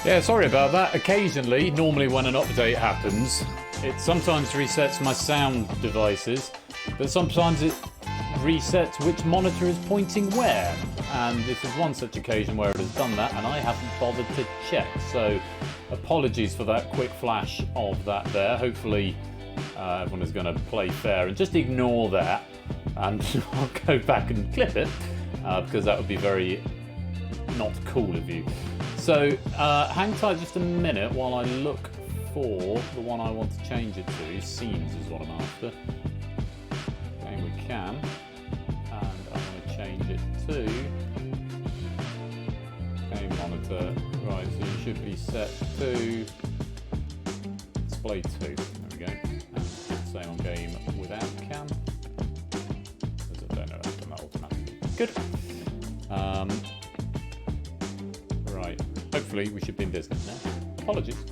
Yeah, sorry about that. Occasionally, normally when an update happens, it sometimes resets my sound devices, but sometimes it resets which monitor is pointing where. And this is one such occasion where it has done that, and I haven't bothered to check. So apologies for that quick flash of that there. Hopefully everyone is going to play fair and just ignore that, and I'll go back and clip it because that would be very not cool of you. So hang tight just a minute while I look for the one I want to change it to. Scenes is what I'm after. Okay, we can. And I'm going to change it to game monitor. Right, so you should be set to display 2. There we go. And stay on game without cam. Because I don't know how to done that automatically. Good. Right. Hopefully we should be in business now. Apologies.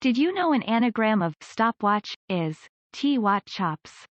Did you know an anagram of stopwatch is T-Watt chops?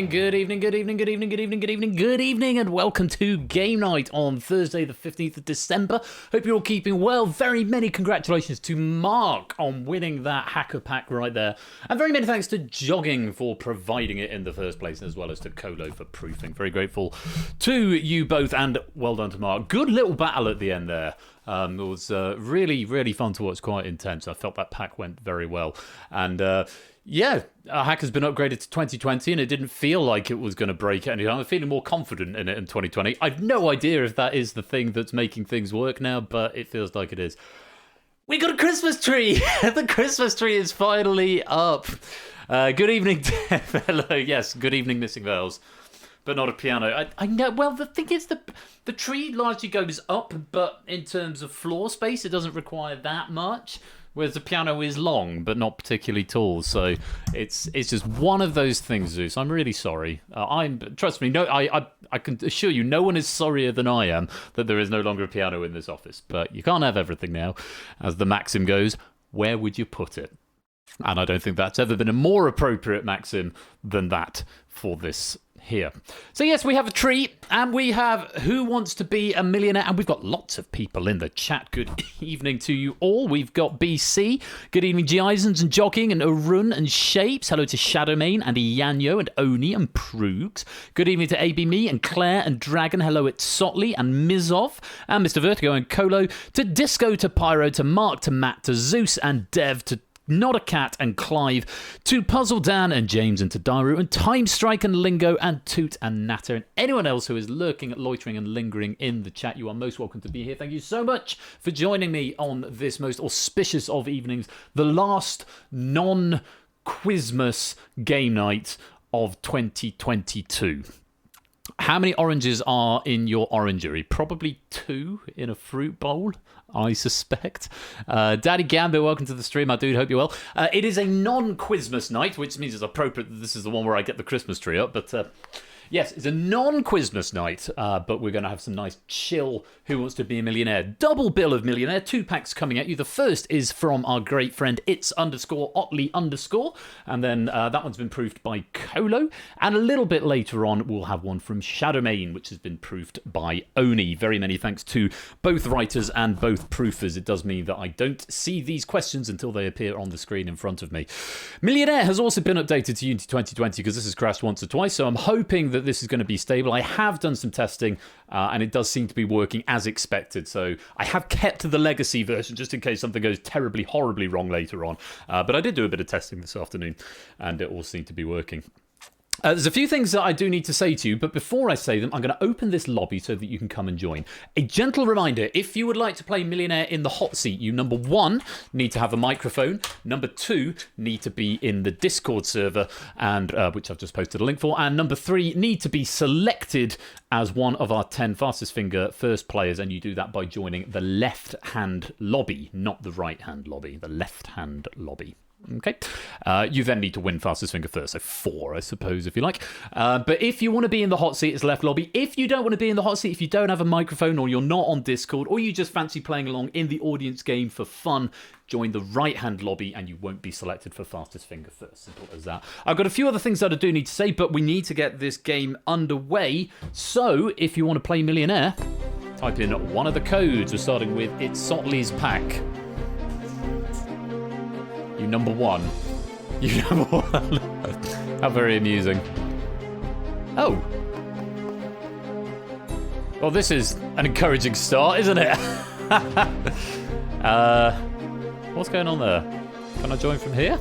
Good evening, and welcome to Game Night on Thursday, the 15th of December. Hope you're all keeping well. Very many congratulations to Mark on winning that hacker pack right there. And very many thanks to Jogging for providing it in the first place, as well as to Colo for proofing. Very grateful to you both, and well done to Mark. Good little battle at the end there. It was really, really fun to watch, quite intense. I felt that pack went very well. And yeah, hack has been upgraded to 2020, and it didn't feel like it was going to break at any time. I'm feeling more confident in it in 2020. I've no idea if that is the thing that's making things work now, but it feels like it is. We got a Christmas tree! The Christmas tree is finally up. Good evening, hello. Yes, good evening, Missing Vales. But not a piano. I know. Well, the thing is, the tree largely goes up, but in terms of floor space, it doesn't require that much. Whereas the piano is long, but not particularly tall. So it's just one of those things, Zeus. I'm really sorry. Trust me. No, I can assure you, no one is sorrier than I am that there is no longer a piano in this office. But you can't have everything now, as the maxim goes. Where would you put it? And I don't think that's ever been a more appropriate maxim than that for this here. So yes, we have a tree, and we have Who Wants to Be a Millionaire, and we've got lots of people in the chat. Good evening to you all. We've got BC. Good evening, G. Isons and Jogging and Arun and Shapes. Hello to Shadowmane and Ianyo and Oni and Proogs. Good evening to AB Me and Claire and Dragon. Hello at Sotley and Mizov and Mr. Vertigo and Colo. To Disco, to Pyro, to Mark, to Matt, to Zeus and Dev, to Not a Cat and Clive, to Puzzle Dan and James, and to Daru and Time Strike and Lingo and Toot and Natter, and anyone else who is lurking, loitering and lingering in the chat. You are most welcome to be here. Thank you so much for joining me on this most auspicious of evenings, the last non-Quizmas game night of 2022. How many oranges are in your orangery? Probably 2 in a fruit bowl, I suspect. Daddy Gambo, welcome to the stream, my dude. Hope you're well. It is a non-Quizmas night, which means it's appropriate that this is the one where I get the Christmas tree up. But yes, it's a non-Quizmas night, but we're going to have some nice chill Who Wants to Be a Millionaire. Double bill of Millionaire, 2 packs coming at you. The first is from our great friend It's_Otley_, and then that one's been proofed by Colo. And a little bit later on, we'll have one from Shadowmane, which has been proofed by Oni. Very many thanks to both writers and both proofers. It does mean that I don't see these questions until they appear on the screen in front of me. Millionaire has also been updated to Unity 2020 because this has crashed once or twice, so I'm hoping that this is going to be stable. I have done some testing, and it does seem to be working as expected. So I have kept the legacy version just in case something goes terribly, horribly wrong later on. But I did do a bit of testing this afternoon, and it all seemed to be working. There's a few things that I do need to say to you, but before I say them, I'm going to open this lobby so that you can come and join. A gentle reminder, if you would like to play Millionaire in the hot seat, you, number 1, need to have a microphone. Number 2, need to be in the Discord server, and which I've just posted a link for. And number 3, need to be selected as one of our 10 fastest finger first players, and you do that by joining the left-hand lobby, not the right-hand lobby, the left-hand lobby. Okay, you then need to win fastest finger first, so 4, I suppose, if you like. But if you want to be in the hot seat, it's left lobby. If you don't want to be in the hot seat, if you don't have a microphone, or you're not on Discord, or you just fancy playing along in the audience game for fun, join the right-hand lobby and you won't be selected for fastest finger first. Simple as that. I've got a few other things that I do need to say, but we need to get this game underway. So if you want to play Millionaire, type in one of the codes. We're starting with It's Sotley's pack. number one. You number one. How very amusing. Oh. Well, this is an encouraging start, isn't it? What's going on there? Can I join from here?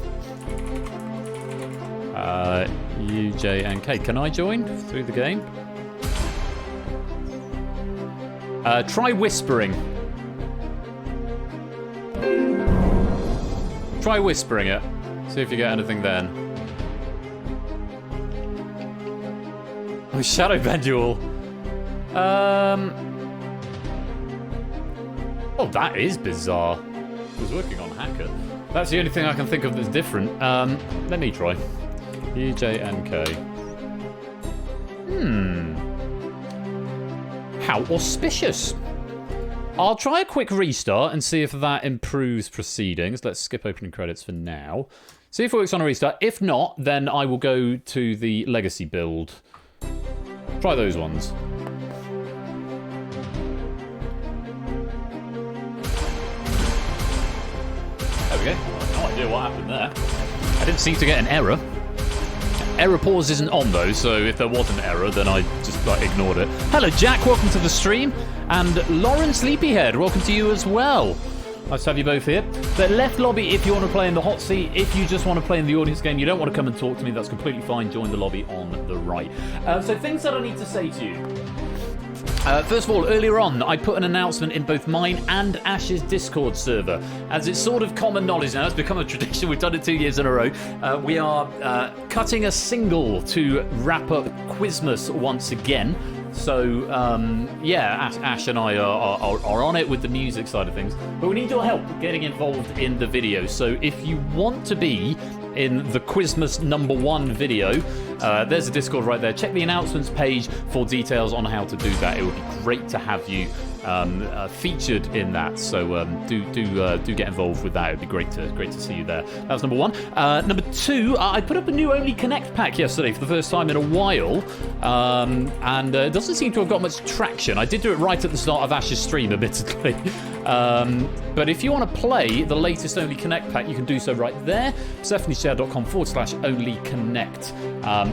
U, J, and K. Can I join through the game? Try whispering. Try whispering it. See if you get anything then. Oh, Shadow Pendule. Oh, that is bizarre. I was working on Hacker. That's the only thing I can think of that's different. Let me try. U, J, N, K. How auspicious. I'll try a quick restart and see if that improves proceedings. Let's skip opening credits for now. See if it works on a restart. If not, then I will go to the legacy build. Try those ones. There we go. I have no idea what happened there. I didn't seem to get an error. Error pause isn't on though, so if there was an error, then I just ignored it. Hello Jack, welcome to the stream. And Lauren Sleepyhead, welcome to you as well. Nice to have you both here. The left lobby if you want to play in the hot seat. If you just want to play in the audience game, you don't want to come and talk to me, that's completely fine. Join the lobby on the right. So things that I need to say to you. First of all, earlier on, I put an announcement in both mine and Ash's Discord server. As it's sort of common knowledge now, it's become a tradition, we've done it 2 years in a row. We are cutting a single to wrap up Quizmas once again. So, yeah, Ash and I are on it with the music side of things. But we need your help getting involved in the video. So if you want to be in the Quizmas #1 video, there's a Discord right there. Check the announcements page for details on how to do that. It would be great to have you featured in that. So do get involved with that. It'd be great to see you there. That was #1. #2, I put up a new Only Connect pack yesterday for the first time in a while, and it doesn't seem to have got much traction. I did do it right at the start of Ash's stream, admittedly. But if you want to play the latest Only Connect pack, you can do so right there. PersephoneShare.com/OnlyConnect.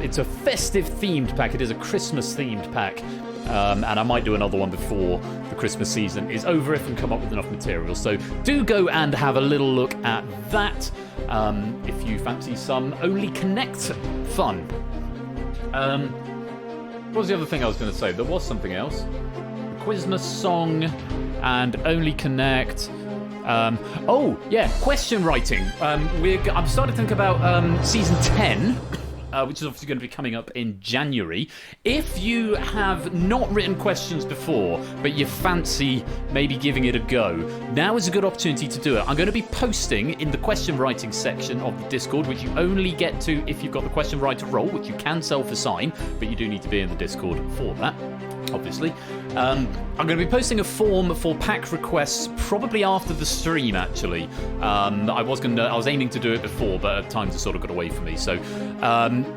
It's a festive themed pack. It is a Christmas themed pack. And I might do another one before the Christmas season is over if I can come up with enough material. So do go and have a little look at that if you fancy some Only Connect fun. What was the other thing I was going to say? There was something else. Quizmas song and Only Connect. Oh, yeah, question writing. I'm starting to think about season 10. Which is obviously going to be coming up in January. If you have not written questions before, but you fancy maybe giving it a go, now is a good opportunity to do it. I'm going to be posting in the question writing section of the Discord, which you only get to if you've got the question writer role, which you can self-assign, but you do need to be in the Discord for that, obviously. I'm going to be posting a form for pack requests probably after the stream, actually. I was aiming to do it before, but times have sort of got away from me. So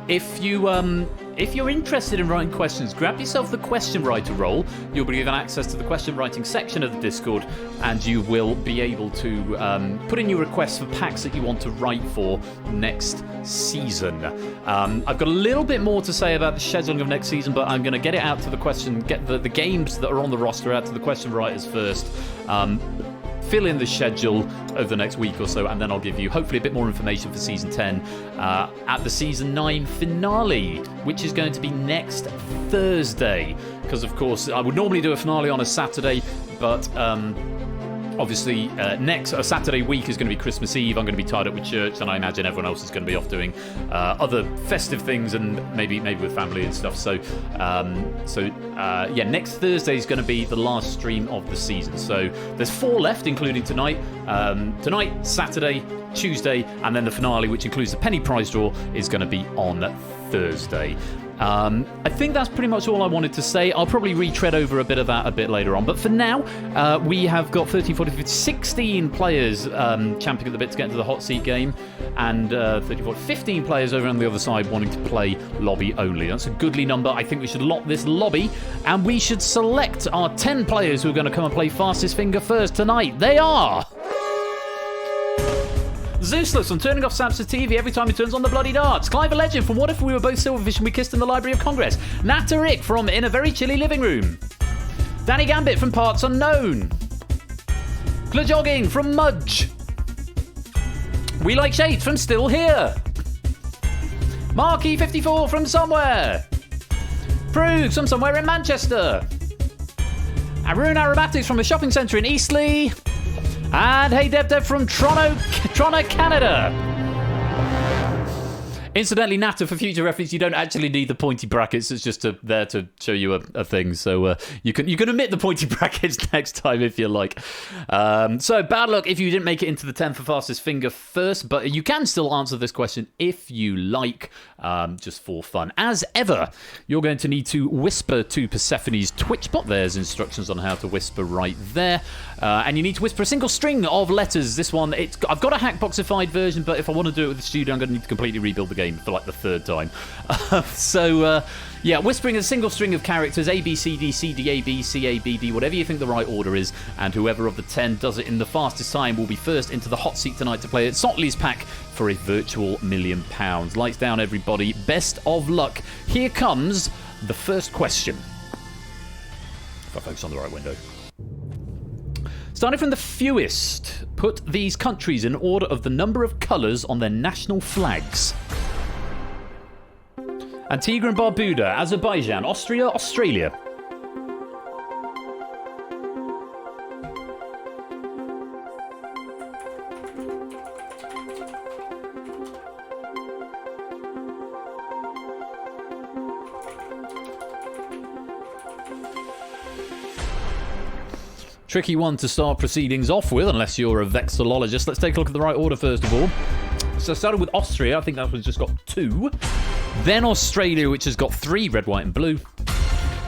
if you're interested in writing questions, grab yourself the question writer role. You'll be given access to the question writing section of the Discord, and you will be able to put in your requests for packs that you want to write for next season. I've got a little bit more to say about the scheduling of next season, but I'm going to get it out to get the games that are on the roster out to the question writers first. Fill in the schedule over the next week or so, and then I'll give you hopefully a bit more information for season 10 at the season 9 finale, which is going to be next Thursday. Because of course I would normally do a finale on a Saturday, but obviously next Saturday week is going to be Christmas Eve. I'm going to be tied up with church, and I imagine everyone else is going to be off doing other festive things and maybe with family and stuff. So yeah, next Thursday is going to be the last stream of the season. So there's 4 left, including tonight, Saturday, Tuesday, and then the finale, which includes the penny prize draw, is going to be on Thursday. I think that's pretty much all I wanted to say. I'll probably retread over a bit of that a bit later on. But for now, we have got 13, 14, 15, 16 players champing at the bit to get into the hot seat game. And 13, 14, 15 players over on the other side wanting to play lobby only. That's a goodly number. I think we should lock this lobby. And we should select our 10 players who are going to come and play fastest finger first tonight. They are... Zeusless from turning off Sam's TV every time he turns on the bloody darts. Clive a Legend from What If We Were Both Silverfish and We Kissed in the Library of Congress. Natarick from In a Very Chilly Living Room. Danny Gambit from Parts Unknown. Glajogging from Mudge. We Like Shades from Still Here. Marky54 from Somewhere. Prugs from Somewhere in Manchester. Arun Aromatics from a shopping centre in Eastleigh. And Hey Dev from Toronto, Canada. Incidentally, Nata, for future reference, you don't actually need the pointy brackets. It's just there to show you a thing. So you can omit the pointy brackets next time if you like. So bad luck if you didn't make it into the 10 for fastest finger first, but you can still answer this question if you like, just for fun. As ever, you're going to need to whisper to Persephone's Twitch bot. There's instructions on how to whisper right there. And you need to whisper a single string of letters. This one, I've got a Hackboxified version, but if I want to do it with the studio, I'm going to need to completely rebuild the game for like the third time. Yeah, whispering a single string of characters, A, B, C, D, C, D, A, B, C, A, B, D, whatever you think the right order is, and whoever of the 10 does it in the fastest time will be first into the hot seat tonight to play at Sotley's Pack for a virtual £1 million. Lights down, everybody. Best of luck. Here comes the first question. If I focus on the right window. Starting from the fewest, put these countries in order of the number of colours on their national flags. Antigua and Barbuda, Azerbaijan, Austria, Australia. Tricky one to start proceedings off with, unless you're a vexillologist. Let's take a look at the right order first of all. So started with Austria, I think that one's just got 2. Then Australia, which has got 3, red, white and blue.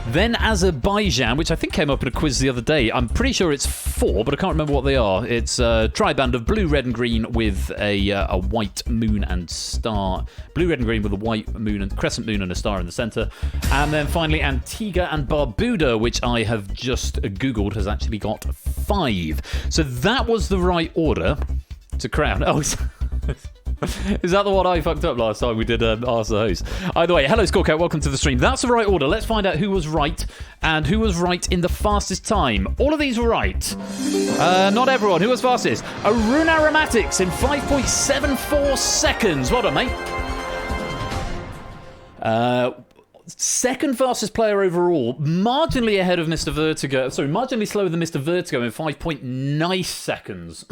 Then Azerbaijan, which I think came up in a quiz the other day. I'm pretty sure it's 4, but I can't remember what they are. It's a triband of blue, red and green with a white moon and star. Blue, red and green with a white moon and crescent moon and a star in the centre. And then finally Antigua and Barbuda, which I have just Googled, has actually got 5. So that was the right order to crown. Oh, is that the one I fucked up last time we did Ask the Host? Either way, hello Scorecat, welcome to the stream. That's the right order. Let's find out who was right and who was right in the fastest time. All of these were right. Not everyone. Who was fastest? Arun Aromatics in 5.74 seconds. Well done, mate. Second fastest player overall, marginally ahead of Mr. Vertigo. Sorry, marginally slower than Mr. Vertigo in 5.9 seconds.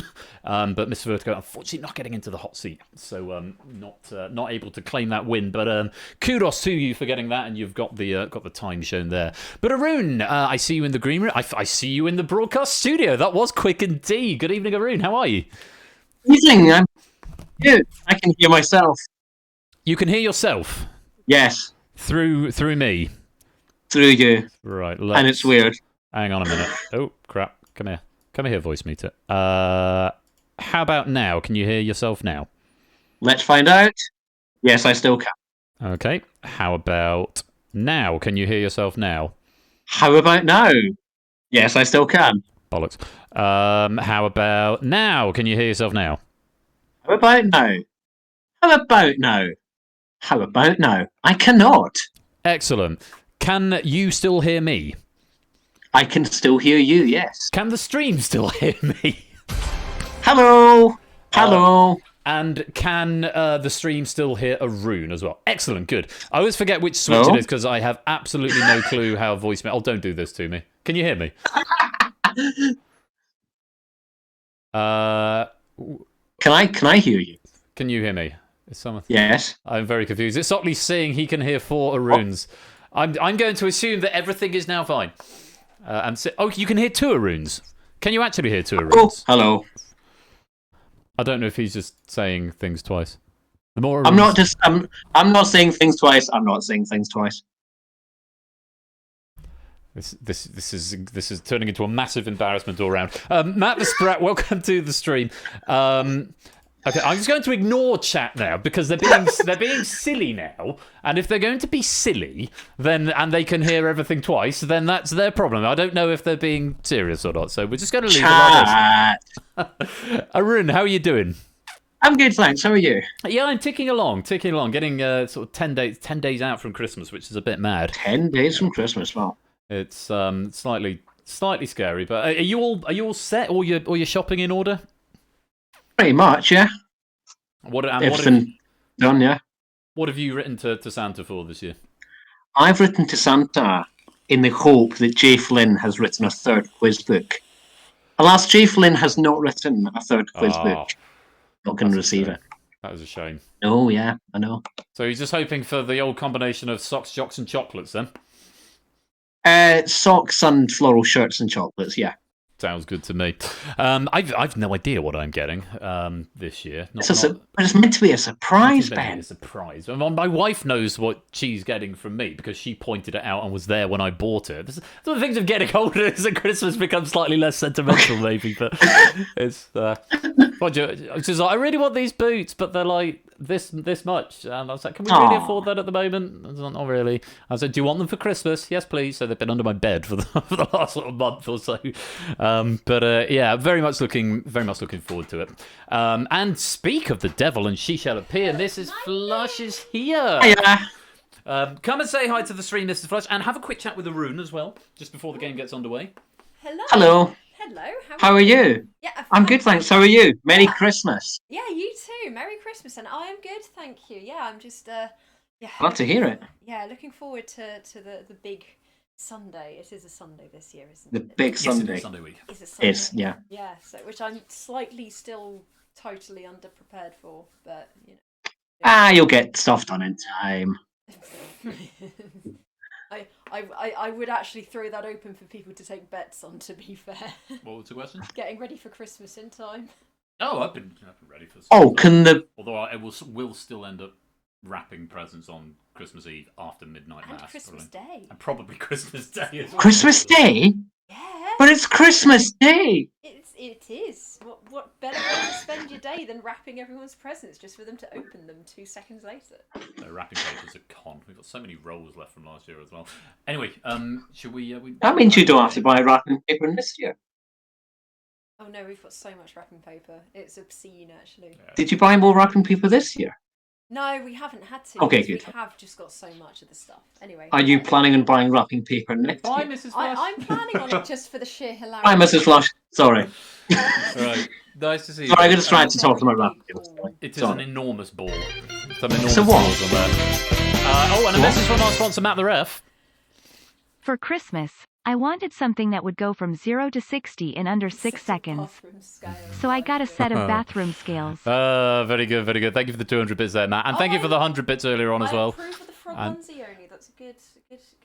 But Mr. Vertigo, unfortunately, not getting into the hot seat, so not able to claim that win. But kudos to you for getting that, and you've got the time shown there. But Arun, I see you in the green room. I see you in the broadcast studio. That was quick indeed. Good evening, Arun. How are you? Evening. I'm good. I can hear myself. You can hear yourself. Yes. Through me. Through you. Right. And it's weird. Hang on a minute. Oh crap! Come here, voice meter. How about now? Can you hear yourself now? Let's find out. Yes, I still can. Okay. How about now? Can you hear yourself now? How about now? Yes, I still can. Bollocks. How about now? Can you hear yourself now? How about now? How about now? How about now? I cannot. Excellent. Can you still hear me? I can still hear you, yes. Can the stream still hear me? Hello. Hello. And can the stream still hear Arun as well? Excellent, good. I always forget which switch it is because I have absolutely no clue how voicemail... Oh, don't do this to me. Can you hear me? Can I hear you? Can you hear me? Is someone... Yes. I'm very confused. It's Sotley saying he can hear 4 Aruns. I'm going to assume that everything is now fine. You can hear 2 Aruns. Can you actually hear 2 Aruns? Oh, hello. I don't know if he's just saying things twice. The more I'm not saying things twice. I'm not saying things twice. This is turning into a massive embarrassment all around. Matt the Sprat, welcome to the stream. Okay, I'm just going to ignore chat now because they're being silly now, and if they're going to be silly, and they can hear everything twice, then that's their problem. I don't know if they're being serious or not, so we're just going to leave it like this. Arun, how are you doing? I'm good, thanks. How are you? Yeah, I'm ticking along, getting sort of 10 days out from Christmas, which is a bit mad. 10 days from Christmas. Well, It's slightly scary, but are you all set? All your shopping in order? pretty much, yeah. Everything done, yeah. What have you written to Santa for this year? I've written to Santa in the hope that Jay Flynn has written a third quiz book. Alas, Jay Flynn has not written a third quiz book. Not going to receive it. That was a shame. Oh, yeah, I know. So he's just hoping for the old combination of socks, jocks, and chocolates, then? Socks and floral shirts and chocolates, yeah. Sounds good to me. I've no idea what I'm getting this year. But it's meant to be a surprise, Ben. A surprise. My wife knows what she's getting from me because she pointed it out and was there when I bought it. The things of getting older is that Christmas becomes slightly less sentimental, maybe. But it's she's like, I really want these boots, but they're like this much. And I was like, can we really afford that at the moment? I was like, not really. I said, do you want them for Christmas? Yes, please. So they've been under my bed for the last sort of month or so. Yeah, very much looking forward to it. And speak of the devil, and she shall appear. Mrs. Flush is here. Yeah. Come and say hi to the stream, Mrs. Flush, and have a quick chat with Arun as well, just before the game gets underway. Hello. Hello. How are you? Yeah, I'm good, thanks. How are you? Merry Christmas. Yeah, you too. Merry Christmas, and I am good, thank you. Yeah, I'm just Glad to hear it. Yeah, looking forward to the big Sunday. It is a Sunday this year, isn't The it? big Sunday. Sunday week. It's a Sunday. It's, yeah. Yeah, so which I'm slightly still totally underprepared for, but you know. You'll get stuff done in time. I would actually throw that open for people to take bets on, to be fair. What was the question? Getting ready for Christmas in time. Oh, I've been ready for. Although I will still end up wrapping presents on Christmas Eve after midnight and mass. Christmas Day. And probably Christmas Day as well. Christmas Day? Yeah. But it's Christmas Day. It is. What better way to spend your day than wrapping everyone's presents just for them to open them 2 seconds later? No, wrapping paper's a con. We've got so many rolls left from last year as well. Anyway, should we? That means you don't have to buy wrapping paper in this year. Oh no, we've got so much wrapping paper. It's obscene, actually. Yeah. Did you buy more wrapping paper this year? No, we haven't had to. Okay, because good. We have just got so much of the stuff. Anyway. Are you planning on buying wrapping paper next Bye, year? Mrs. Flush. I'm planning on it just for the sheer hilarity. Hi, Mrs. Flush. Sorry. Right. Nice to see you. Sorry, I just tried to talk about wrapping paper. Sorry. It is Sorry. an enormous ball. Some enormous So what? balls on there. And a message from our sponsor, Matt the Ref. For Christmas, I wanted something that would go from 0 to 60 in under 6 seconds. So I got a set of bathroom scales. Very good, very good. Thank you for the 200 bits there, Matt. And thank you for the 100 bits earlier on as well. I approve of the frog onesie only. That's a good.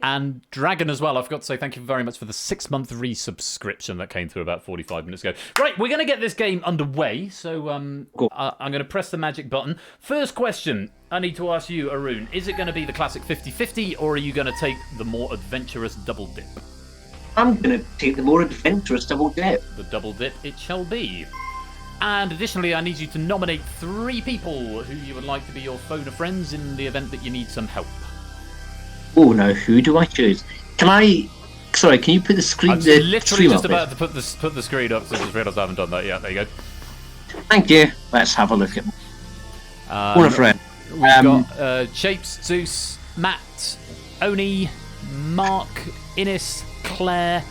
And Dragon as well. I forgot to say thank you very much for the 6-month resubscription that came through about 45 minutes ago. Right, we're going to get this game underway. So I'm going to press the magic button. First question I need to ask you, Arun. Is it going to be the classic 50-50 or are you going to take the more adventurous double dip? I'm going to take the more adventurous double dip. The double dip it shall be. And additionally, I need you to nominate 3 people who you would like to be your phone of friends in the event that you need some help. Oh, now who do I choose? Sorry, can you put the screen? I'm literally just about to put the screen up, so I just realised I haven't done that yet. There you go. Thank you. Let's have a look at one friend. We've got Shapes, Zeus, Matt, Oni, Mark, Innes, Claire.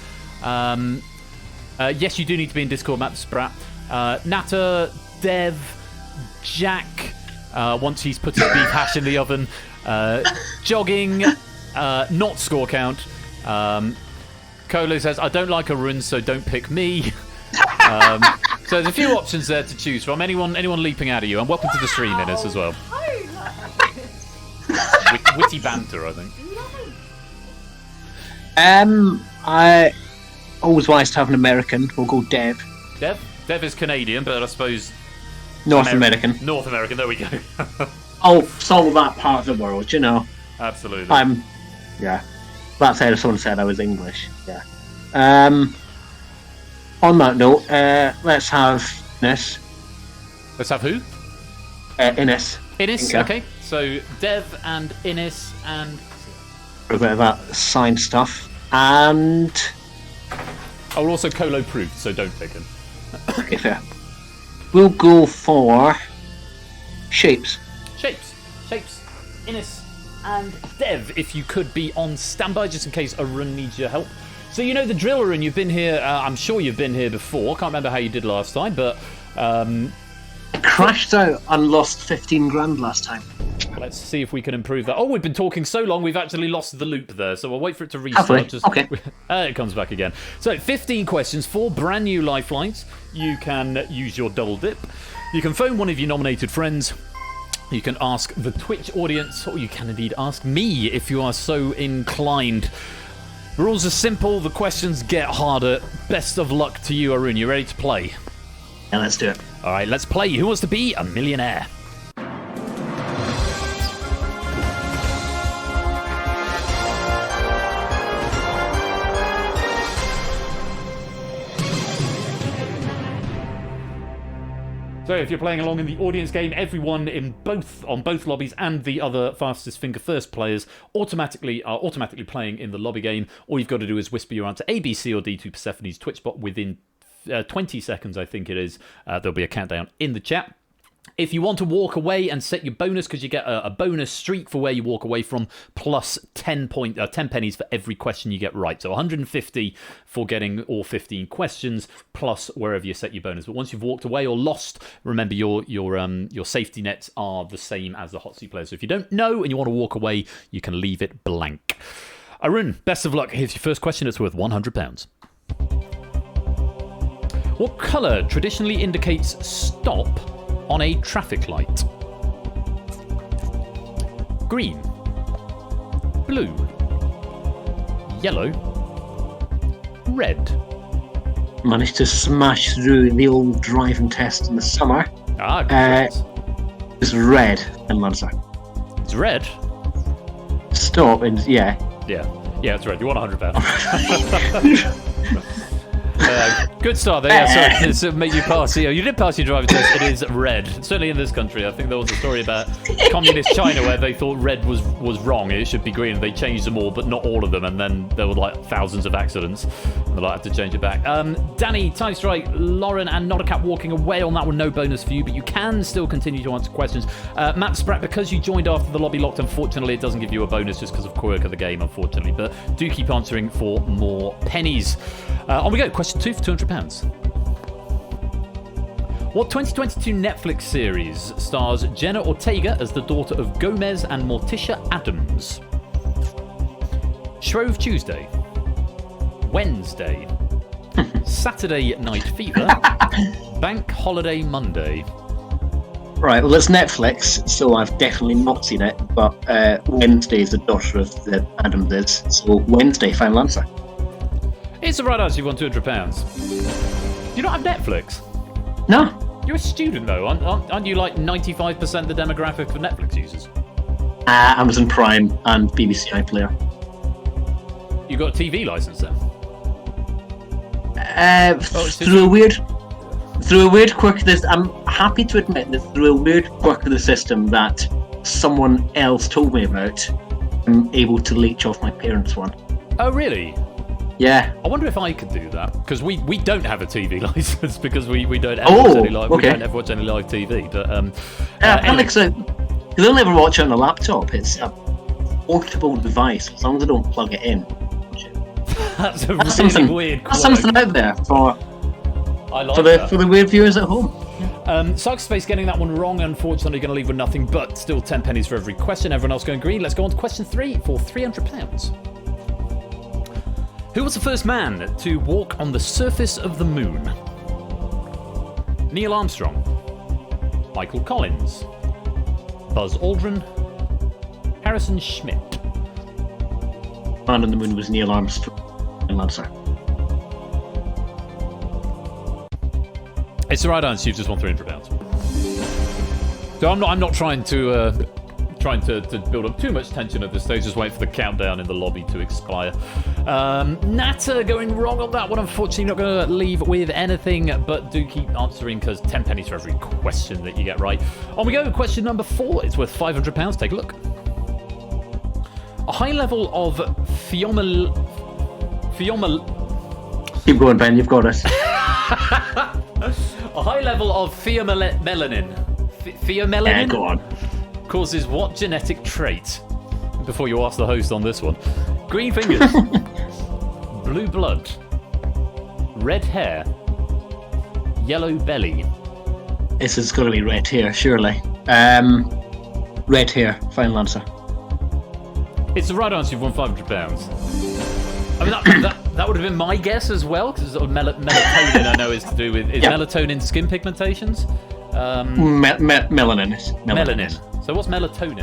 Yes, you do need to be in Discord, Matt the Sprat. Natter, Dev, Jack. Once he's put his beef hash in the oven. Jogging, not score count. Kolo says, I don't like Arun, so don't pick me. So there's a few options there to choose from. Anyone leaping out at you. And welcome to the stream, Innes, as well. Witty banter, I think. I always wise to have an American. We'll go Dev. Dev is Canadian, but I suppose North American. North American, there we go. Oh, solve that part of the world, you know. Absolutely. Yeah. That's how someone said I was English. Yeah. On that note, let's have Innes. Let's have who? Innes. Innes, okay. So Dev and Innes and... For a bit of that sign stuff. And... Oh, also Colo proved, so don't pick him. Okay, fair. We'll go for... Shapes. Shapes. Innes and Dev, if you could be on standby just in case Arun needs your help. So you know the drill, Arun. You've been here. I'm sure you've been here before. Can't remember how you did last time, but I crashed out and lost 15 grand last time. let's see if we can improve that. Oh, we've been talking so long, we've actually lost the loop there. So we'll wait for it to Have we? restart. Okay. It comes back again. So 15 questions, 4 brand new lifelines. You can use your double dip. You can phone one of your nominated friends. You can ask the Twitch audience, or you can indeed ask me if you are so inclined. The rules are simple, the questions get harder. Best of luck to you, Arun. You ready to play? Yeah, let's do it. Alright, let's play. Who wants to be a millionaire? So if you're playing along in the audience game, everyone on both lobbies and the other fastest finger first players are automatically playing in the lobby game. All you've got to do is whisper your answer A, B, C, or D to Persephone's Twitch bot within 20 seconds, I think it is. There'll be a countdown in the chat. If you want to walk away and set your bonus, because you get a bonus streak for where you walk away from, plus 10 pennies for every question you get right. So 150 for getting all 15 questions, plus wherever you set your bonus. But once you've walked away or lost, remember your safety nets are the same as the hot seat players. So if you don't know and you want to walk away, you can leave it blank. Arun, best of luck. Here's your first question. It's worth £100. What colour traditionally indicates stop on a traffic light? Green, blue, yellow, red. Managed to smash through the old driving test in the summer. Good. It's red and answer. It's red. Stop and yeah. Yeah, it's red. You want £100. Good start there. Yeah, sorry, to make you pass. You did pass your driving test. It is red. Certainly in this country. I think there was a story about communist China where they thought red was wrong. It should be green. They changed them all, but not all of them. And then there were like thousands of accidents. And they'll have to change it back. Danny, Time Strike, Lauren, and Not a Cat walking away on that one. No bonus for you, but you can still continue to answer questions. Matt Spratt, because you joined after the lobby locked, unfortunately, it doesn't give you a bonus just because of quirk of the game, unfortunately. But do keep answering for more pennies. On we go. Question 2 for £200. What 2022 Netflix series stars Jenna Ortega as the daughter of Gomez and Morticia Adams? Shrove Tuesday, Wednesday, Saturday Night Fever, Bank Holiday Monday. Right, well, it's Netflix, so I've definitely not seen it, but Wednesday is the daughter of the Adamses, so Wednesday, final answer. It's the right answer. You've won £200. You don't have Netflix? No. You're a student, though. Aren't you like 95% the demographic of Netflix users? Amazon Prime and BBC iPlayer. You got a TV license then? Through a weird quirk of this, I'm happy to admit that through a weird quirk of the system that someone else told me about, I'm able to leech off my parents' one. Oh, really? Yeah. I wonder if I could do that, because we don't have a TV license because we don't ever watch any live, we don't ever watch any live TV. But Alex, they'll never watch it on a laptop. It's a portable device as long as I don't plug it in. That's a really weird quirk. That's something out there for the weird viewers at home. Sarkspace getting that one wrong, unfortunately going to leave with nothing, but still 10 pennies for every question. Everyone else going green. Let's go on to question 3 for £300. Who was the first man to walk on the surface of the moon? Neil Armstrong, Michael Collins, Buzz Aldrin, Harrison Schmitt. Man on the moon was Neil Armstrong. Answer. It's the right answer. You've just won £300. So I'm not trying to build up too much tension at this stage. Just wait for the countdown in the lobby to expire. Natter going wrong on that one. Unfortunately, not going to leave with anything, but do keep answering because 10 pennies for every question that you get right. On we go. Question number 4. It's worth £500. Take a look. A high level of Keep going, Ben. You've got us. A high level of pheomelanin. Pheomelanin? Yeah, go on. Causes what genetic trait? Before you ask the host on this one. Green fingers. Blue blood. Red hair. Yellow belly. This has got to be red hair, surely. Red hair, final answer. It's the right answer. You've won £500. I mean, that would have been my guess as well, because sort of melatonin I know is to do with melatonin skin pigmentations. Melanin. Melanin. So what's melatonin?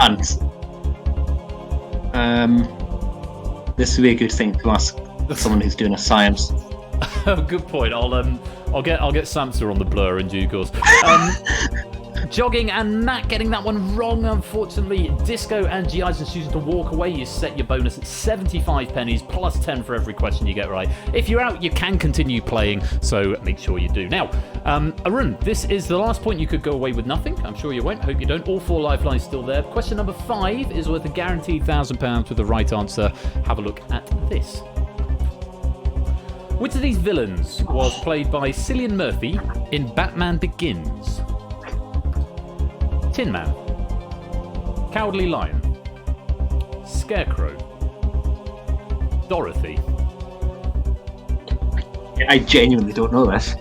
And this would be a good thing to ask someone who's doing a science. Oh, good point. I'll get Samsa on the blur in due course. Jogging and Matt getting that one wrong, unfortunately. Disco and G.I.'s choosing to walk away. You set your bonus at 75 pennies plus 10 for every question you get right. If you're out, you can continue playing, so make sure you do. Now, Arun, this is the last point. You could go away with nothing. I'm sure you won't. Hope you don't. All 4 lifelines still there. Question number 5 is worth a guaranteed £1,000 with the right answer. Have a look at this. Which of these villains was played by Cillian Murphy in Batman Begins? Tin Man, Cowardly Lion, Scarecrow, Dorothy. I genuinely don't know this.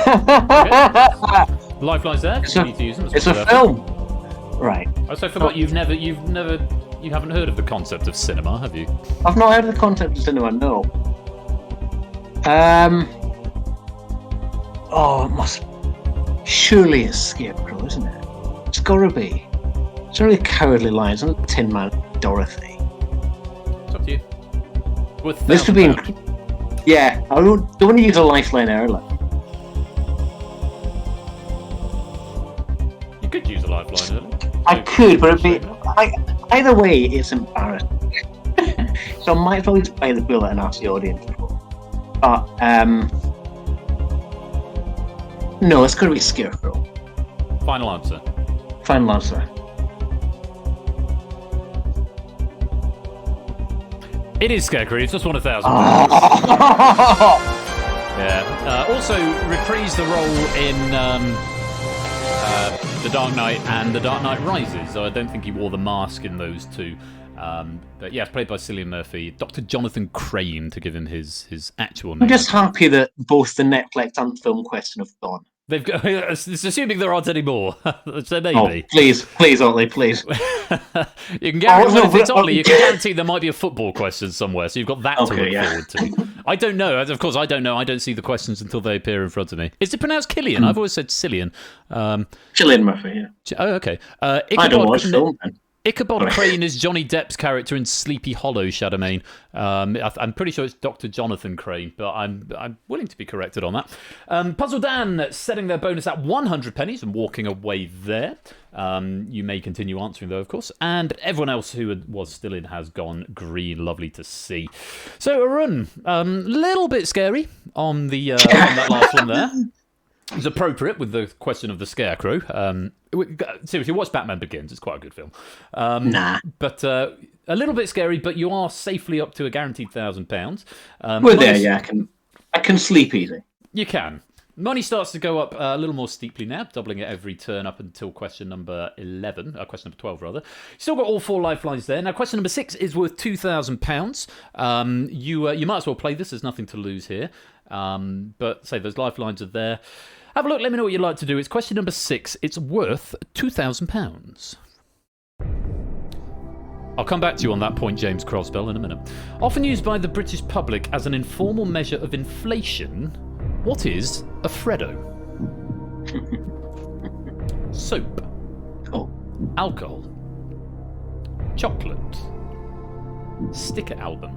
Okay. Lifelines there. You need to use them. It's a film. Right. I also forgot you haven't heard of the concept of cinema, have you? I've not heard of the concept of cinema, no. Oh, it must. Surely it's Scarecrow, isn't it? It's gotta be. It's not really Cowardly Lion, it's not Tin Man, Dorothy. It's up to you. With This would be. Yeah, I don't want to use a lifeline early. You could use a lifeline early. I could, but it'd be. Either way, it's embarrassing. So I might as well just play the bullet and ask the audience. But, no, it's gotta be Scarecrow. Final answer. Final answer. It is Scarecrow. It's just won £1,000. Yeah. Also reprised the role in The Dark Knight and The Dark Knight Rises. So I don't think he wore the mask in those two. But yeah, it's played by Cillian Murphy. Dr. Jonathan Crane, to give him his actual name. I'm just happy that both the Netflix and Film Question have gone. They've got, it's assuming there aren't any more. So maybe. Oh, please, Otley, please. You can guarantee, if it's Otley, you can guarantee there might be a football question somewhere, so you've got that to look forward to. I don't know. Of course, I don't know. I don't see the questions until they appear in front of me. Is it pronounced Killian? I've always said Cillian. Cillian Murphy, yeah. Oh, okay. I don't watch film, then. Ichabod Crane is Johnny Depp's character in Sleepy Hollow, Shadowmane. I'm pretty sure it's Dr. Jonathan Crane, but I'm willing to be corrected on that. Puzzle Dan setting their bonus at 100 pennies and walking away there. You may continue answering, though, of course. And everyone else who was still in has gone green. Lovely to see. So, Arun, little bit scary on the on that last one there. It's appropriate with the question of the Scarecrow. Seriously, watch Batman Begins. It's quite a good film. Nah. But a little bit scary, but you are safely up to a guaranteed £1,000. We're there, yeah. I can sleep easy. You can. Money starts to go up a little more steeply now, doubling it every turn up until question number 11. Question number 12, rather. Still got all 4 lifelines there. Now, question number 6 is worth £2,000. You might as well play this. There's nothing to lose here. But say those lifelines are there. Have a look. Let me know what you'd like to do. It's question number 6. It's worth £2,000. I'll come back to you on that point, James Crosbell, in a minute. Often used by the British public as an informal measure of inflation, what is a Freddo? Soap. Oh. Alcohol. Chocolate. Sticker album.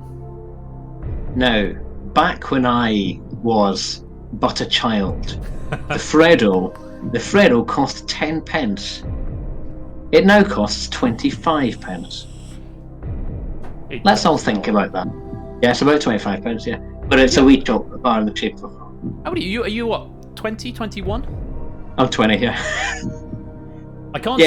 Now, back when I was but a child, the Freddo cost 10 pence. It now costs 25 pence. Let's all think about that. Yeah, it's about 25 pence, yeah. But it's a wee chocolate bar in the shape of... How old are you? Are you what, 20, 21? I'm 20, yeah. I can't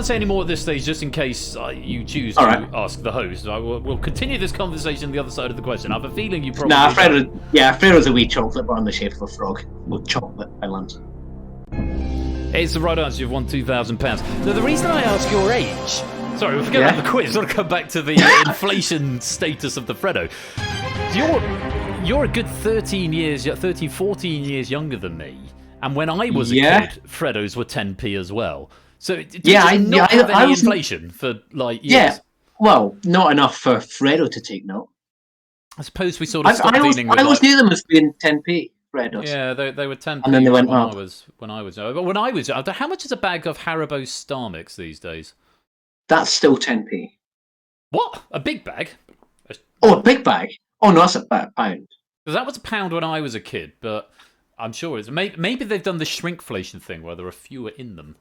say any more at this stage, just in case you choose to ask the host. We'll continue this conversation on the other side of the question. I have a feeling you probably... Freddo's a wee chocolate bar in the shape of a frog with chocolate islands. It's the right answer. You've won £2,000. Now, the reason I ask your age... Sorry, we'll forget about the quiz. I'll come back to the inflation status of the Freddo. You're a good 13, 14 years younger than me. And when I was a kid, Freddos were 10p as well. So did you not have any inflation for like years? Yeah, well, not enough for Freddo to take note. I suppose we sort of stopped dealing with. I always knew them as being 10p. Freddos. Yeah, they were 10p. And then they went up. When I was how much is a bag of Haribo Star Mix these days? That's still 10p. What? A big bag? Oh, a big bag? Oh no, that's about a pound. Because that was a pound when I was a kid, but I'm sure it's maybe they've done the shrinkflation thing where there are fewer in them.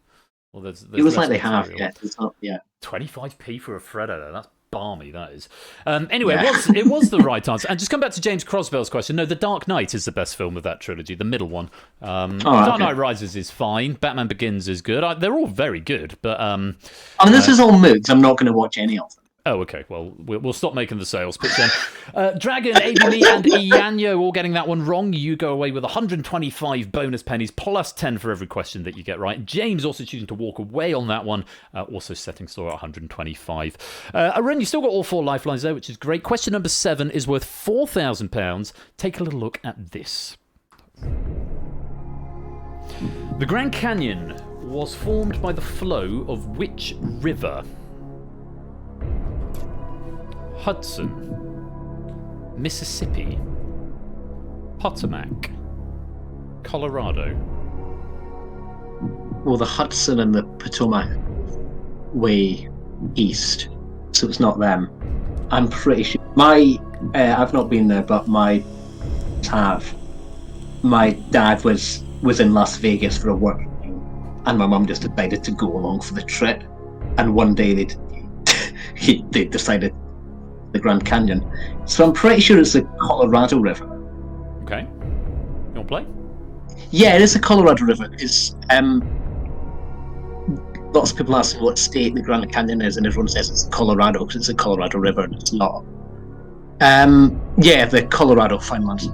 Well, there's it was like material. they have, It's not, 25p for a Freddo, though. That's balmy, that is. Anyway, it was the right answer. And just come back to James Crosbell's question. No, The Dark Knight is the best film of that trilogy, the middle one. Dark Knight Rises is fine. Batman Begins is good. They're all very good, but... I mean, this is all moods. I'm not going to watch any of them. Oh, okay. Well, we'll stop making the sales pitch then. Dragon, ABB, and Ianyo all getting that one wrong. You go away with 125 bonus pennies, plus 10 for every question that you get right. James also choosing to walk away on that one, also setting store at 125. Arun, you still got all 4 lifelines there, which is great. Question number 7 is worth £4,000. Take a little look at this. The Grand Canyon was formed by the flow of which river? Hudson, Mississippi, Potomac, Colorado. Well, the Hudson and the Potomac way east, so it's not them. I'm pretty sure. I've not been there, but my dad was in Las Vegas for a work thing, and my mum just decided to go along for the trip. And one day they decided the Grand Canyon. So I'm pretty sure it's the Colorado River. Okay. You want to play? Yeah, it is the Colorado River. It's lots of people ask me what state the Grand Canyon is, and everyone says it's Colorado because it's the Colorado River, and it's not. The Colorado Finelands.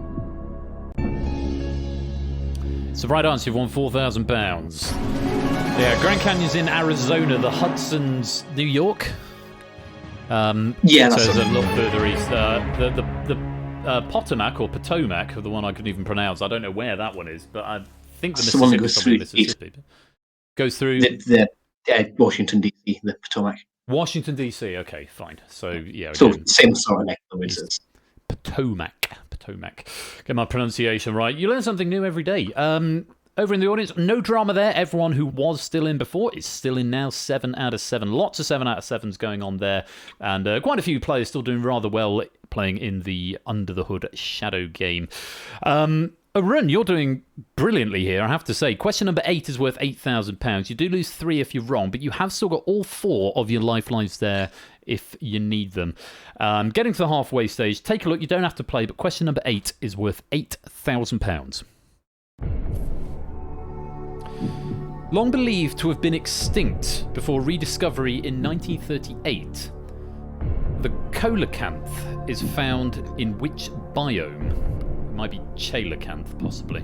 It's the right answer. You've won £4,000. Yeah, Grand Canyon's in Arizona. The Hudson's New York. That's so it's a lot further east. The Potomac or Potomac, the one I couldn't even pronounce. I don't know where that one is, but I think the Mississippi is probably Mississippi. Goes through the Washington D.C. the Potomac. Washington D.C. Okay, fine. So yeah, so same sort of influences. Potomac. Get my pronunciation right. You learn something new every day. Over in the audience, no drama there. Everyone who was still in before is still in now. 7 out of 7. Lots of 7 out of 7s going on there. And quite a few players still doing rather well playing in the Under the Hood Shadow game. Arun, you're doing brilliantly here, I have to say. Question number 8 is worth £8,000. You do lose 3 if you're wrong, but you have still got all 4 of your lifelines there if you need them. Getting to the halfway stage, take a look. You don't have to play, but question number 8 is worth £8,000. Long believed to have been extinct before rediscovery in 1938, the coelacanth is found in which biome? It might be coelacanth, possibly.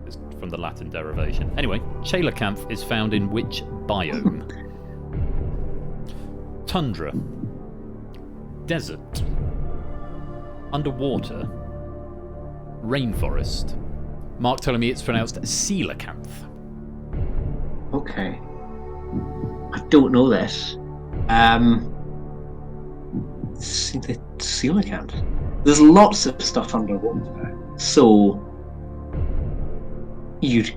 It's from the Latin derivation. Anyway, coelacanth is found in which biome? Tundra, desert, underwater, rainforest. Mark telling me it's pronounced coelacanth. Okay. I don't know this. The coelacanth. There's lots of stuff underwater, so you'd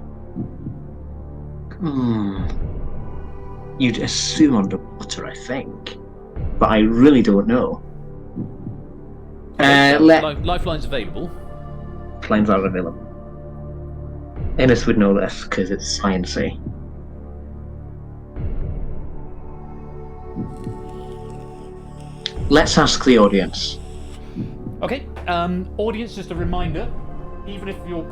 assume underwater, I think, but I really don't know. Lifelines available. Lifelines are available. Ennis would know this because it's sciencey. Let's ask the audience. Okay, audience, just a reminder, even if you're,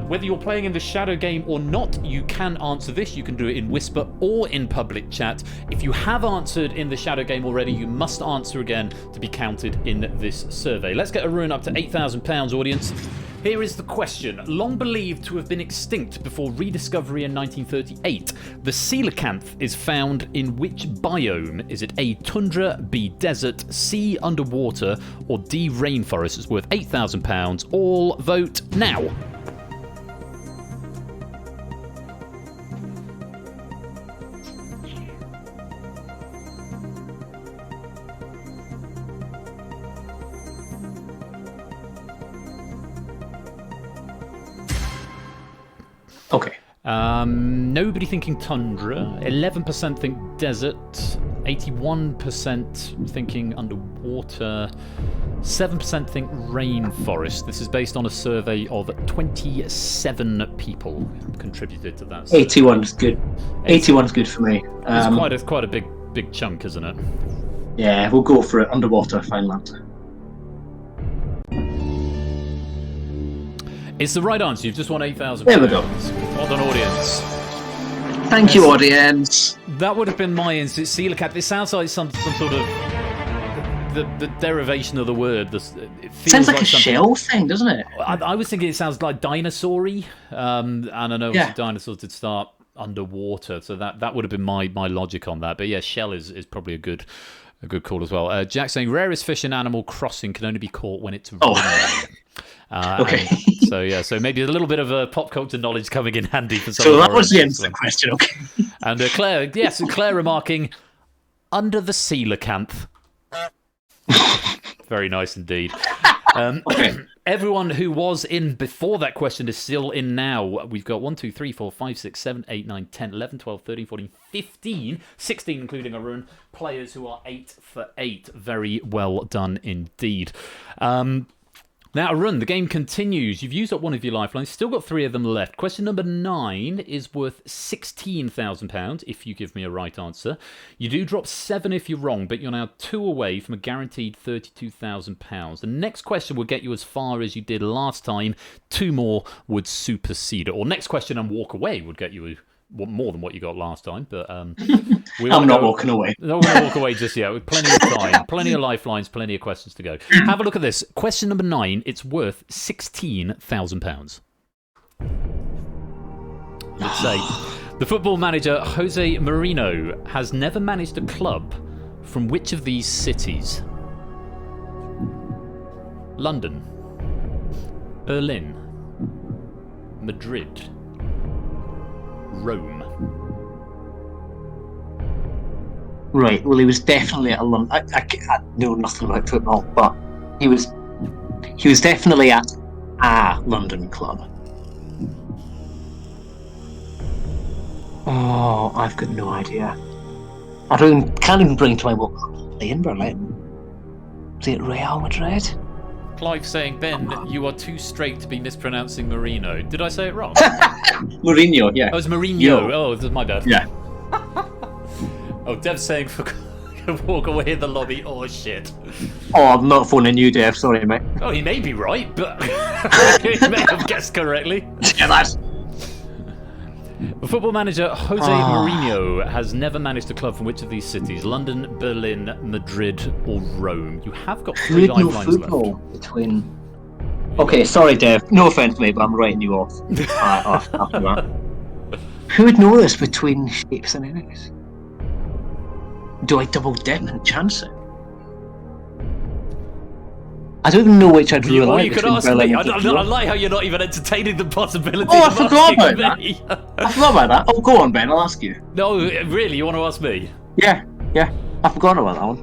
whether you're playing in the Shadow game or not, you can answer this. You can do it in Whisper or in public chat. If you have answered in the Shadow game already, you must answer again to be counted in this survey. Let's get Arun up to £8,000, audience. Here is the question. Long believed to have been extinct before rediscovery in 1938, the coelacanth is found in which biome? Is it A, tundra, B, desert, C, underwater, or D, rainforest? It's worth £8,000. All vote now. Okay. Nobody thinking tundra. 11% think desert. 81% thinking underwater. 7% think rainforest. This is based on a survey of 27 people who contributed to that. 81's good. 81's good for me. It's quite a big chunk, isn't it? Yeah, we'll go for it. Underwater, Finland. It's the right answer. You've just won £8,000. There we go. Well done, audience. Thank you, audience. That would have been my instant. Coelacanth. It sounds like some sort of the derivation of the word. It feels Sounds like a something... shell thing, doesn't it? I was thinking it sounds like dinosaur-y. And I know Yeah. dinosaurs did start underwater, so that would have been my logic on that. But yeah, shell is probably a good call as well. Jack saying rarest fish in Animal Crossing can only be caught when it's raining. Okay. So maybe a little bit of pop culture knowledge coming in handy for some. So that was the answer to the question. Okay. And Claire remarking, under the coelacanth. Very nice indeed. Okay. Everyone who was in before that question is still in now. We've got 1, 2, 3, 4, 5, 6, 7, 8, 9, 10, 11, 12, 13, 14, 15, 16 including Arun, players who are 8 for 8. Very well done indeed. Now, Arun, the game continues. You've used up one of your lifelines. Still got 3 of them left. Question number 9 is worth £16,000 if you give me a right answer. You do drop 7 if you're wrong, but you're now 2 away from a guaranteed £32,000. The next question will get you as far as you did last time. 2 more would supersede it. Or next question and walk away would get you more than what you got last time, but I'm not walking away. Not going to walk away just yet. With plenty of time, plenty of lifelines, plenty of questions to go. Have a look at this. Question number 9. It's worth £16,000. Let's say the football manager Jose Mourinho has never managed a club from which of these cities? London, Berlin, Madrid, Rome. Right. Well, he was definitely at London. I know nothing about football, but he was definitely at a London club. Oh, I've got no idea. Can't even bring to my what club in Berlin. Is it Real Madrid? Clive saying, Ben, you are too straight to be mispronouncing Mourinho. Did I say it wrong? Mourinho, yeah. Oh, it was Mourinho. Yo. Oh, this is my bad. Yeah. Oh, Dev's saying walk away in the lobby. Oh, shit. Oh, I'm not phoning you, Dev. Sorry, mate. Oh, he may be right, but he may have guessed correctly. Yeah, that's... The football manager Jose Mourinho has never managed a club from which of these cities? London, Berlin, Madrid, or Rome? You have got 3 lifelines football left. Between... Okay, sorry, Dev. No offence, mate, but I'm writing you off. After that. Who would know this between shapes and enemies? Do I double dip and chance it? I don't even know which I'd really like. You could ask me. I like how you're not even entertaining the possibility. Oh, I of forgot about me. that. I forgot about that. Oh, go on, Ben. I'll ask you. No, really, you want to ask me? Yeah. I forgot about that one.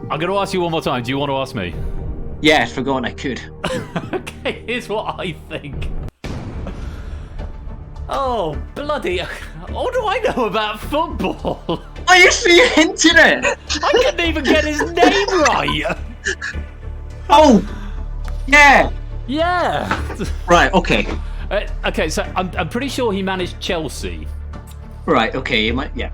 I'm going to ask you one more time. Do you want to ask me? Yeah, I'd forgotten I could. Okay, here's what I think. Oh, bloody... What do I know about football? Oh, you see, you hinted it! I couldn't even get his name right! Oh! Yeah! Yeah! Right, okay. Okay, so I'm pretty sure he managed Chelsea. Right, okay, you might... Yeah.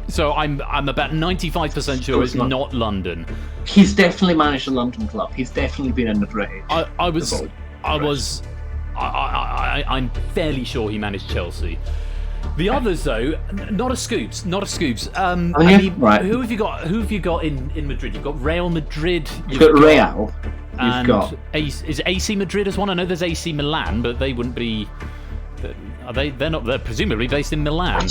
So I'm about 95% sure it's not London. He's definitely managed a London club. He's definitely been in the British. I'm fairly sure he managed Chelsea. The others, though, not a scoops. Right. Who have you got? Who have you got in Madrid? You've got Real Madrid. You've got Real. and got... is AC Madrid as one? I know there's AC Milan, but they wouldn't be... Are they? They're not. They're presumably based in Milan.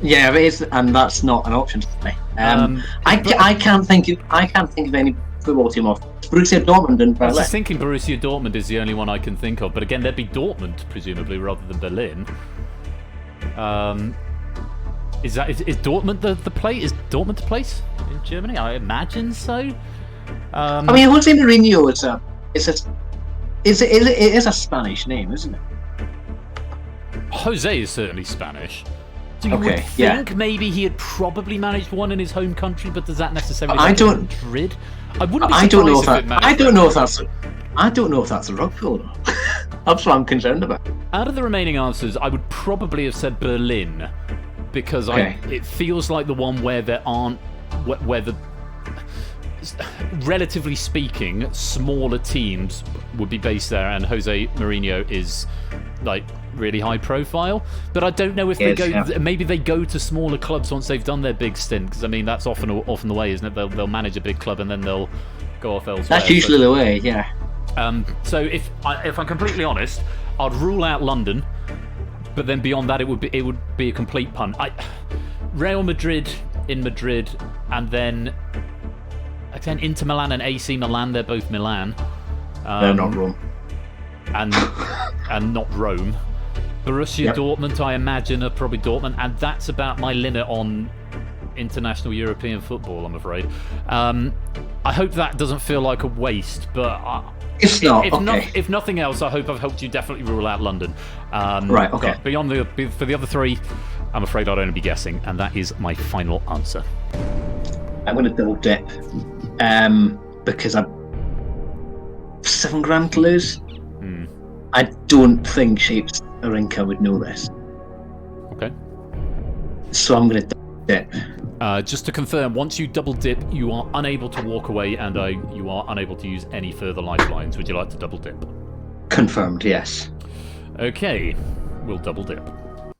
Yeah, it is, and that's not an option to me. I can't think of any football team off Borussia Dortmund and Berlin. I was thinking Borussia Dortmund is the only one I can think of, but again, there'd be Dortmund presumably rather than Berlin. Is Dortmund the place? Is Dortmund the place in Germany? I imagine so. I mean, Jose Mourinho is a Spanish name, isn't it? Jose is certainly Spanish. So you would think maybe he had probably managed one in his home country, but does that necessarily mean Madrid? I wouldn't be surprised if it managed. I don't know if that's a rug pull. That's what I'm concerned about. Out of the remaining answers, I would probably have said Berlin, because it feels like the one where there aren't where the relatively speaking smaller teams would be based there, and Jose Mourinho is like really high profile, but I don't know if maybe they go to smaller clubs once they've done their big stint, because I mean that's often the way, isn't it? They'll manage a big club and then they'll go off elsewhere. That's usually the way, yeah. So if I'm completely honest, I'd rule out London, but then beyond that it would be a complete punt. Real Madrid in Madrid, and then again Inter Milan and AC Milan, they're both Milan. They're not Rome. And not Rome. Borussia Dortmund, I imagine, are probably Dortmund, and that's about my limit on international European football, I'm afraid. I hope that doesn't feel like a waste, but it's not. If nothing else, I hope I've helped you definitely rule out London. Right, okay. Beyond for the other three, I'm afraid I'd only be guessing, and that is my final answer. I'm going to double dip, because I'm £7,000 to lose. I don't think Shapes Arinka would know this. Okay. So I'm going to double dip. Just to confirm, once you double dip, you are unable to walk away, and you are unable to use any further lifelines. Would you like to double dip? Confirmed, yes. Okay, we'll double dip.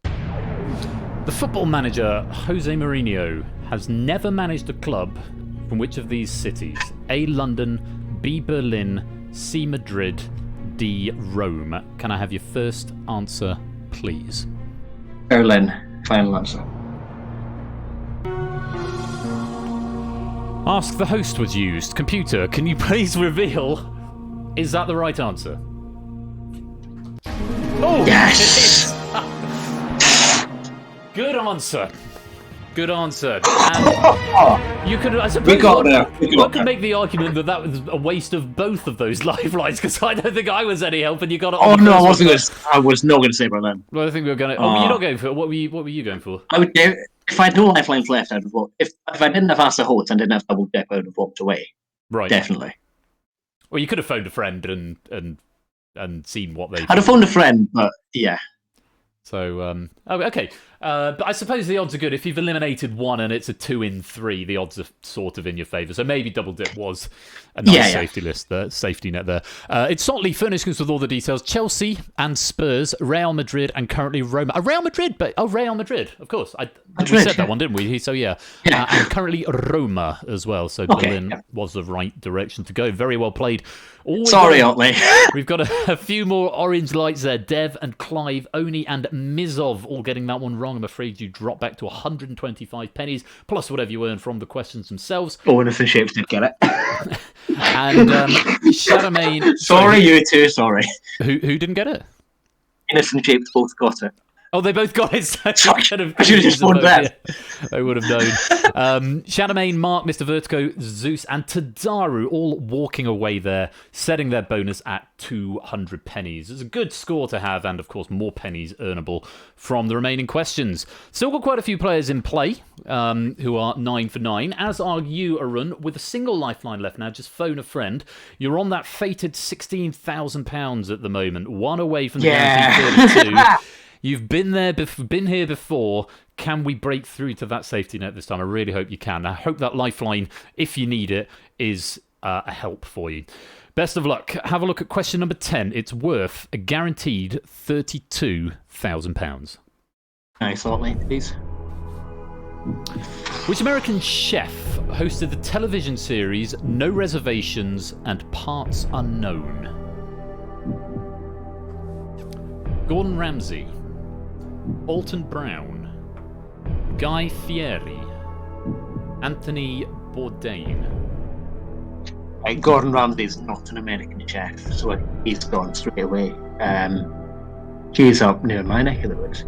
The football manager, Jose Mourinho, has never managed a club from which of these cities? A. London, B. Berlin, C. Madrid, D. Rome. Can I have your first answer, please? Berlin. Final answer. Ask the host was used. Computer, can you please reveal? Is that the right answer? Oh, yes! Good answer. Good answer. And you could, I suppose, one could make the argument that was a waste of both of those lifelines, because I don't think I was any help, and you got it. Oh no, I was not going to say Berlin. Well, I think we were going to. Oh, you're not going for it. What were you going for? I would do. If I had no lifelines left, I'd have walked. If I didn't have asked the host and didn't have double dip, I would have walked away. Right. Definitely. Well, you could have phoned a friend and seen what they. I'd have phoned a friend, but yeah. So, okay. But I suppose the odds are good. If you've eliminated one and it's a 2 in 3, the odds are sort of in your favour. So maybe double dip was a nice safety net there. It's Sotley furnished us with all the details. Chelsea and Spurs, Real Madrid, and currently Roma. Real Madrid, Real Madrid, of course. We said that one, didn't we? So yeah. And currently Roma as well. So Berlin was the right direction to go. Very well played. Sorry, Otley. We've got a few more orange lights there. Dev and Clive, Oni and Mizov all getting that one wrong. I'm afraid you drop back to 125 pennies, plus whatever you earn from the questions themselves. Oh, and if the Shapes did get it. And Shadowmain... Sorry, you two, sorry. Who didn't get it? Innocent Shapes both got it. Oh, they both got it. So I should have just phoned that. They would have known. Shadowmain, Mark, Mr. Vertigo, Zeus, and Tadaru all walking away there, setting their bonus at 200 pennies. It's a good score to have, and of course, more pennies earnable from the remaining questions. Still got quite a few players in play who are 9 for 9, as are you, Arun, with a single lifeline left now. Just phone a friend. You're on that fated £16,000 at the moment, one away from the guaranteed 32. You've been here before. Can we break through to that safety net this time? I really hope you can. I hope that lifeline, if you need it, is a help for you. Best of luck. Have a look at question number 10. It's worth a guaranteed £32,000. Nice, Otley, please. Which American chef hosted the television series No Reservations and Parts Unknown? Gordon Ramsay, Alton Brown, Guy Fieri, Anthony Bourdain. Gordon Ramsay's not an American chef, so he's gone straight away. He's up near my neck of the woods.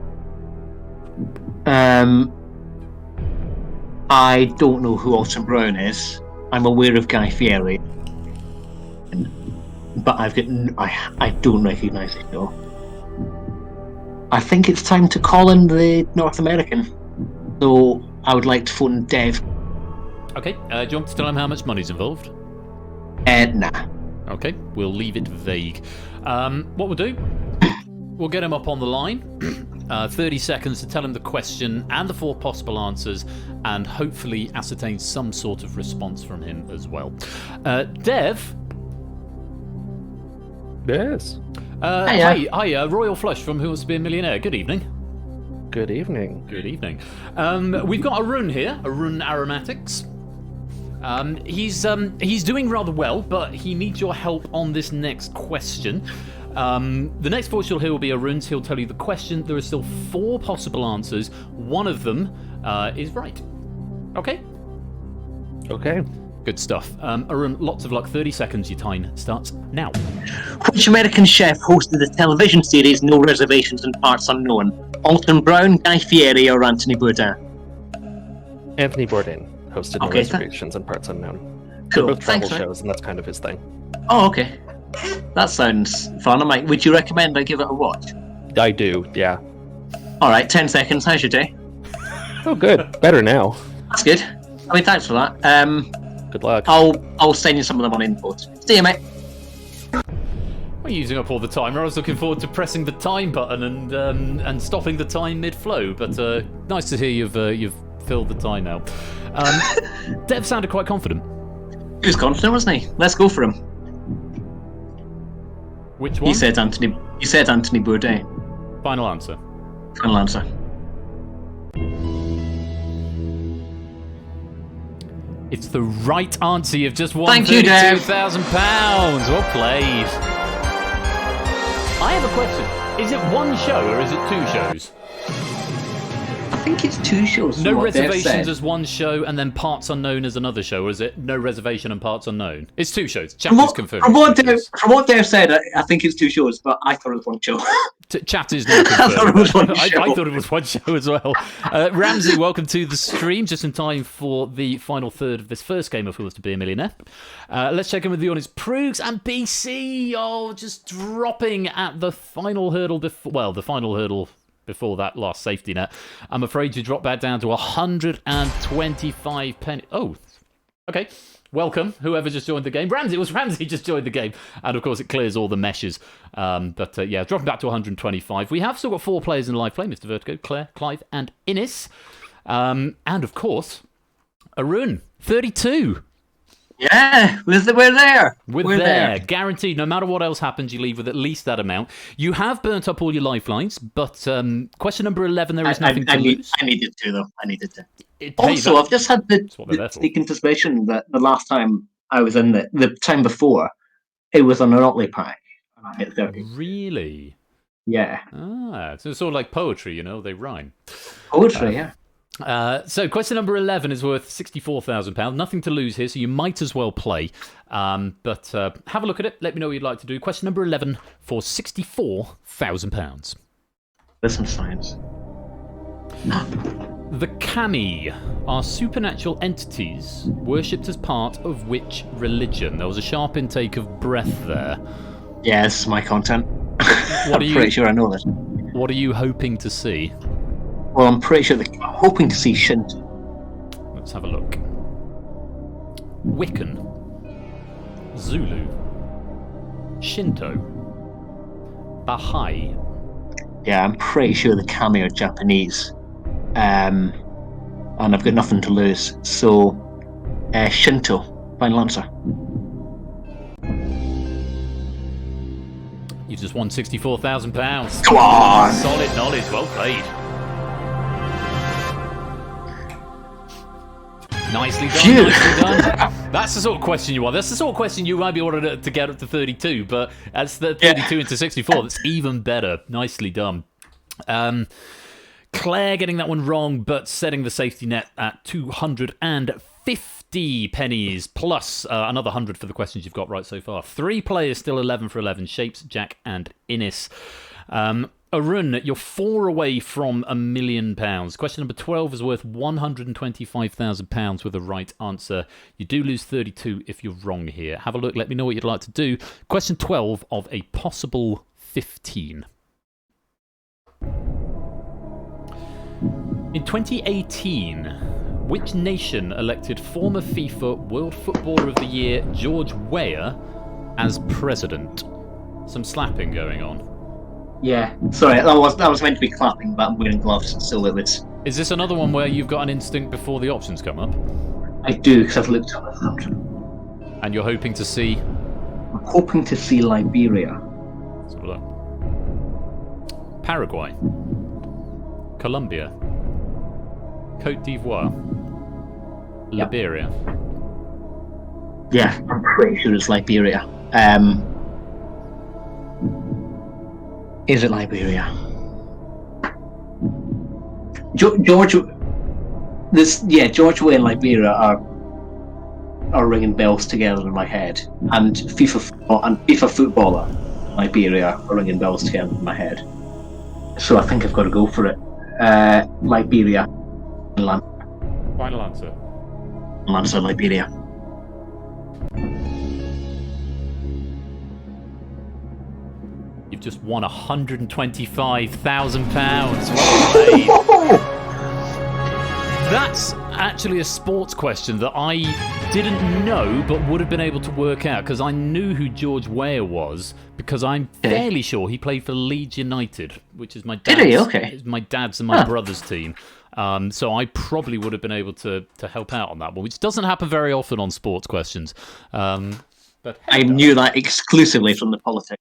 I don't know who Alton Brown is. I'm aware of Guy Fieri, but I don't recognise the show. I think it's time to call in the North American. So I would like to phone Dev. Okay, do you want me to tell him how much money's involved? Nah. Okay, we'll leave it vague. What we'll do, we'll get him up on the line. 30 seconds to tell him the question and the 4 possible answers, and hopefully ascertain some sort of response from him as well. Dev? Yes. Hi, Royal Flush from Who Wants to Be a Millionaire. Good evening. Good evening. Good evening. We've got Arun here, Arun Aromatics. He's doing rather well, but he needs your help on this next question. The next voice you'll hear will be Arun's. He'll tell you the question. There are still 4 possible answers. One of them is right. Okay? Okay. Good stuff. Arun, lots of luck. 30 seconds. Your time starts now. Which American chef hosted the television series No Reservations and Parts Unknown? Alton Brown, Guy Fieri, or Anthony Bourdain? Anthony Bourdain hosted No Okay, Reservations and Parts Unknown. Cool. They're both travel Thanks, mate. shows, and that's kind of his thing. Oh, okay. That sounds fun. Would you recommend I give it a watch? I do, yeah. Alright, 10 seconds. How's your day? Oh, good. Better now. That's good. Thanks for that. Good luck. I'll send you some of them on input. See you, mate. We're using up all the timer. I was looking forward to pressing the time button and stopping the time mid-flow, but nice to hear you've filled the time out. Dev sounded quite confident. He was confident, wasn't he? Let's go for him. Which one? He said Anthony Bourdain. Final answer. Final answer. It's the right answer. You've just won Thank you, Dev. £32,000. Well played. I have a question. Is it one show or is it 2 shows? I think it's 2 shows. No Reservations as one show and then Parts Unknown as another show, or is it No Reservation and Parts Unknown? It's 2 shows. Chat is confirmed. From what Dev said, I think it's 2 shows, but I thought it was 1 show. Chat is now confirmed. I thought it was 1 show. I thought it was 1 show as well. Ramsey, welcome to the stream, just in time for the final third of this first game of Who Wants to Be a Millionaire. Let's check in with the audience. Proogs and BC, just dropping at the final hurdle the final hurdle before that last safety net. I'm afraid you dropped back down to 125 penny. Oh, okay. Welcome, whoever just joined the game. Ramsey just joined the game. And of course, it clears all the meshes. But dropping back to 125. We have still got 4 players in live play: Mr. Vertigo, Claire, Clive, and Innes. And of course, Arun, 32. Yeah, we're there. We're there. Guaranteed, no matter what else happens, you leave with at least that amount. You have burnt up all your lifelines, but question number 11, there is nothing to lose. I needed to, though. I've just had the sneaking suspicion that the last time I was in the time before, it was on an Otley pack, and I hit 30. Really? Yeah. So it's sort of like poetry, they rhyme. Poetry, yeah. So question number 11 is worth £64,000. Nothing to lose here, so you might as well play. But have a look at it. Let me know what you'd like to do. Question number 11 for £64,000. There's some science. The Kami are supernatural entities worshipped as part of which religion? There was a sharp intake of breath there. Yeah, this is my content. I'm pretty sure I know this. What are you hoping to see? Well, I'm pretty sure I'm hoping to see Shinto. Let's have a look. Wiccan, Zulu, Shinto, Baha'i. Yeah, I'm pretty sure the Kami are Japanese. And I've got nothing to lose. So, Shinto. Final answer. You just won £64,000. Come on! Solid knowledge, well played. Nicely done, Phew. nicely done. That's the sort of question you want. That's the sort of question you might be able to get up to 32, but as the 32 into 64, that's even better. Nicely done. Claire getting that one wrong, but setting the safety net at 250 pennies, plus another 100 for the questions you've got right so far. 3 players still 11 for 11, Shapes, Jack, and Innes. Arun, you're 4 away from £1 million. Question number 12 is worth £125,000 with the right answer. You do lose 32 if you're wrong here. Have a look, let me know what you'd like to do. Question 12 of a possible 15. In 2018, which nation elected former FIFA World Footballer of the Year George Weah as president? Some slapping going on. Yeah, sorry, that was meant to be clapping, but I'm wearing gloves, so it was. Is this another one where you've got an instinct before the options come up? I do, because I've looked up at that. And you're hoping to see? I'm hoping to see Liberia. Let's have a look. Paraguay. Colombia. Cote d'Ivoire. Liberia. Yeah, I'm pretty sure it's Liberia. Is it Liberia? George Weah and Liberia are ringing bells together in my head, and FIFA footballer Liberia are ringing bells together in my head. So I think I've got to go for it. Liberia. Final answer. Answer Liberia. You've just won £125,000. Well played. That's actually a sports question that I didn't know but would have been able to work out, because I knew who George Weah was, because I'm fairly sure he played for Leeds United, which is my dad's and my brother's team. So I probably would have been able to help out on that one, which doesn't happen very often on sports questions. But I knew that exclusively from the politics.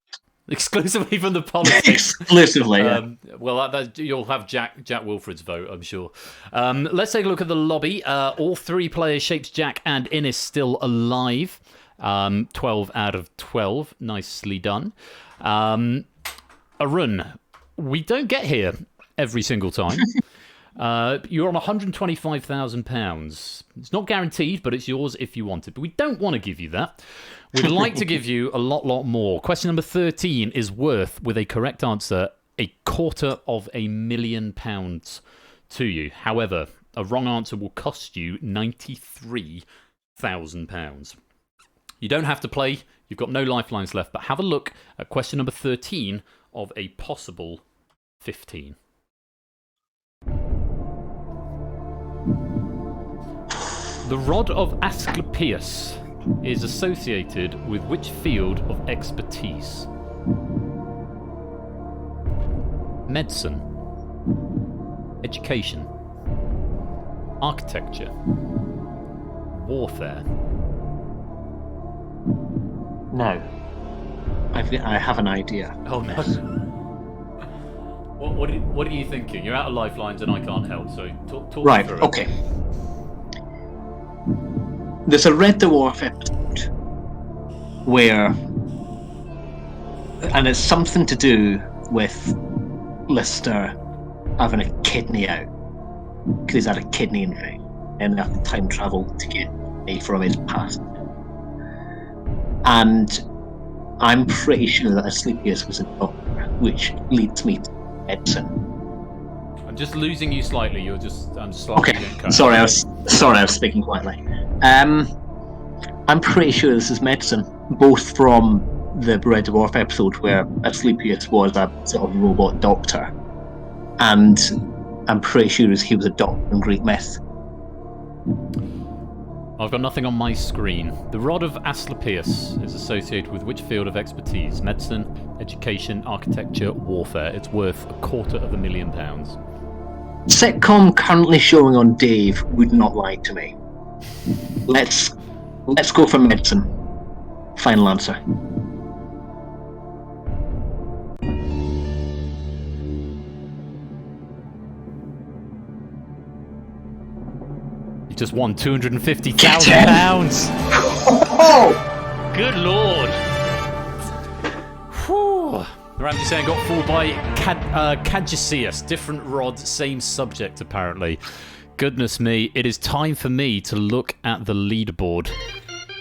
Exclusively from the politics. Exclusively, yeah. Well, you'll have Jack Wilfred's vote, I'm sure. Let's take a look at the lobby. All 3 players, Shapes, Jack, and Innes, still alive. 12 out of 12. Nicely done. Arun, we don't get here every single time. You're on £125,000. It's not guaranteed, but it's yours if you want it. But we don't want to give you that. We'd like to give you a lot more. Question number 13 is worth, with a correct answer, £250,000 to you. However, a wrong answer will cost you £93,000. You don't have to play. You've got no lifelines left. But have a look at question number 13 of a possible 15. The rod of Asclepius is associated with which field of expertise? Medicine, education, architecture, warfare. No. I have an idea. Oh no. What are you thinking? You're out of lifelines and I can't help, so talk right, me through it. Okay. There's a Red Dwarf episode where, and it's something to do with Lister having a kidney out, because he's had a kidney infection and they have to time travel to get a from his past. And I'm pretty sure that Asclepius was a doctor, which leads me to medicine. I'm just losing you slightly. I'm slightly getting cut. Sorry, I was speaking quietly. I'm pretty sure this is medicine, both from the Red Dwarf episode where Asclepius was a sort of robot doctor, and I'm pretty sure he was a doctor in Greek myth. I've got nothing on my screen. The rod of Asclepius is associated with which field of expertise? Medicine, education, architecture, warfare. It's worth £250,000. Sitcom currently showing on Dave would not lie to me. Let's go for medicine. Final answer. just won £250,000. Oh! Good lord. Whew. Ramsey saying got fooled by Caduceus. Different rod, same subject apparently. Goodness me, it is time for me to look at the leaderboard.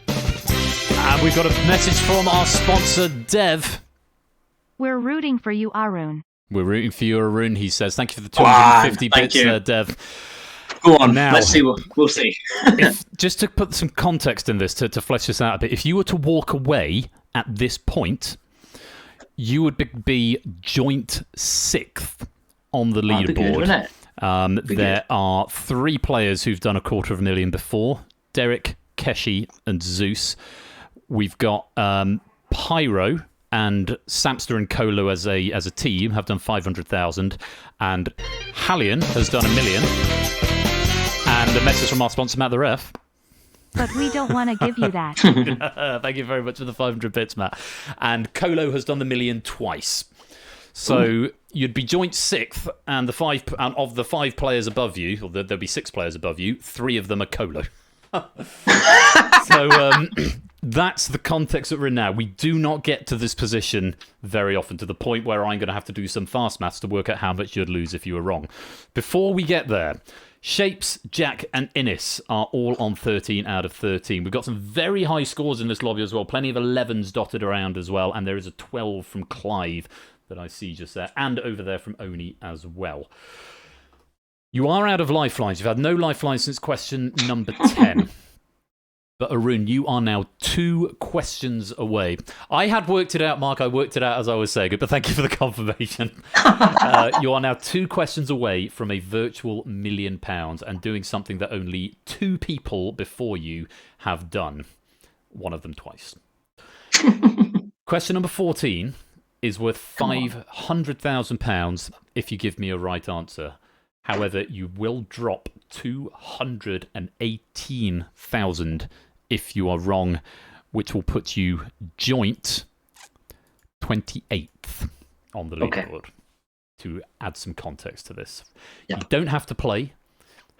And we've got a message from our sponsor, Dev. We're rooting for you, Arun. We're rooting for you, Arun, he says. Thank you for the 250 bits there, Dev. Go on, now, let's see. We'll see. Just to put some context in this, to flesh this out a bit, if you were to walk away at this point, you would be joint 6th on the leaderboard. Good, wouldn't it? There are 3 players who've done 250,000 before. Derek, Keshi, and Zeus. We've got Pyro and Samster and Kolo as a team have done 500,000, and Hallian has done 1 million. And a message from our sponsor, Matt the Ref. But we don't want to give you that. Thank you very much for the 500 bits, Matt. And Kolo has done 1 million twice. So you'd be joint 6th, and of the 5 players above you, or there'll be 6 players above you, 3 of them are Kolo. So that's the context that we're in now. We do not get to this position very often, to the point where I'm going to have to do some fast maths to work out how much you'd lose if you were wrong. Before we get there, Shapes, Jack, and Innis are all on 13 out of 13. We've got some very high scores in this lobby as well. Plenty of 11s dotted around as well. And there is a 12 from Clive that I see just there. And over there from Oni as well. You are out of lifelines. You've had no lifelines since question number 10. But Arun, you are now 2 questions away. I had worked it out, Mark. I worked it out as I was saying it, but thank you for the confirmation. You are now 2 questions away from a virtual £1 million and doing something that only 2 people before you have done. One of them twice. Question number 14 is worth £500,000 if you give me a right answer. However, you will drop 218,000 if you are wrong, which will put you joint 28th on the leaderboard. To add some context to this. You don't have to play.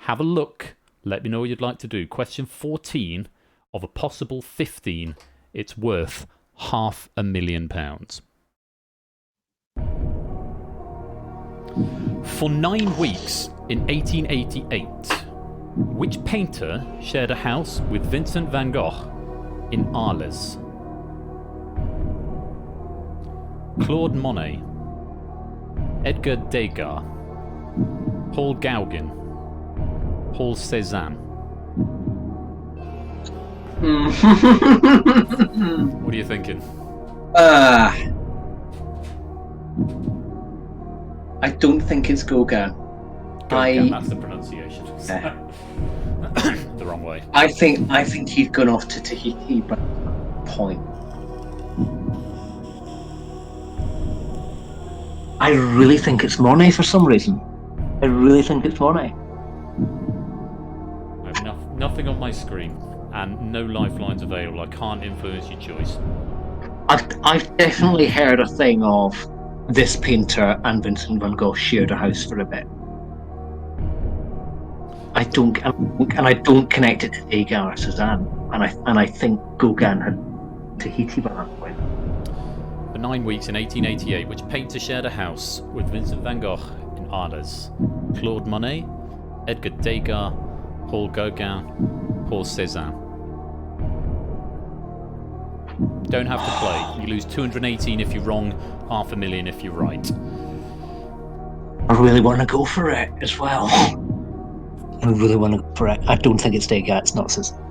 Have a look. Let me know what you'd like to do. Question 14 of a possible 15. It's worth £500,000. For 9 weeks in 1888, which painter shared a house with Vincent van Gogh in Arles? Claude Monet, Edgar Degas, Paul Gauguin, Paul Cézanne. What are you thinking? I don't think it's Gauguin. That's the pronunciation. The wrong way. I think he's gone off to Tahiti by point. I really think it's Monet for some reason. I really think it's Monet. I have nothing on my screen and no lifelines available. I can't influence your choice. I've definitely heard a thing of this painter and Vincent van Gogh shared a house for a bit. I don't connect it to Degas or Cézanne, and I think Gauguin had Tahiti by that point. For 9 weeks in 1888, which painter shared a house with Vincent van Gogh in Arles? Claude Monet, Edgar Degas, Paul Gauguin, Paul Cézanne. Don't have to play. You lose 218 if you're wrong, £500,000 if you're right. I really want to go for it as well. I really want to go for it. I don't think it's Degas.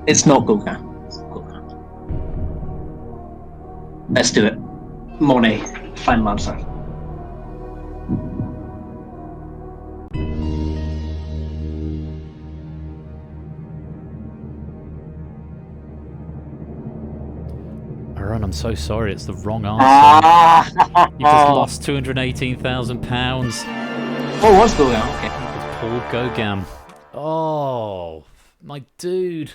It's not Gauguin. Let's do it. Monet, final answer. Aaron, I'm so sorry. It's the wrong answer. You've just lost £218,000. Oh, it was Gauguin. Okay. It's Paul Gauguin. Oh, my dude.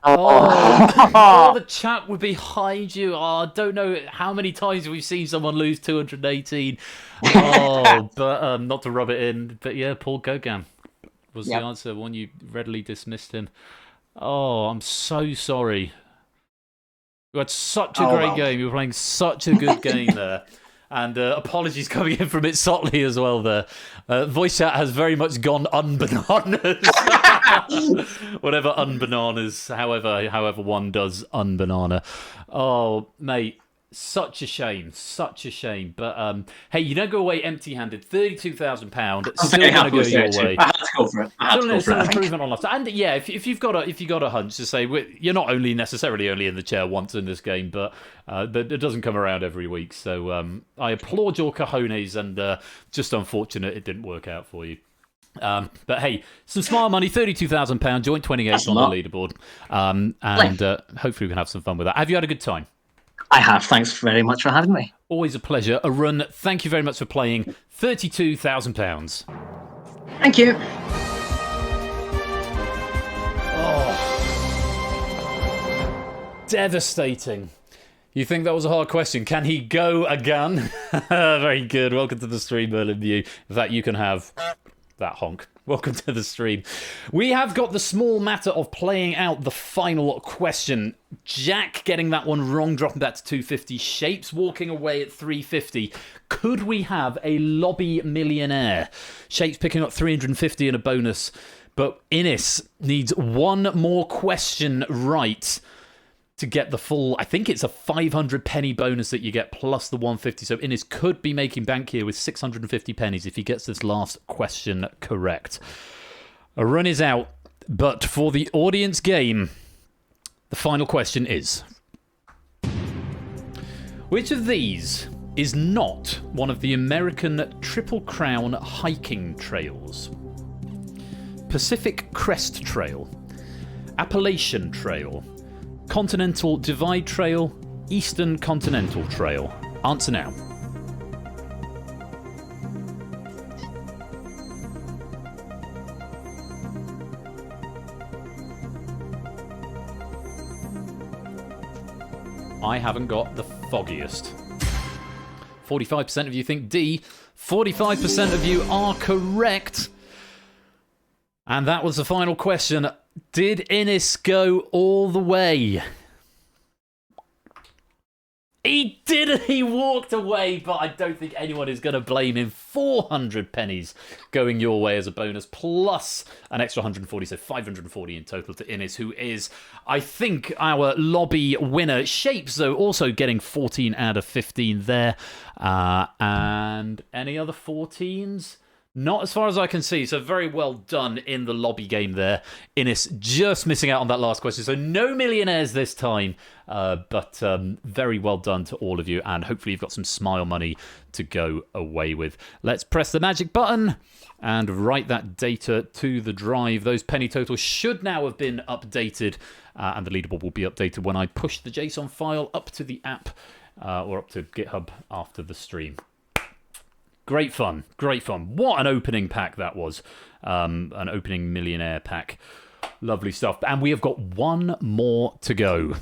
Oh, the chat would be behind you. Oh, I don't know how many times we've seen someone lose 218. Oh, but not to rub it in. But yeah, Paul Gauguin. was Yep. the answer. One you readily dismissed him. Oh, I'm so sorry. You had such a great game. You were playing such a good game there. And apologies coming in from It as well there. Voice chat has very much gone unbananas. Whatever unbananas, however one does unbanana. Oh, mate, such a shame. But hey, you don't go away empty-handed. £32,000 still going to go your way. I had to go for it. It's an improvement on last time. And yeah, if you've got a hunch to say you're not only necessarily only in the chair once in this game, but it doesn't come around every week. So I applaud your cojones, and just unfortunate it didn't work out for you. But hey, some smart money, £32,000, joint 28th on the leaderboard, and hopefully we can have some fun with that. Have you had a good time? I have. Thanks very much for having me. Always a pleasure. Arun, thank you very much for playing. £32,000. Thank you. Oh, devastating. You think that was a hard question? Can he go again? Very good. Welcome to the stream, Merlin View. In fact, you can have that honk. Welcome to the stream. We have got the small matter of playing out the final question. Jack getting that one wrong, dropping that to 250. Shapes walking away at 350. Could we have a lobby millionaire? Shapes picking up 350 and a bonus. But Innes needs one more question right to get the full, I think it's a 500 penny bonus that you get plus the 150. So Innes could be making bank here with 650 pennies if he gets this last question correct. A run is out, but for the audience game, the final question is: which of these is not one of the American Triple Crown hiking trails? Pacific Crest Trail, Appalachian Trail, Continental Divide Trail, Eastern Continental Trail. Answer now. I haven't got the foggiest. 45% of you think D. 45% of you are correct. And that was the final question. Did Innes go all the way? He didn't. He walked away, but I don't think anyone is going to blame him. 400 pennies going your way as a bonus, plus an extra 140, so 540 in total to Innes, who is, I think, our lobby winner. Shapes, though, also getting 14 out of 15 there. And any other 14s? Not as far as I can see, so very well done in the lobby game there. Innes just missing out on that last question, so no millionaires this time, but very well done to all of you, and hopefully you've got some smile money to go away with. Let's press the magic button and write that data to the drive. Those penny totals should now have been updated, and the leaderboard will be updated when I push the JSON file up to the app or up to GitHub after the stream. Great fun, great fun. What an opening pack that was. An opening millionaire pack. Lovely stuff. And we have got one more to go.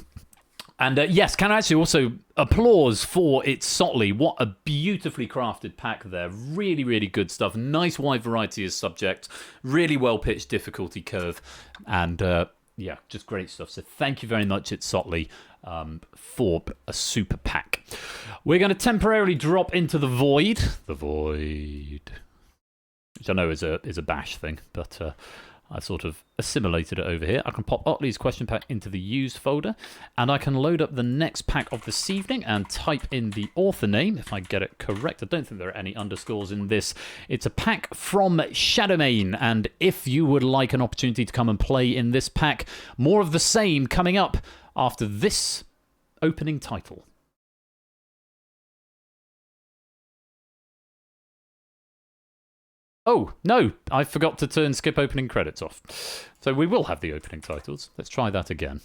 And yes, can I actually also applause for hAx0R. What a beautifully crafted pack there. Really, really good stuff. Nice wide variety of subject. Really well pitched difficulty curve. And yeah, just great stuff. So thank you very much, hAx0R, for a super pack. We're going to temporarily drop into the void. The void. Which I know is a bash thing, but I sort of assimilated it over here. I can pop hAx0R's question pack into the used folder, and I can load up the next pack of this evening and type in the author name, if I get it correct. I don't think there are any underscores in this. It's a pack from Shadowmane, and if you would like an opportunity to come and play in this pack, more of the same coming up after this opening title. Oh, no, I forgot to turn skip opening credits off. So we will have the opening titles. Let's try that again.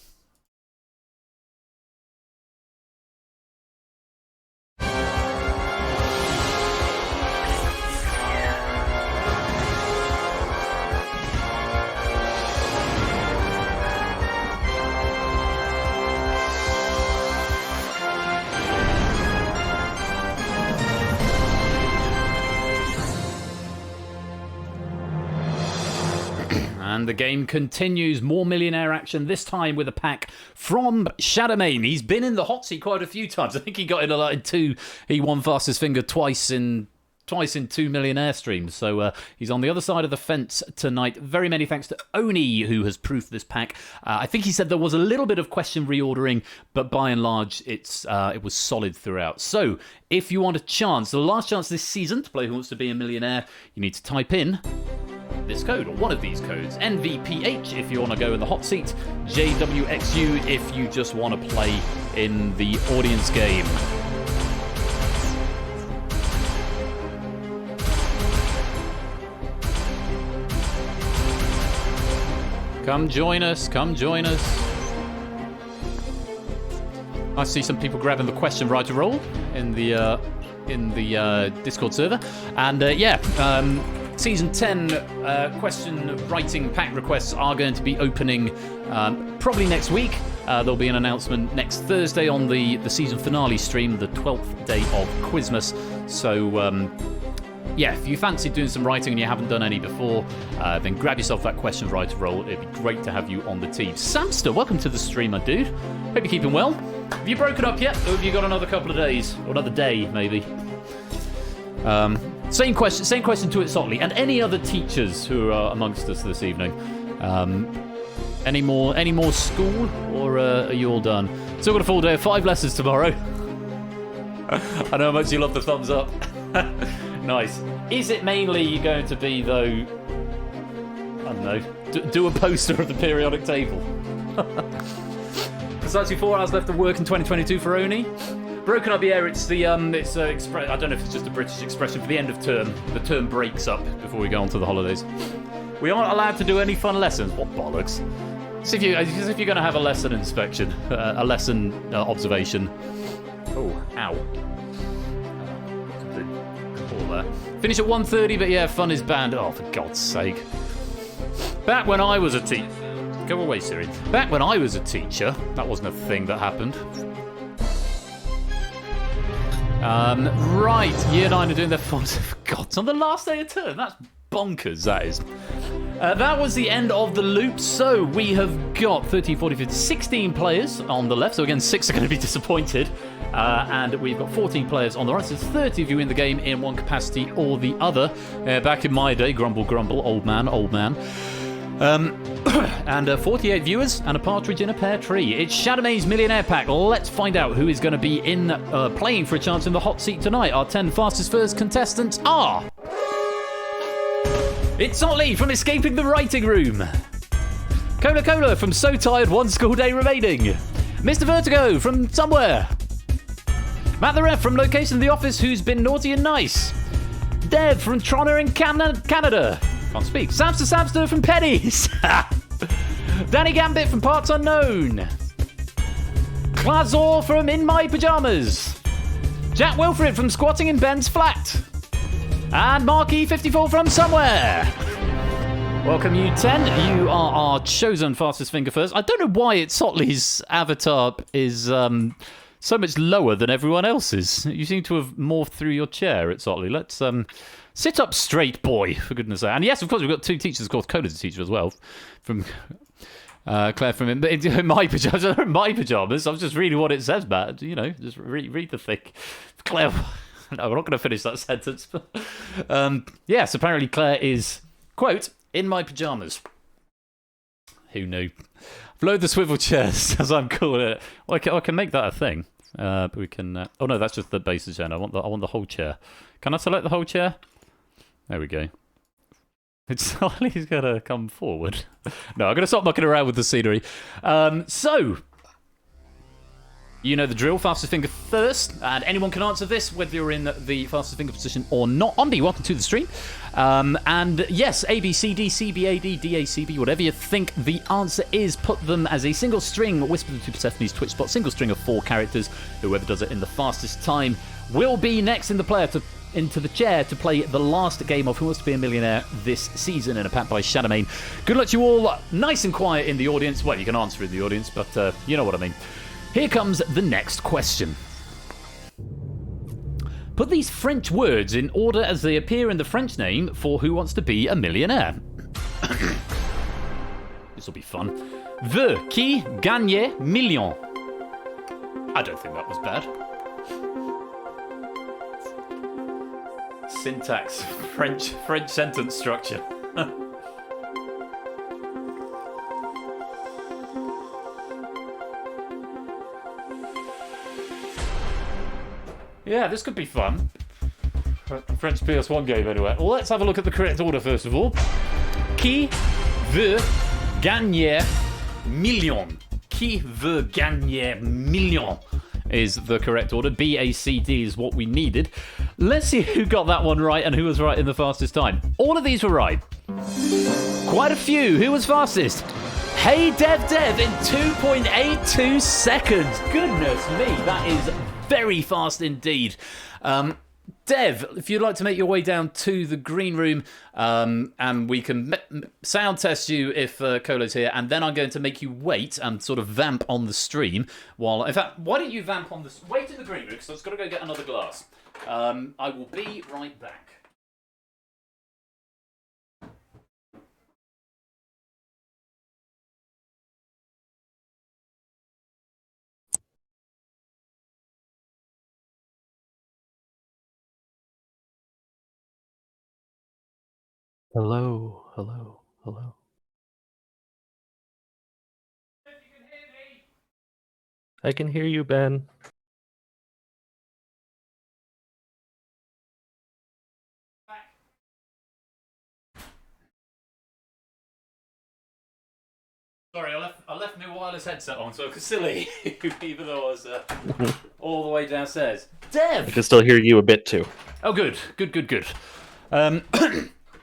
And the game continues. More Millionaire action, this time with a pack from Shadowmane. He's been in the hot seat quite a few times. I think he got in a lot in 2. He won fastest finger twice in 2 Millionaire streams. So he's on the other side of the fence tonight. Very many thanks to Oni, who has proofed this pack. I think he said there was a little bit of question reordering, but by and large, it was solid throughout. So if you want a chance, the last chance this season to play Who Wants to Be a Millionaire, you need to type in this code, or one of these codes. NVPH if you want to go in the hot seat, JWXU if you just want to play in the audience game. Come join us, come join us. I see some people grabbing the question writer role in the Discord server. And Season 10 question writing pack requests are going to be opening probably next week. There'll be an announcement next Thursday on the season finale stream, the 12th day of Quizmas. So, if you fancy doing some writing and you haven't done any before, then grab yourself that question writer role. It'd be great to have you on the team. Samster, welcome to the stream, my dude. Hope you're keeping well. Have you broken up yet, or have you got another couple of days? Or another day, maybe? Same question to it, Sotley, and any other teachers who are amongst us this evening. Any more school, or are you all done? Still got a full day of 5 lessons tomorrow. I know how much you love the thumbs up. Nice. Is it mainly going to be, though, I don't know, do a poster of the periodic table? There's actually 4 hours left of work in 2022 for Oni. Broken up, yeah, it's the, I don't know if it's just a British expression for the end of term. The term breaks up before we go on to the holidays. We aren't allowed to do any fun lessons. What bollocks. As if you're going to have a lesson inspection, a lesson observation. Oh, ow. Finish at 1:30, but yeah, fun is banned. Oh, for God's sake. Back when I was a teacher... Go away, Siri. Back when I was a teacher, that wasn't a thing that happened. Right, Year 9 are doing their fun... For God's on the last day of term. That's bonkers, that is. That was the end of the loop. So we have got 13, 14, 15, 16 players on the left. So again, 6 are going to be disappointed. And we've got 14 players on the right. So there's 30 of you in the game in one capacity or the other. Back in my day, grumble, grumble, old man. And 48 viewers and a partridge in a pear tree. It's Shadowmane's Millionaire Pack. Let's find out who is going to be in playing for a chance in the hot seat tonight. Our 10 fastest first contestants are... It's Sotley from Escaping the Writing Room. Cola from So Tired, One School Day Remaining. Mr. Vertigo from Somewhere. Matt the Ref from Location The Office, who's been naughty and nice. Dev from Troner in Canada. Can't speak. Samster from Pennies. Danny Gambit from Parts Unknown. hAx0R from In My Pyjamas. Jack Wilfred from Squatting in Ben's Flat. And Marky54 from Somewhere. Welcome, you 10. You are our chosen fastest finger first. I don't know why Sotley's avatar is so much lower than everyone else's. You seem to have morphed through your chair at Sotley. Let's sit up straight, boy, for goodness sake. And yes, of course, we've got 2 teachers. Of course, Cola's a teacher as well. From Claire from In My Pyjamas. My Pyjamas. I was just reading what it says, Matt. You know, just read the thing. Claire... No, we're not going to finish that sentence. Yes, apparently Claire is, quote, in my pyjamas. Who knew? Blow the swivel chairs, as I'm calling it. Well, I can make that a thing. But we can... oh, no, that's just the base of the chair. I want the whole chair. Can I select the whole chair? There we go. It's Charlie's going to come forward. No, I'm going to stop mucking around with the scenery. So... You know the drill, fastest finger first, and anyone can answer this, whether you're in the fastest finger position or not. Ombi, welcome to the stream. And yes, A, B, C, D, C, B, A, D, D, A, C, B, whatever you think the answer is, put them as a single string, whisper them to Persephone's Twitch spot, single string of 4 characters. Whoever does it in the fastest time will be next in the into the chair to play the last game of Who Wants to Be a Millionaire this season in a pack by Shadowmane. Good luck to you all, nice and quiet in the audience. Well, you can answer in the audience, but you know what I mean. Here comes the next question. Put these French words in order as they appear in the French name for Who Wants to Be a Millionaire. This will be fun. The qui gagne million. I don't think that was bad. Syntax, French sentence structure. Yeah, this could be fun. French PS1 game anyway. Well, let's have a look at the correct order first of all. Qui veut gagner million? Qui veut gagner million is the correct order. BACD is what we needed. Let's see who got that one right and who was right in the fastest time. All of these were right. Quite a few. Who was fastest? Hey Dev in 2.82 seconds. Goodness me, that is very fast indeed. Dev, if you'd like to make your way down to the green room, and we can sound test you if Colo's here, and then I'm going to make you wait and sort of vamp on the stream. While, in fact, why don't you vamp on the... Wait in the green room, because I've got to go get another glass. I will be right back. Hello, hello, hello. I can hear you, Ben. Sorry, I left my wireless headset on, so I could still hear you, even though I was all the way downstairs. Dev! I can still hear you a bit too. Oh, good.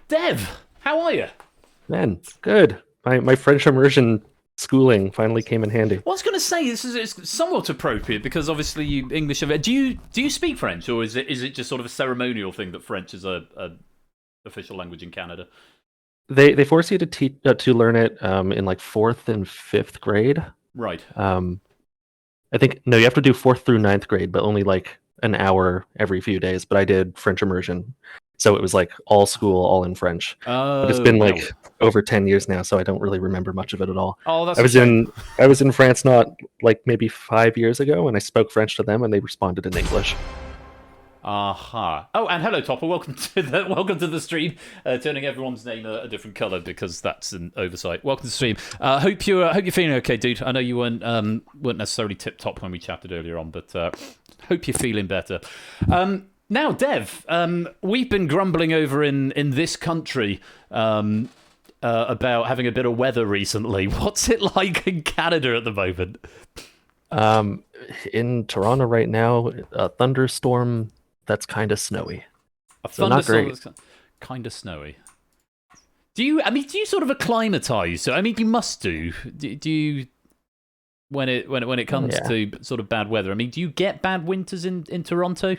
Dev, how are you? Man, good. My French immersion schooling finally came in handy. Well, I was going to say this is somewhat appropriate because obviously you English. Do you speak French, or is it just sort of a ceremonial thing that French is a official language in Canada? They force you to learn it in like 4th and 5th grade. Right. I think no, you have to do 4th through 9th grade, but only like an hour every few days. But I did French immersion. So it was like all school, all in French. Oh, but it's been like over 10 years now, so I don't really remember much of it at all. Oh, that's I was in France not like maybe 5 years ago, and I spoke French to them, and they responded in English. Aha. Oh, and hello, Topper. Welcome to the stream. Turning everyone's name a different colour because that's an oversight. Welcome to the stream. Hope you're feeling okay, dude. I know you weren't necessarily tip top when we chatted earlier on, but hope you're feeling better. Now, Dev, we've been grumbling over in this country about having a bit of weather recently. What's it like in Canada at the moment? In Toronto right now, a thunderstorm that's kind of snowy. So not great. Kind of snowy. Do you sort of acclimatise? So, I mean, you must do. Do you when it comes to sort of bad weather? I mean, do you get bad winters in Toronto?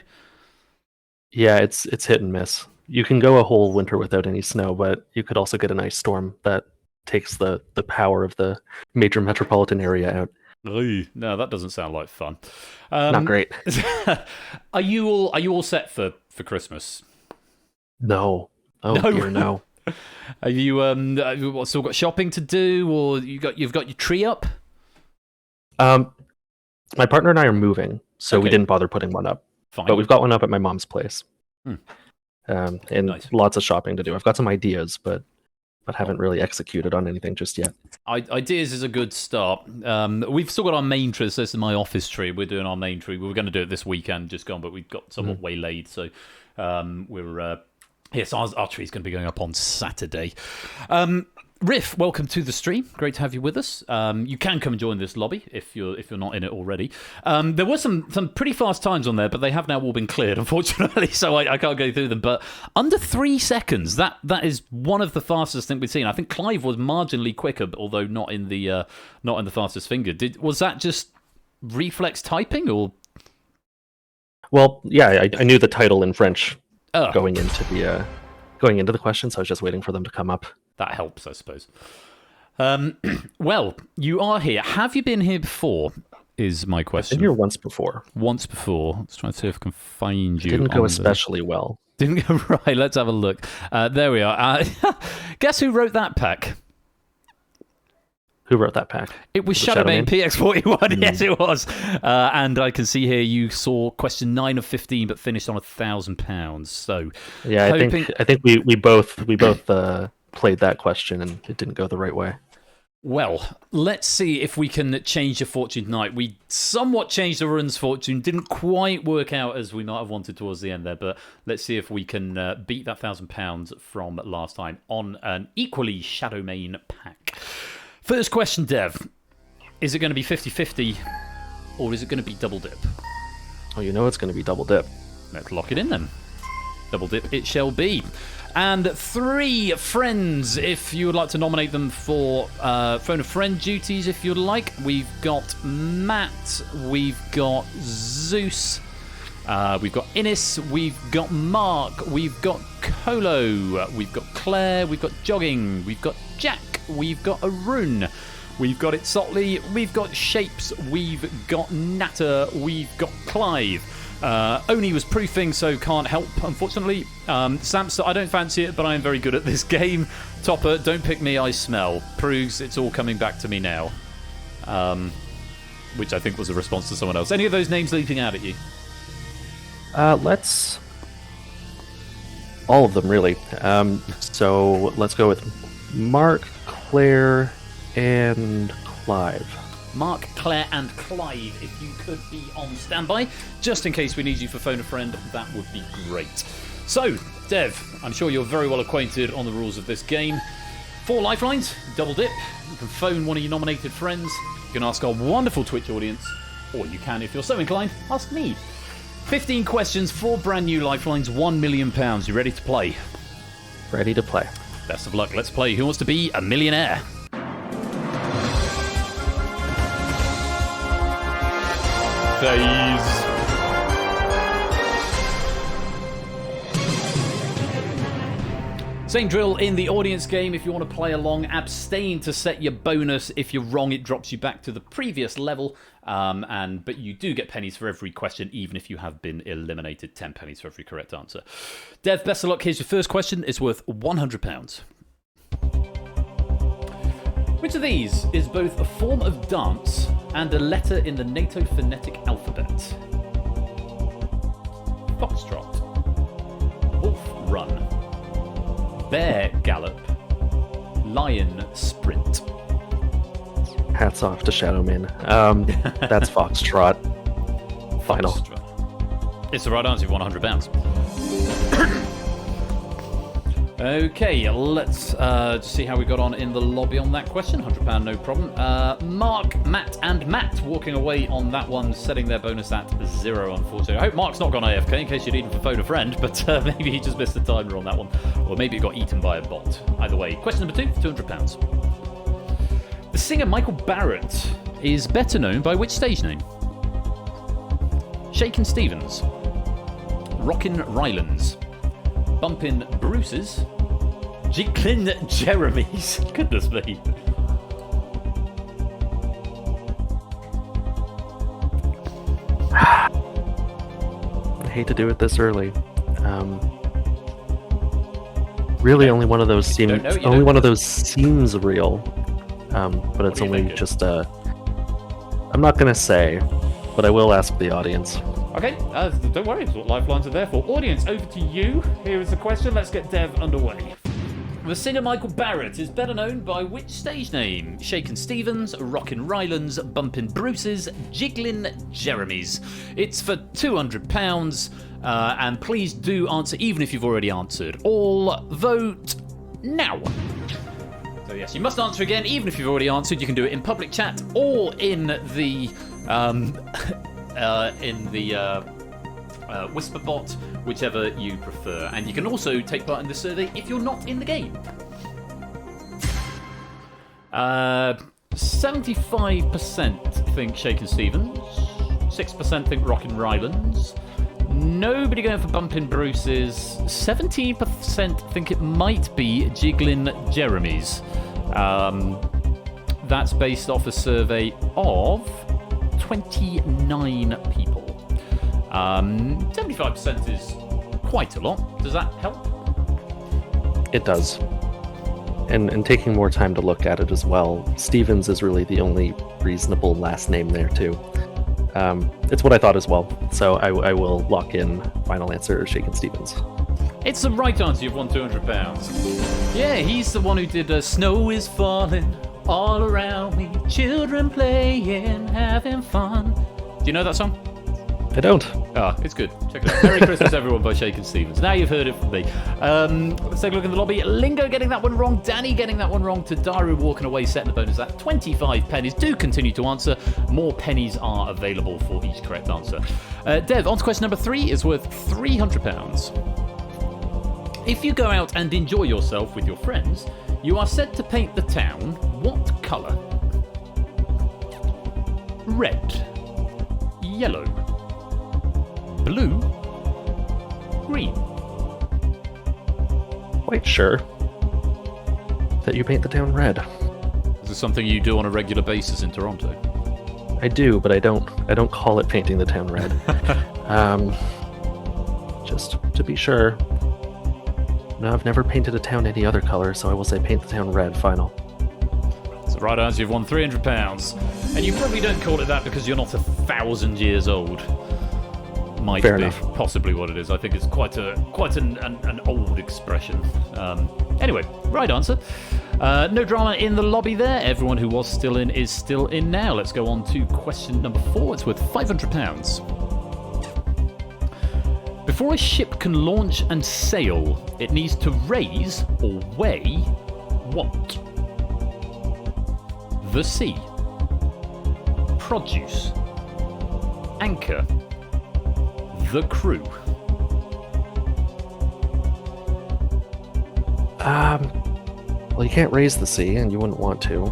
Yeah, it's hit and miss. You can go a whole winter without any snow, but you could also get an ice storm that takes the power of the major metropolitan area out. No, that doesn't sound like fun. Not great. Are you all set for Christmas? No. Oh no. Dear, no. Are you still got shopping to do, or you've got your tree up? My partner and I are moving, so we didn't bother putting one up. Fine. But we've got one up at my mom's place. And nice. Lots of shopping to do. I've got some ideas, but haven't really executed on anything just yet. Ideas is a good start. We've still got our main tree. So this is my office tree. We're doing our main tree. We were going to do it this weekend, just gone, but we've got somewhat waylaid. So yes, our tree's going to be going up on Saturday. Riff, welcome to the stream. Great to have you with us. You can come and join this lobby if you're not in it already. There were some pretty fast times on there, but they have now all been cleared, unfortunately, so I can't go through them. But under 3 seconds, that is one of the fastest thing we've seen. I think Clive was marginally quicker, although not in the fastest finger. Was that just reflex typing, or? Well, yeah, I knew the title in French going into the question, so I was just waiting for them to come up. That helps, I suppose. Well, you are here. Have you been here before, is my question. I've been here once before. Once before. Let's try to see if I can find you. Didn't go especially well. Didn't go right. Let's have a look. There we are. Guess who wrote that pack? Who wrote that pack? It was Was it Shadowmane Shadowmane? PX41. Yes, it was. And I can see here you saw question 9 of 15, but finished on £1,000. So Yeah, I think we both played that question and it didn't go the right way. Well, let's see if we can change your fortune tonight. We somewhat changed the run's fortune. Didn't quite work out as we might have wanted towards the end there, but let's see if we can beat that £1,000 from last time on an equally Shadowmane pack. First question, Dev. Is it going to be 50-50 or is it going to be double dip? Oh, you know it's going to be double dip. Let's lock it in then. Double dip it shall be. And 3 friends, if you would like to nominate them for phone a friend duties, if you'd like. We've got Matt, we've got Zeus, we've got Innis, we've got Mark, we've got Colo, we've got Claire, we've got Jogging, we've got Jack, we've got Arun, we've got Itsotley, we've got Shapes, we've got Natter, we've got Clive. Oni was proofing, so can't help, unfortunately. Samster, I don't fancy it, but I am very good at this game. Topper, don't pick me, I smell. Proves it's all coming back to me now. Which I think was a response to someone else. Any of those names leaping out at you? Let's... All of them, really. So let's go with Mark, Claire, and Clive. Mark, Claire, and Clive, if you could be on standby, just in case we need you for phone a friend, that would be great. So, Dev, I'm sure you're very well acquainted on the rules of this game. 4 lifelines, double dip. You can phone one of your nominated friends. You can ask our wonderful Twitch audience, or you can, if you're so inclined, ask me. 15 questions, 4 brand new lifelines, £1 million. You ready to play? Ready to play. Best of luck. Let's play Who Wants to Be a Millionaire? Please. Same drill in the audience game. If you want to play along, abstain to set your bonus. If you're wrong, it drops you back to the previous level. But you do get pennies for every question, even if you have been eliminated. 10 pennies for every correct answer. Dev, best of luck. Here's your first question. It's worth £100. Which of these is both a form of dance and a letter in the NATO phonetic alphabet? Foxtrot, wolf run, bear gallop, lion sprint. Hats off to Shadowmane. That's Foxtrot. Final. Foxtrot. It's the right answer. £100. Okay, let's just see how we got on in the lobby on that question. £100, no problem. Mark, Matt, and Matt walking away on that one, setting their bonus at 0, unfortunately. I hope Mark's not gone AFK in case you need him for phone a friend, but maybe he just missed the timer on that one. Or maybe it got eaten by a bot. Either way, question number 2 for £200. The singer Michael Barrett is better known by which stage name? Shakin' Stevens, Rockin' Rylands, Bumpin' Bruce's, Jiglin Jeremy's. Goodness me. I hate to do it this early. Really, only one of those seems real. But it's only just a. I'm not gonna say, but I will ask the audience. Okay, don't worry, that's what lifelines are there for. Audience, over to you. Here is the question. Let's get Dev underway. The singer Michael Barrett is better known by which stage name? Shakin' Stevens, Rockin' Rylands, Bumpin' Bruce's, Jiglin Jeremy's. It's for £200, and please do answer, even if you've already answered. All vote now. So yes, you must answer again, even if you've already answered. You can do it in public chat or in the Whisper bot, whichever you prefer. And you can also take part in the survey if you're not in the game. 75% think Shakin' Stevens, 6% think Rockin' Rylands, nobody going for Bumpin' Bruce's, 17% think it might be Jiglin Jeremy's. That's based off a survey of 29 people. 75% is quite a lot. Does that help? It does. and taking more time to look at it as well, Stevens is really the only reasonable last name there too. It's what I thought as well, so I will lock in final answer Shakin' Stevens. It's the right answer. You've won £200. Yeah, he's the one who did Snow is Falling All Around Me, Children Playing, Having Fun. Do you know that song? I don't. Ah, it's good. Check it out. Merry Christmas, everyone, by Shakin' Stevens. Now you've heard it from me. Let's take a look in the lobby. Lingo getting that one wrong. Danny getting that one wrong. Tadaru walking away, setting the bonus at 25 pennies. Do continue to answer. More pennies are available for each correct answer. Dev, on to question number 3 is worth £300. If you go out and enjoy yourself with your friends, you are said to paint the town what colour? Red. Yellow. Blue, green. Quite sure that you paint the town red. Is this something you do on a regular basis in Toronto? I do, but I don't call it painting the town red. Just to be sure. No, I've never painted a town any other color, so I will say paint the town red. Final. That's the right answer. You've won £300, and you probably don't call it that because you're not 1,000 years old. Might Fair be enough. possibly what it is. I think it's quite an old expression. Anyway, right answer. No drama in the lobby there. Everyone who was still in is still in now. Let's go on to question number 4. It's worth £500. Before a ship can launch and sail, it needs to raise or weigh what? The sea. Produce. Anchor. The crew. Well, you can't raise the sea, and you wouldn't want to.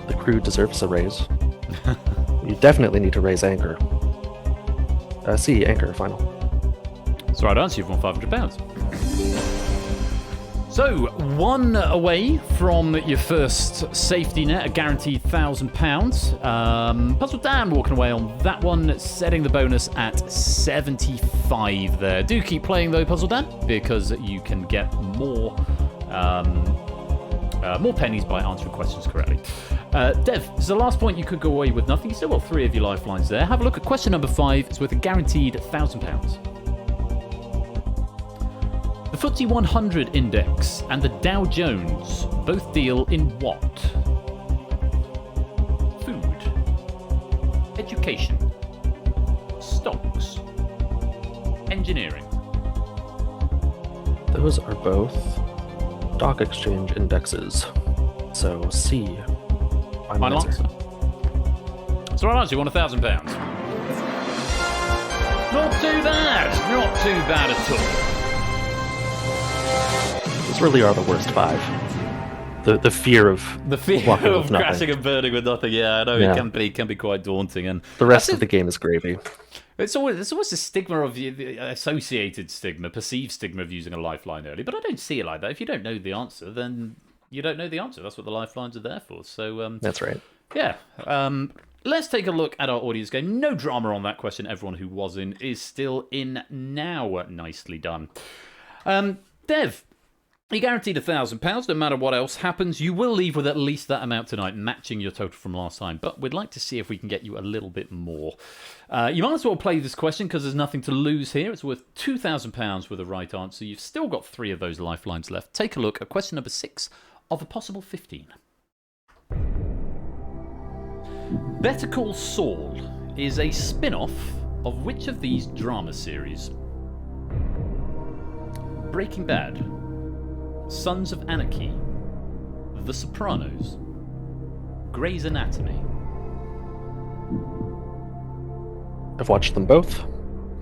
The crew deserves a raise. You definitely need to raise anchor. Sea, anchor, final. That's the right answer. You've won £500. So, one away from your first safety net, a guaranteed £1,000. Puzzle Dan walking away on that one, setting the bonus at 75 there. Do keep playing though, Puzzle Dan, because you can get more pennies by answering questions correctly. Dev, this is the last point. You could go away with nothing. You still got 3 of your lifelines there. Have a look at question number 5. It's worth a guaranteed £1,000. The FTSE 100 index and the Dow Jones both deal in what? Food. Education. Stocks. Engineering. Those are both stock exchange indexes. So C. Final answer. That's the right answer. You won £1,000. Not too bad. Not too bad at all. These really are the worst 5. The fear of walking of with nothing. crashing and burning with nothing. Yeah, I know Yeah. it can be quite daunting, and The rest of the game is gravy. there's always a stigma of the associated stigma, perceived stigma of using a lifeline early. But I don't see it like that. If you don't know the answer, then you don't know the answer. That's what the lifelines are there for. So That's right. yeah. Let's take a look at our audience game. No drama on that question. Everyone who was in is still in now. Nicely done. Dev, you're guaranteed £1,000. No matter what else happens, you will leave with at least that amount tonight, matching your total from last time. But we'd like to see if we can get you a little bit more. You might as well play this question because there's nothing to lose here. It's worth £2,000 with the right answer. You've still got 3 of those lifelines left. Take a look at question number 6 of a possible 15. Better Call Saul is a spin-off of which of these drama series? Breaking Bad, Sons of Anarchy, The Sopranos, Grey's Anatomy. I've watched them both,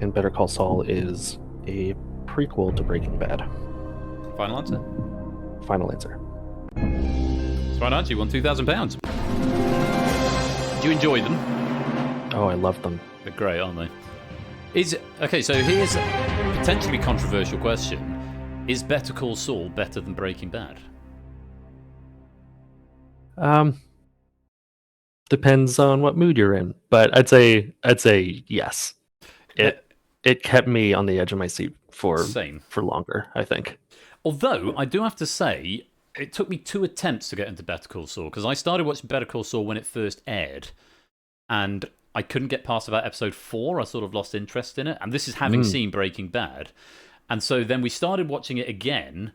and Better Call Saul is a prequel to Breaking Bad. Final answer? Final answer. That's right answer. You won £2,000. Did you enjoy them? Oh, I love them. They're great, aren't they? Okay, so here's a potentially controversial question. Is Better Call Saul better than Breaking Bad? Depends on what mood you're in, but I'd say yes. It kept me on the edge of my seat for Same. longer, I think. Although, I do have to say, it took me 2 attempts to get into Better Call Saul, because I started watching Better Call Saul when it first aired, and I couldn't get past about episode 4. I sort of lost interest in it, and this is having seen Breaking Bad. And so then we started watching it again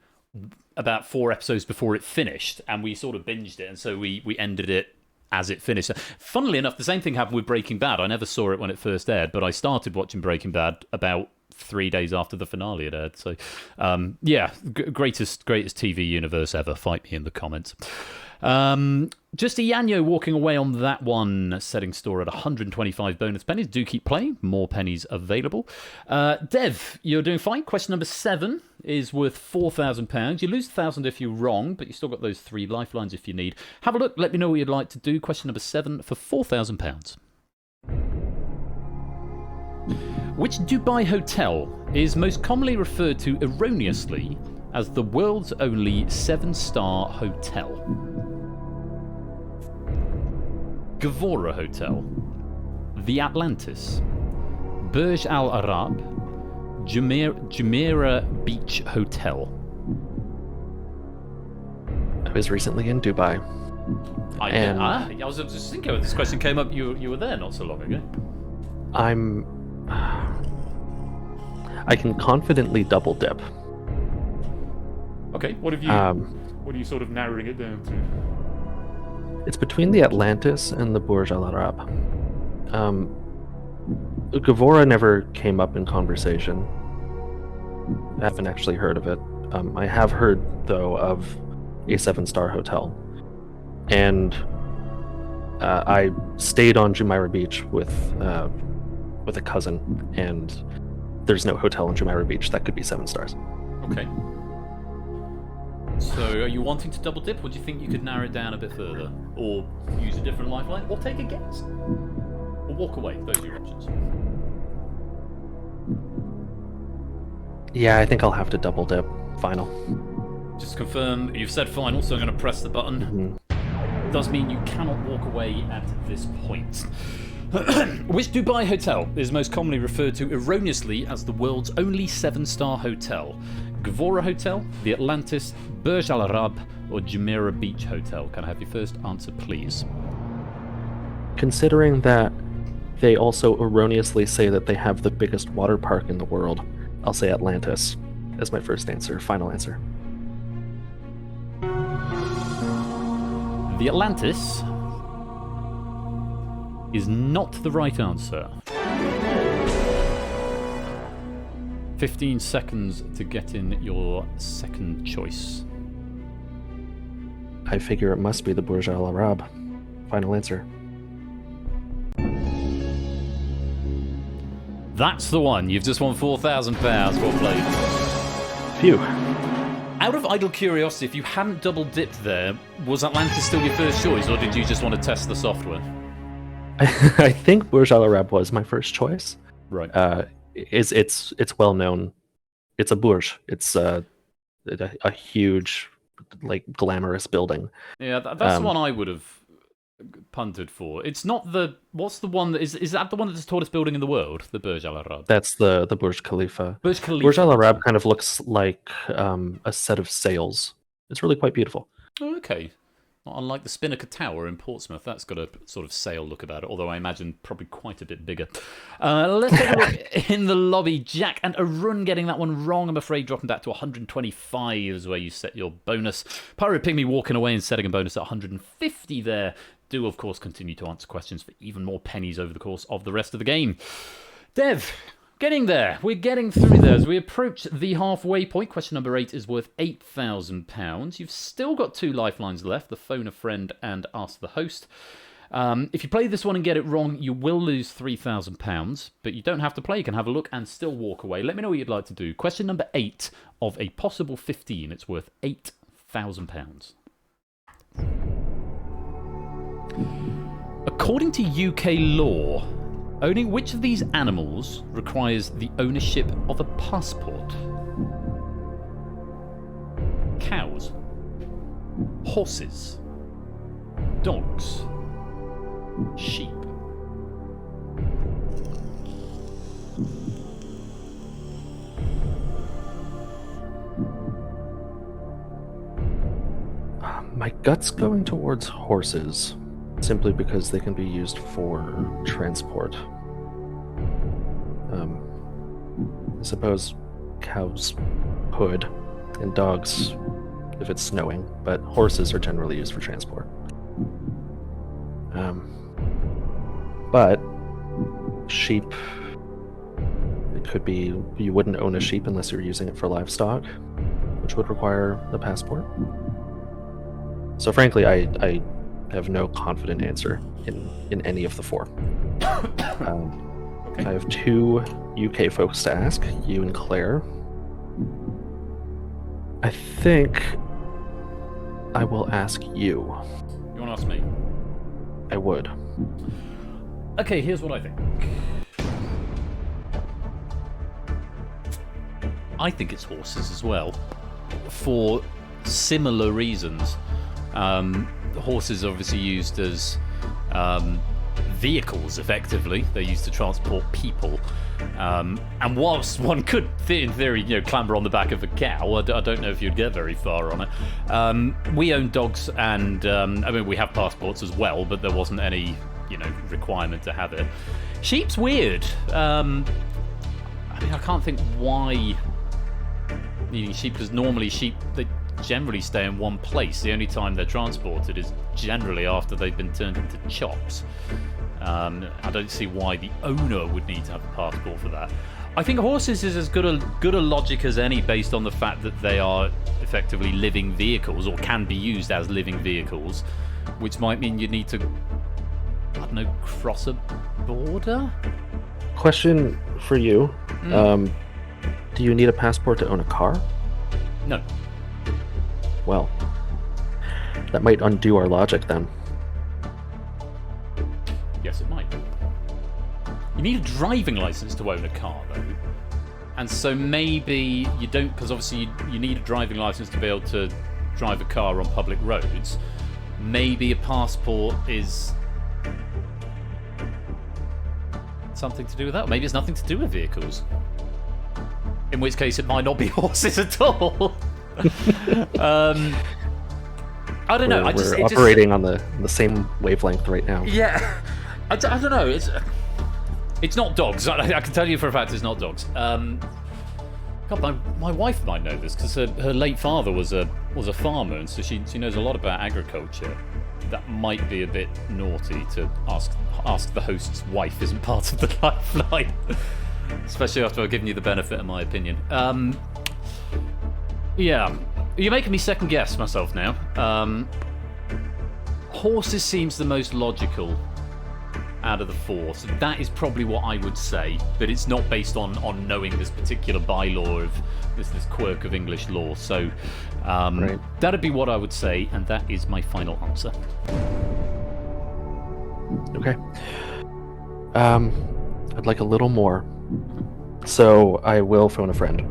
about 4 episodes before it finished, and we sort of binged it, and so we ended it as it finished. Funnily enough, the same thing happened with Breaking Bad. I never saw it when it first aired, but I started watching Breaking Bad about 3 days after the finale had aired. So, yeah, greatest TV universe ever. Fight me in the comments. Just a Yanyo walking away on that one, setting store at 125 bonus pennies. Do keep playing, more pennies available. Dev, you're doing fine. Question number 7 is worth £4,000. You lose 1,000 if you're wrong, but you still got those 3 lifelines if you need. Have a look, let me know what you'd like to do. Question number 7 for £4,000. Which Dubai hotel is most commonly referred to erroneously as the world's only 7-star hotel? Gavora Hotel, the Atlantis, Burj Al Arab, Jumeirah Beach Hotel. I was recently in Dubai. I was just thinking when this question came up, you were there not so long ago. I can confidently double dip. Okay, what are you sort of narrowing it down to? It's between the Atlantis and the Burj Al Arab. Gavora never came up in conversation. I haven't actually heard of it. I have heard, though, of a 7-star hotel. And I stayed on Jumeirah Beach with a cousin, and there's no hotel in Jumeirah Beach that could be 7 stars. Okay. So, are you wanting to double dip, or do you think you could narrow it down a bit further? Or use a different lifeline? Or take a guess? Or walk away? Those are your options. Yeah, I think I'll have to double dip. Final. Just to confirm, you've said final, so I'm going to press the button. Does mean you cannot walk away at this point. Which Dubai hotel is most commonly referred to erroneously as the world's only 7-star hotel? Gavora Hotel, the Atlantis, Burj Al Arab, or Jumeirah Beach Hotel? Can I have your first answer, please? Considering that they also erroneously say that they have the biggest water park in the world, I'll say Atlantis as my first answer, final answer. The Atlantis is not the right answer. 15 seconds to get in your second choice. I figure it must be the Burj Al Arab. Final answer. That's the one. You've just won £4,000. Well played. Phew. Out of idle curiosity, if you hadn't double dipped there, was Atlantis still your first choice, or did you just want to test the software? I think Burj Al Arab was my first choice. Right. It's well known. It's a Burj. It's a huge, like, glamorous building. Yeah, that's the one I would have punted for. It's not the... What's the one that... Is that the one that's the tallest building in the world? The Burj Al Arab? That's the Burj Khalifa. Burj Khalifa. Burj Al Arab kind of looks like a set of sails. It's really quite beautiful. Oh, okay. Not unlike the Spinnaker Tower in Portsmouth. That's got a sort of sail look about it, although I imagine probably quite a bit bigger. Let's take a look in the lobby. Jack and Arun getting that one wrong, I'm afraid, dropping back to 125 is where you set your bonus. Pyro Pygmy walking away and setting a bonus at 150 there. Do, of course, continue to answer questions for even more pennies over the course of the rest of the game. Dev, getting there. We're getting through there as we approach the halfway point. Question number 8 is worth £8,000. You've still got 2 lifelines left, the phone a friend and ask the host. If you play this one and get it wrong, you will lose £3,000, but you don't have to play. You can have a look and still walk away. Let me know what you'd like to do. Question number 8 of a possible 15. It's worth £8,000. According to UK law, owning which of these animals requires the ownership of a passport? Cows, horses, dogs, sheep. Gut's going towards horses, simply because they can be used for transport. I suppose cows could, and dogs if it's snowing, but horses are generally used for transport. But sheep, it could be you wouldn't own a sheep unless you're using it for livestock, which would require a passport. So frankly, I have no confident answer in any of the four. I have two UK folks to ask, you and Claire. I think I will ask you. You want to ask me? I would. Okay, here's what I think. I think it's horses as well, for similar reasons. Horses are obviously used as vehicles, effectively. They're used to transport people. And whilst one could, in theory, clamber on the back of a cow, I don't know if you'd get very far on it. We own dogs, and we have passports as well, but there wasn't any, requirement to have it. Sheep's weird. I can't think why needing sheep, because normally sheep, they generally stay in one place. The only time they're transported is generally after they've been turned into chops. I don't see why the owner would need to have a passport for that. I think horses is as good a logic as any, based on the fact that they are effectively living vehicles, or can be used as living vehicles, which might mean you need to, cross a border? Question for you. Do you need a passport to own a car? No. Well, that might undo our logic then. Yes, it might. You need a driving license to own a car, though. And so maybe you don't, because obviously you need a driving license to be able to drive a car on public roads. Maybe a passport is something to do with that. Maybe it's nothing to do with vehicles. In which case it might not be horses at all. I don't know. We're operating on the same wavelength right now. Yeah. I don't know. It's not dogs. I can tell you for a fact it's not dogs. God, my wife might know this, because her late father was a farmer, and so she knows a lot about agriculture. That might be a bit naughty to ask the host's wife. Isn't part of the lifeline, especially after I've given you the benefit of my opinion. Yeah, you're making me second guess myself now. Horses seems the most logical out of the four, so that is probably what I would say, but it's not based on knowing this particular bylaw of this quirk of English law, so Right. That'd be what I would say, and that is my final answer. Okay. I'd like a little more, so I will phone a friend,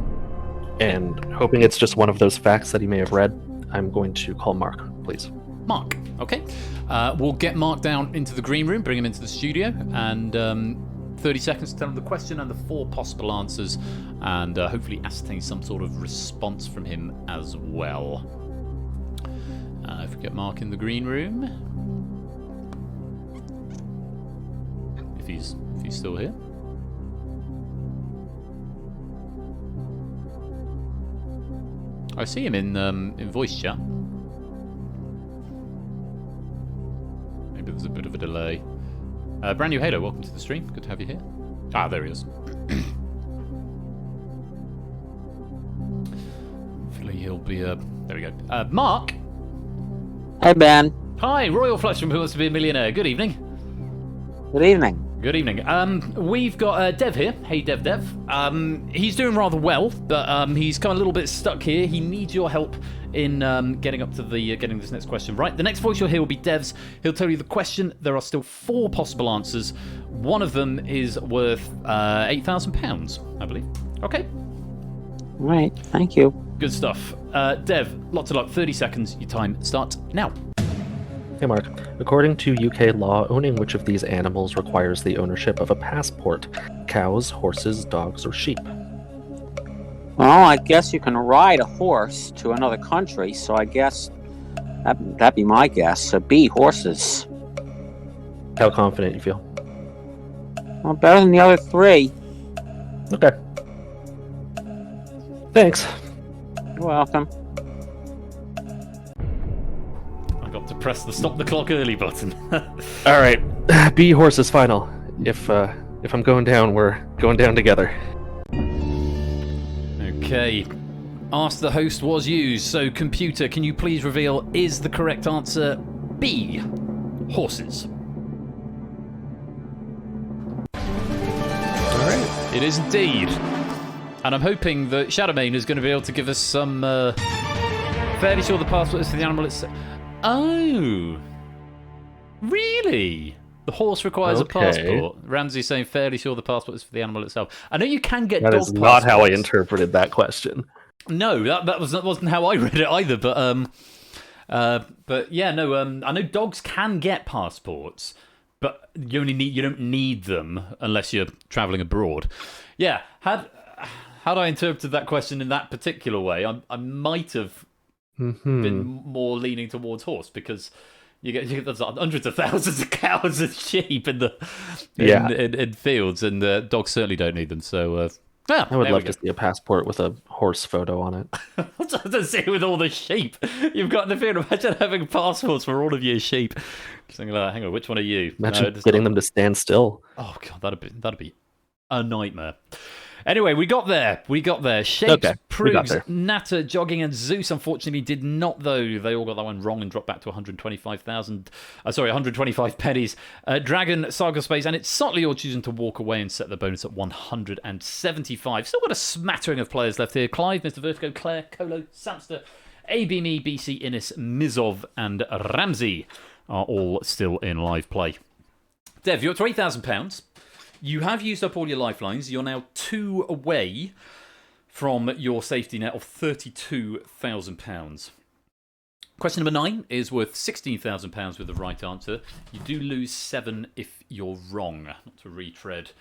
and hoping it's just one of those facts that he may have read, I'm going to call Mark, please. Mark, okay. We'll get Mark down into the green room, bring him into the studio, and 30 seconds to tell him the question and the 4 possible answers, and hopefully ascertain some sort of response from him as well. If we get Mark in the green room, if he's still here. I see him in voice chat. Maybe there's a bit of a delay. Brand new Halo, welcome to the stream. Good to have you here. Ah, there he is. Hopefully he'll be... there we go. Mark! Hey, Ben. Hi, Royal Flush from Who Wants to Be a Millionaire. Good evening. Good evening. Good evening. We've got Dev here. Hey, Dev. He's doing rather well, but he's come a little bit stuck here. He needs your help in getting up to the getting this next question right. The next voice you'll hear will be Dev's. He'll tell you the question. There are still 4 possible answers. One of them is worth £8,000, I believe. Okay. All right. Thank you. Good stuff. Dev, lots of luck. 30 seconds. Your time starts now. Hey Mark, according to UK law, owning which of these animals requires the ownership of a passport? Cows, horses, dogs, or sheep? Well, I guess you can ride a horse to another country, so I guess That'd be my guess. So B, horses. How confident you feel? Well, better than the other three. Okay. Thanks. You're welcome. I got to press the stop the clock early button. All right. B, horses final. If I'm going down, we're going down together. Okay. Ask the host was used, so computer, can you please reveal, is the correct answer B, horses? Alright. It is indeed. And I'm hoping that Shadowmane is going to be able to give us some, fairly sure the passport is for the animal itself. Oh! Really? The horse requires a passport. Ramsey's saying fairly sure the passport is for the animal itself. I know you can get dog passports. That is not how I interpreted that question. No, that wasn't how I read it either. But yeah, no. I know dogs can get passports, but you don't need them unless you're traveling abroad. Yeah, had I interpreted that question in that particular way, I might have been more leaning towards horse because. You get there's hundreds of thousands of cows and sheep in fields, and dogs certainly don't need them. So, I would love to see a passport with a horse photo on it. What's to see with all the sheep you've got in the field? Imagine having passports for all of your sheep. Just thinking, hang on, which one are you? Imagine getting them to stand still. Oh god, that'd be a nightmare. Anyway, we got there. Shapes, Prugs, Natter, Jogging, and Zeus unfortunately did not, though. They all got that one wrong and dropped back to 125 pennies. Dragon, Saga Space, and it's subtly all choosing to walk away and set the bonus at 175. Still got a smattering of players left here. Clive, Mr. Vertigo, Claire, Colo, Samster, ABME, BC, Innis, Mizov, and Ramsey are all still in live play. Dev, you're at £3,000. You have used up all your lifelines. You're now 2 away from your safety net of £32,000. Question number 9 is worth £16,000 with the right answer. You do lose 7 if you're wrong. Not to retread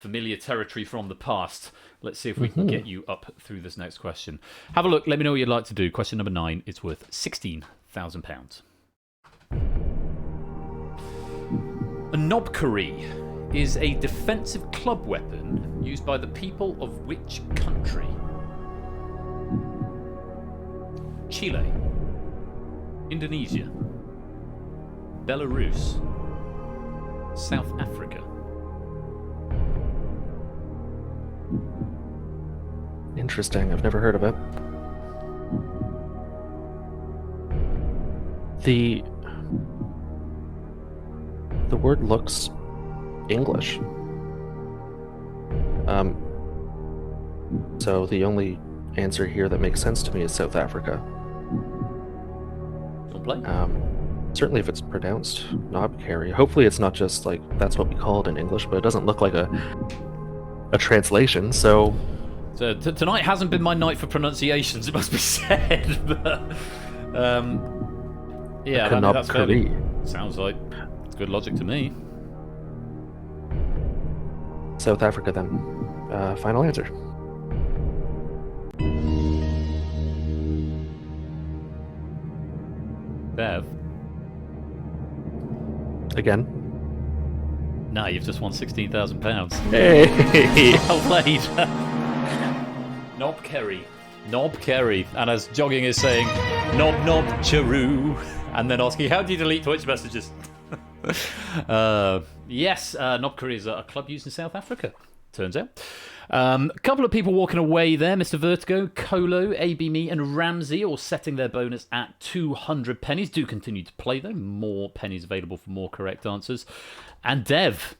familiar territory from the past. Let's see if we can get you up through this next question. Have a look. Let me know what you'd like to do. Question number 9 is worth £16,000. A knobkerrie is a defensive club weapon used by the people of which country? Chile, Indonesia, Belarus, South Africa. Interesting, I've never heard of it. The word looks English. So the only answer here that makes sense to me is South Africa. Don't play. Certainly if it's pronounced knobkerrie. Hopefully it's not just like that's what we call it in English, but it doesn't look like a translation, so... So tonight hasn't been my night for pronunciations, it must be said, but... yeah, that's fairly... Sounds like good logic to me. South Africa, then. Final answer. Bev? Again? No, you've just won £16,000. Hey! Well played. Knobkerrie. And as Jogging is saying, knob charoo. And then asking, how do you delete Twitch messages? Yes, knobkerrie is a club used in South Africa, turns out. A couple of people walking away there. Mr. Vertigo, Colo, ABME, and Ramsey all setting their bonus at 200 pennies. Do continue to play, though. More pennies available for more correct answers. And Dev,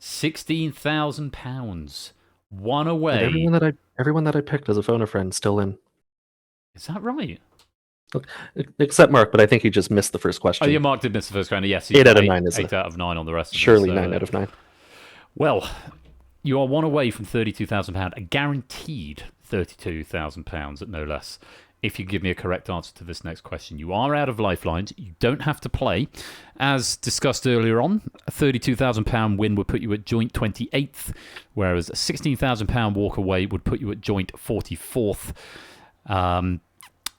£16,000. One away. And everyone that I picked as a phone a friend still in. Is that right? Except Mark, but I think he just missed the first question. Oh, yeah, Mark did miss the first round. Yes, 8 out of 9 is 8 out of 9 on the rest. Surely 9 out of 9. Well, you are one away from £32,000, a guaranteed £32,000 at no less. If you give me a correct answer to this next question, you are out of lifelines. You don't have to play. As discussed earlier on, a £32,000 win would put you at joint 28th, whereas a £16,000 walk away would put you at joint 44th.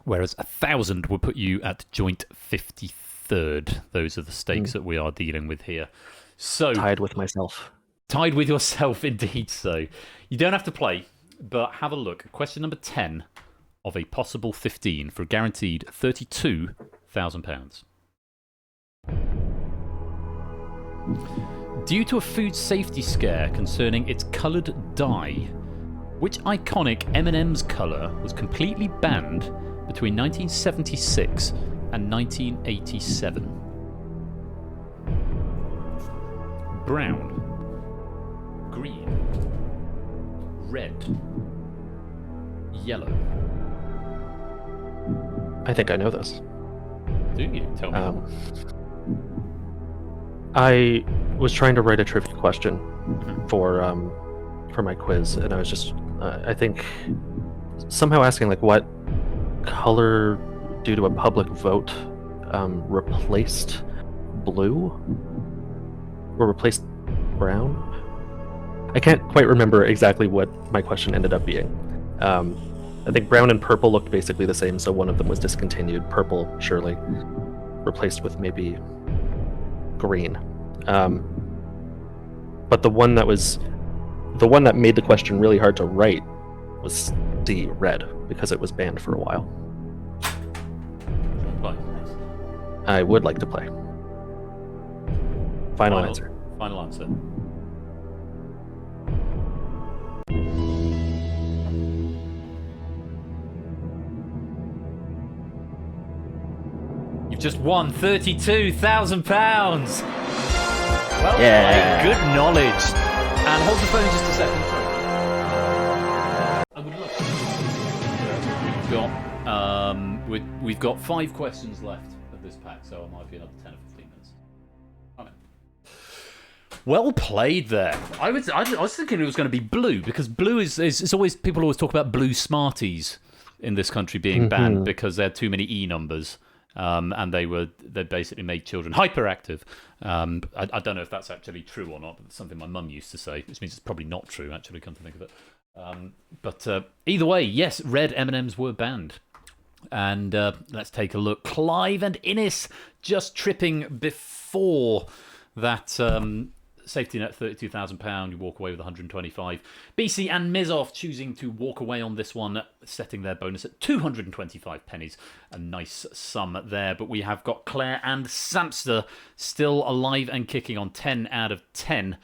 whereas 1,000 would put you at joint 53rd. Those are the stakes that we are dealing with here. So Tied with myself. Tied with yourself, indeed so. You don't have to play, but have a look. Question number 10 of a possible 15 for a guaranteed £32,000. Due to a food safety scare concerning its coloured dye, which iconic M&M's colour was completely banned between 1976 and 1987? Brown, green, red, yellow. I think I know this. Do you? Tell me. I was trying to write a trivia question for my quiz, and I was just, I think, somehow asking like what color, due to a public vote, replaced blue or replaced brown. I can't quite remember exactly what my question ended up being. I think brown and purple looked basically the same, so one of them was discontinued. Purple, surely, replaced with maybe green. But the one that made the question really hard to write was D, red, because it was banned for a while. I would like to play. Final answer. Final answer. You've just won £32,000. Well played. Good knowledge. And hold the phone just a second. I would love we've got 5 questions left of this pack, so it might be another 10 or 15 minutes. Okay. Well played there. I was thinking it was going to be blue, because blue is always, people always talk about blue Smarties in this country being banned because they had too many E numbers. And they basically made children hyperactive. I don't know if that's actually true or not, but it's something my mum used to say, which means it's probably not true, actually, come to think of it. But either way, yes, red M&Ms were banned. And let's take a look. Clive and Innes just tripping before that safety net, £32,000. You walk away with 125. BC and Mizoff choosing to walk away on this one, setting their bonus at 225 pennies. A nice sum there. But we have got Claire and Samster still alive and kicking on 10 out of 10.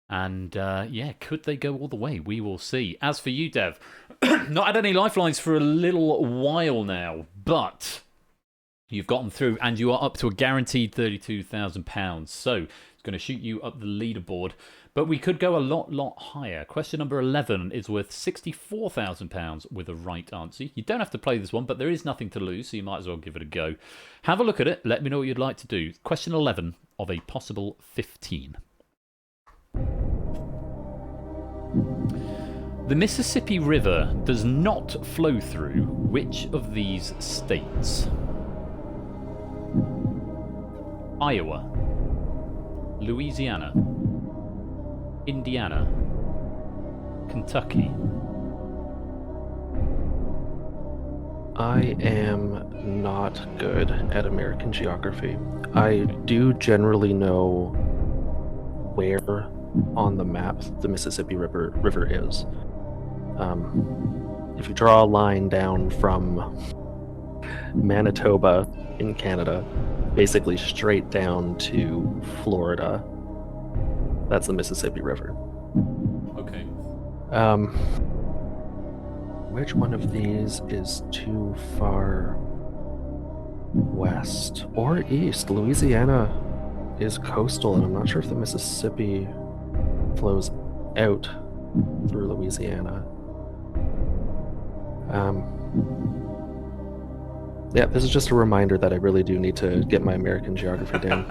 And yeah, could they go all the way? We will see. As for you, Dev, not had any lifelines for a little while now, but you've gotten through and you are up to a guaranteed £32,000. So going to shoot you up the leaderboard, but we could go a lot higher. Question number 11 is worth £64,000 with a right answer. You don't have to play this one, but there is nothing to lose, so you might as well give it a go. Have a look at it. Let me know what you'd like to do. Question 11 of a possible 15. The Mississippi River does not flow through which of these states? Iowa, Louisiana, Indiana, Kentucky. I am not good at American geography. I do generally know where on the map the Mississippi River is. If you draw a line down from Manitoba in Canada, basically straight down to Florida, that's the Mississippi River. Okay. Which one of these is too far west or east? Louisiana is coastal, and I'm not sure if the Mississippi flows out through Louisiana. Yeah, this is just a reminder that I really do need to get my American geography down.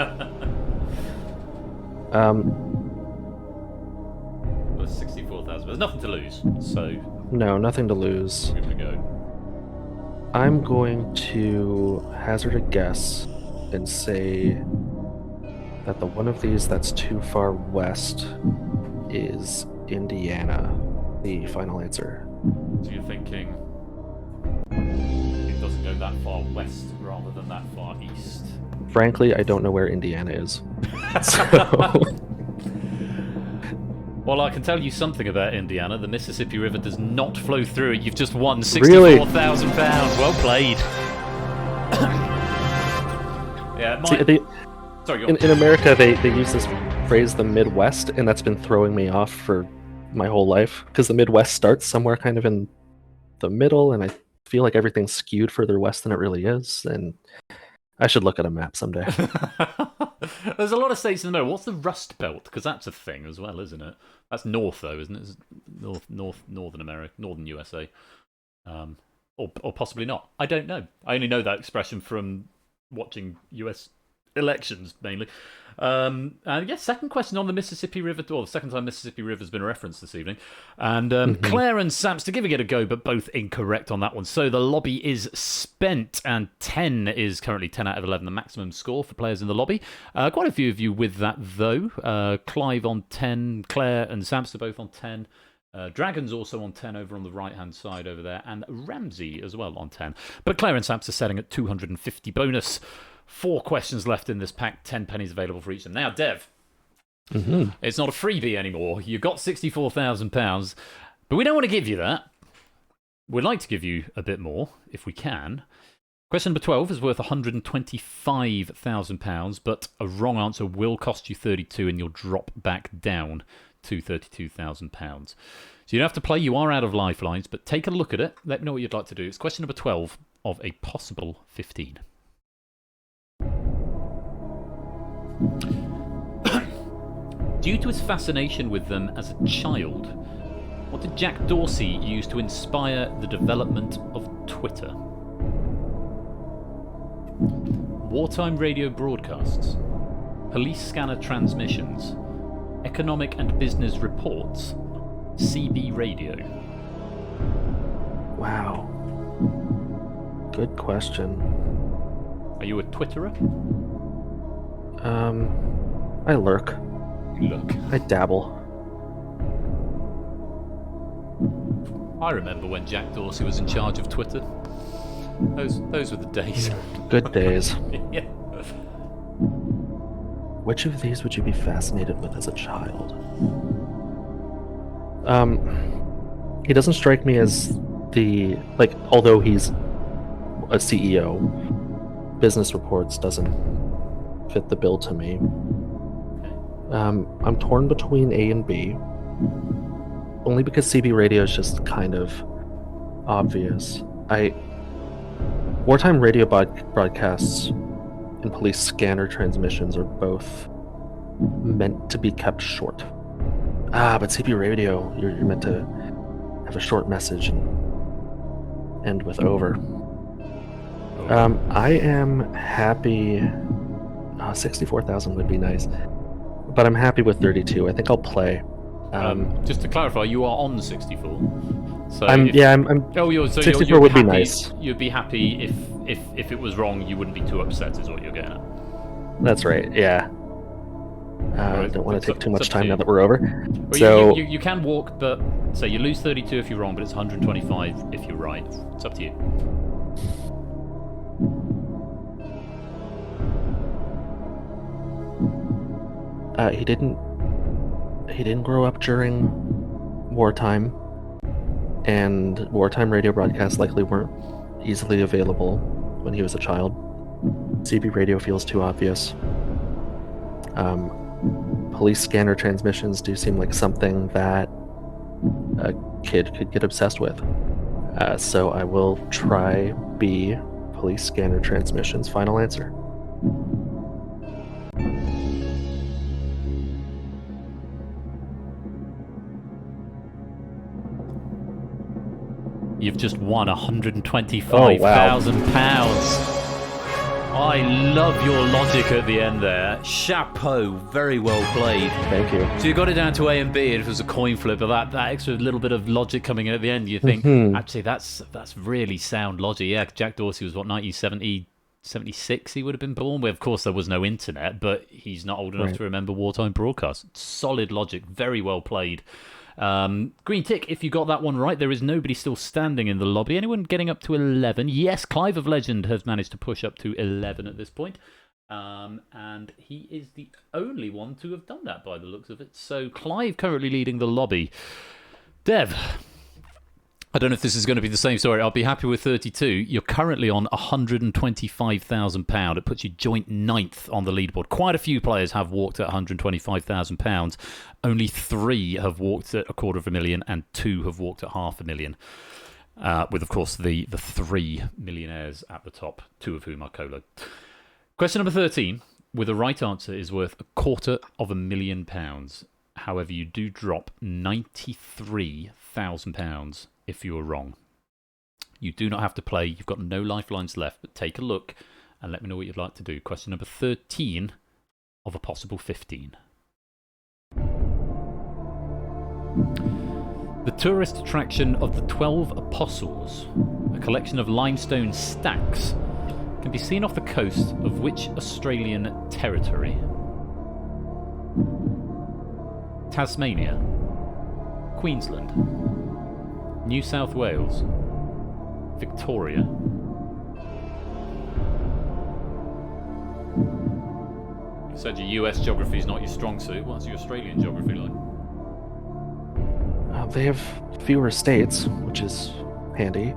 Well, it's 64,000. There's nothing to lose, so no, nothing to lose. give it a go. I'm going to hazard a guess and say that the one of these that's too far west is Indiana. The final answer. So you're thinking that far west rather than that far east. Frankly, I don't know where Indiana is. So... Well, I can tell you something about Indiana. The Mississippi River does not flow through it. You've just won £64,000. Well played. Yeah, Sorry, in America, they use this phrase, the Midwest, and that's been throwing me off for my whole life, because the Midwest starts somewhere kind of in the middle, and I feel like everything's skewed further west than it really is, and I should look at a map someday. There's a lot of states in the middle. What's the Rust Belt? Because that's a thing as well, isn't it? That's north, though, isn't it? It's northern America, northern USA. Or possibly not. I don't know. I only know that expression from watching US elections, mainly. And yeah, second question on the Mississippi River. Well, the second time Mississippi River's been referenced this evening. And Claire and Samster giving it a go, but both incorrect on that one. So the lobby is spent, and 10 is currently 10 out of 11, the maximum score for players in the lobby. Quite a few of you with that, though. Clive on 10, Claire and Samster both on 10. Dragon's also on 10 over on the right-hand side over there, and Ramsey as well on 10. But Claire and Samster setting at 250 bonus. 4 questions left in this pack, 10 pennies available for each of them. Now, Dev, it's not a freebie anymore. You've got £64,000, but we don't want to give you that. We'd like to give you a bit more, if we can. Question number 12 is worth £125,000, but a wrong answer will cost you 32, and you'll drop back down to £32,000. So you don't have to play, you are out of lifelines, but take a look at it. Let me know what you'd like to do. It's question number 12 of a possible 15. Due to his fascination with them as a child, what did Jack Dorsey use to inspire the development of Twitter? Wartime radio broadcasts, police scanner transmissions, economic and business reports, CB radio. Wow. Good question. Are you a Twitterer? I lurk. Look. I dabble. I remember when Jack Dorsey was in charge of Twitter. Those were the days. Good days. Yeah. Which of these would you be fascinated with as a child? He doesn't strike me as although he's a CEO, business reports doesn't fit the bill to me. I'm torn between A and B, only because CB radio is just kind of obvious. Wartime radio broadcasts and police scanner transmissions are both meant to be kept short. But CB radio, you're meant to have a short message and end with over. I am happy. 64,000 would be nice, but I'm happy with 32. I think I'll play. Just to clarify, you are on 64. So I'm 64 would be nice. You'd be happy if it was wrong. You wouldn't be too upset, is what you're getting at. That's right. Yeah. I don't want to take too much time now that we're over. Well, so you can walk, but say you lose 32 if you're wrong, but it's 125 if you're right. It's up to you. He didn't grow up during wartime, and wartime radio broadcasts likely weren't easily available when he was a child. CB radio feels too obvious. Police scanner transmissions do seem like something that a kid could get obsessed with. So I will try B, police scanner transmissions. Final answer. You've just won £125,000. I love your logic at the end there. Chapeau, very well played. Thank you. So you got it down to A and B, and if it was a coin flip, but that extra little bit of logic coming in at the end, you think, actually, that's really sound logic. Yeah, Jack Dorsey was, 1970, 76 he would have been born. Well, of course, there was no internet, but he's not old enough to remember wartime broadcasts. Solid logic, very well played. Green tick if you got that one right. There is nobody still standing in the lobby. Anyone getting up to 11? Yes, Clive of Legend has managed to push up to 11 at this point. And he is the only one to have done that by the looks of it. So Clive currently leading the lobby. Dev, I don't know if this is going to be the same story. I'll be happy with 32. You're currently on £125,000. It puts you joint 9th on the leaderboard. Quite a few players have walked at £125,000. Only 3 have walked at $250,000 and 2 have walked at $500,000. With, of course, the 3 millionaires at the top, 2 of whom are Colo. Question number 13, with the right answer, is worth £250,000. However, you do drop £93,000 if you are wrong. You do not have to play. You've got no lifelines left, but take a look and let me know what you'd like to do. Question number 13 of a possible 15. The tourist attraction of the 12 Apostles, a collection of limestone stacks, can be seen off the coast of which Australian territory? Tasmania, Queensland, New South Wales, Victoria. You said your US geography is not your strong suit. What's your Australian geography like? They have fewer states, which is handy.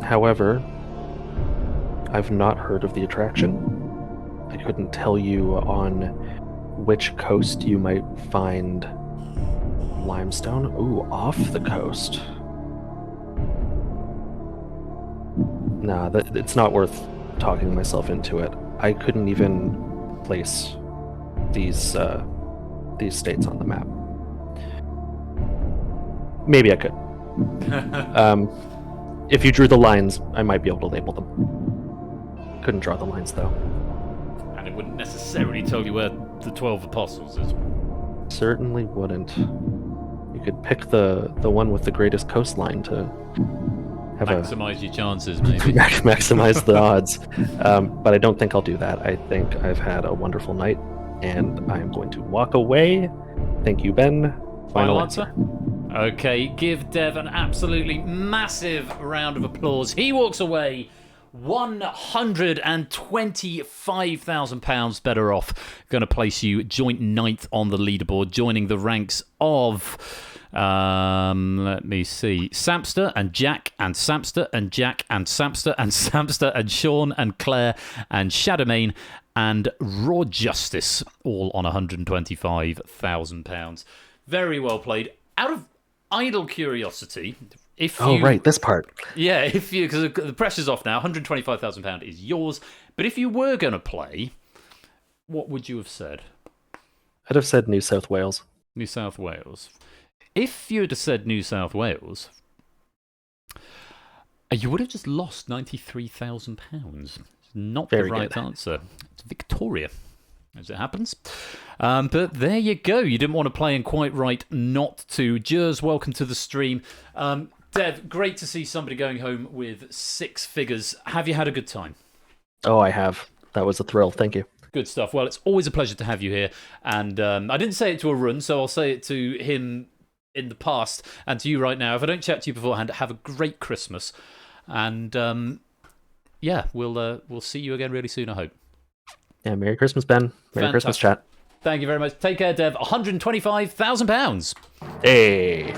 However, I've not heard of the attraction. I couldn't tell you on which coast you might find limestone. Ooh, off the coast. Nah, it's not worth talking myself into it. I couldn't even place these states on the map. Maybe I could. If you drew the lines, I might be able to label them. Couldn't draw the lines, though. And it wouldn't necessarily tell you where the 12 Apostles is. Certainly wouldn't. You could pick the one with the greatest coastline to have Maximize your chances, maybe. maximize the odds. But I don't think I'll do that. I think I've had a wonderful night, and I'm going to walk away. Thank you, Ben. Final answer? Okay, give Dev an absolutely massive round of applause. He walks away £125,000 better off. Going to place you joint 9th on the leaderboard, joining the ranks of, let me see, Samster and Jack and Samster and Jack and Samster and Samster and Sean and Claire and Shadowmane and Raw Justice, all on £125,000. Very well played. Out of idle curiosity, if you... Oh, right, this part. Yeah, if you... because the pressure's off now, £125,000 is yours. But if you were going to play, what would you have said? I'd have said New South Wales. New South Wales. If you had said New South Wales, you would have just lost £93,000. It's not Very the right good. answer. It's Victoria, as it happens. But there you go. You didn't want to play and quite right not to. Jers, welcome to the stream. Dev, great to see somebody going home with 6 figures. Have you had a good time? Oh, I have. That was a thrill. Thank you. Good stuff. Well, it's always a pleasure to have you here. And I didn't say it to Arun, so I'll say it to him in the past and to you right now. If I don't chat to you beforehand, have a great Christmas. And yeah, we'll see you again really soon, I hope. Yeah, Merry Christmas, Ben. Merry Christmas, chat. Thank you very much. Take care, Dev. £125,000. Hey.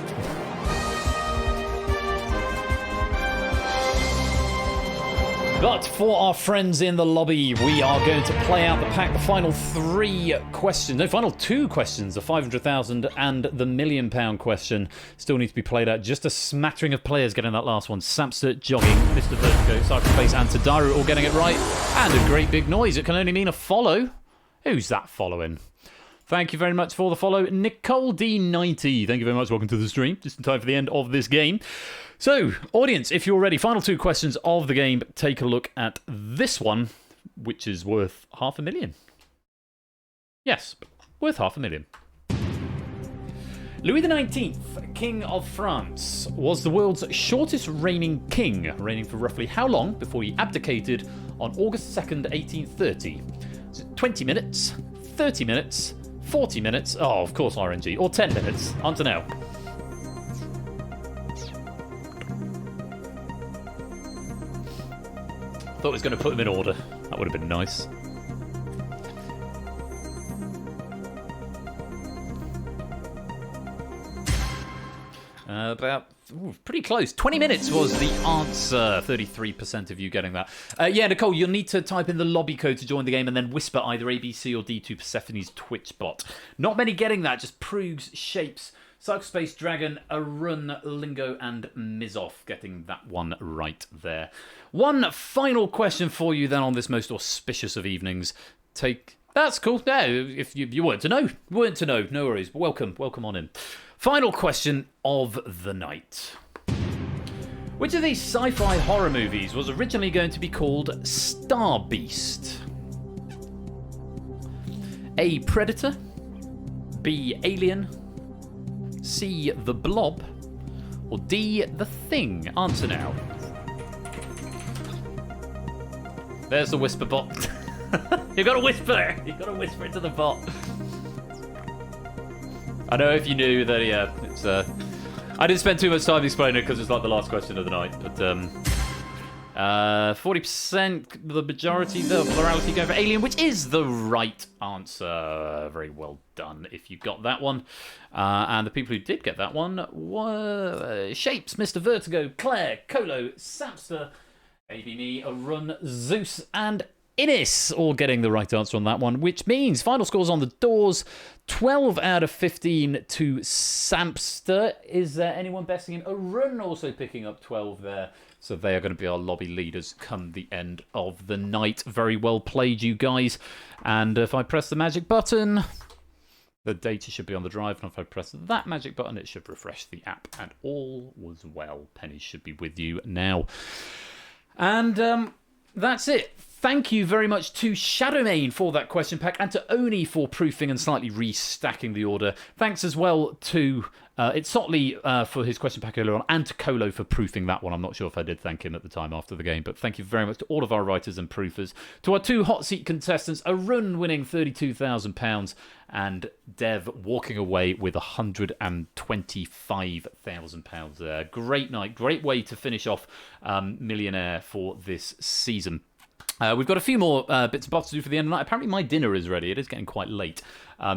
But for our friends in the lobby, we are going to play out the pack. The final 3 questions, no, final 2 questions, the 500,000 and the £1 million question, still need to be played out. Just a smattering of players getting that last one. Samster, Jogging, Mr. Vertigo, Cycleface, and Tadaru all getting it right. And a great big noise. It can only mean a follow. Who's that following? Thank you very much for the follow. Nicole D90, thank you very much. Welcome to the stream. Just in time for the end of this game. So, audience, if you're ready, final 2 questions of the game. Take a look at this one, which is worth $500,000. Yes, worth $500,000. Louis XIX, King of France, was the world's shortest reigning king, reigning for roughly how long before he abdicated on August 2nd, 1830? Was it 20 minutes, 30 minutes, 40 minutes. Oh, of course, RNG. Or 10 minutes. On to now. Thought I was going to put them in order. That would have been nice. Pretty close. 20 minutes was the answer. 33% of you getting that. Yeah, Nicole, you'll need to type in the lobby code to join the game and then whisper either ABC or D2 Persephone's Twitch bot. Not many getting that, just Proogs, Shapes, Psychospace Dragon, Arun, Lingo, and Mizoff getting that one right there. One final question for you then on this most auspicious of evenings. That's cool. Yeah, if you weren't to know. No worries. Welcome on in. Final question of the night. Which of these sci-fi horror movies was originally going to be called Star Beast? A. Predator, B. Alien, C. The Blob, or D. The Thing? Answer now. There's the whisper bot. You've got to whisper. You've got to whisper it to the bot. I know if you knew that, yeah, it's I didn't spend too much time explaining it because it's like the last question of the night, but 40%, the majority, the plurality go for Alien, which is the right answer. Very well done if you got that one. And the people who did get that one were Shapes, Mr. Vertigo, Claire, Colo, Samster, ABME, Arun, Zeus, and Innis, all getting the right answer on that one, which means final scores on the doors. 12 out of 15 to Samster. Is there anyone besting in? Arun also picking up 12 there. So they are going to be our lobby leaders come the end of the night. Very well played, you guys. And if I press the magic button, the data should be on the drive. And if I press that magic button, it should refresh the app. And all was well. Pennies should be with you now. And that's it. Thank you very much to Shadowmane for that question pack and to Oni for proofing and slightly restacking the order. Thanks as well to Sotley for his question pack earlier on and to Colo for proofing that one. I'm not sure if I did thank him at the time after the game, but thank you very much to all of our writers and proofers. To our two hot seat contestants, Arun winning £32,000 and Dev walking away with £125,000 there. Great night, great way to finish off Millionaire for this season. We've got a few more bits and bobs to do for the end of the night. Apparently my dinner is ready. It is getting quite late.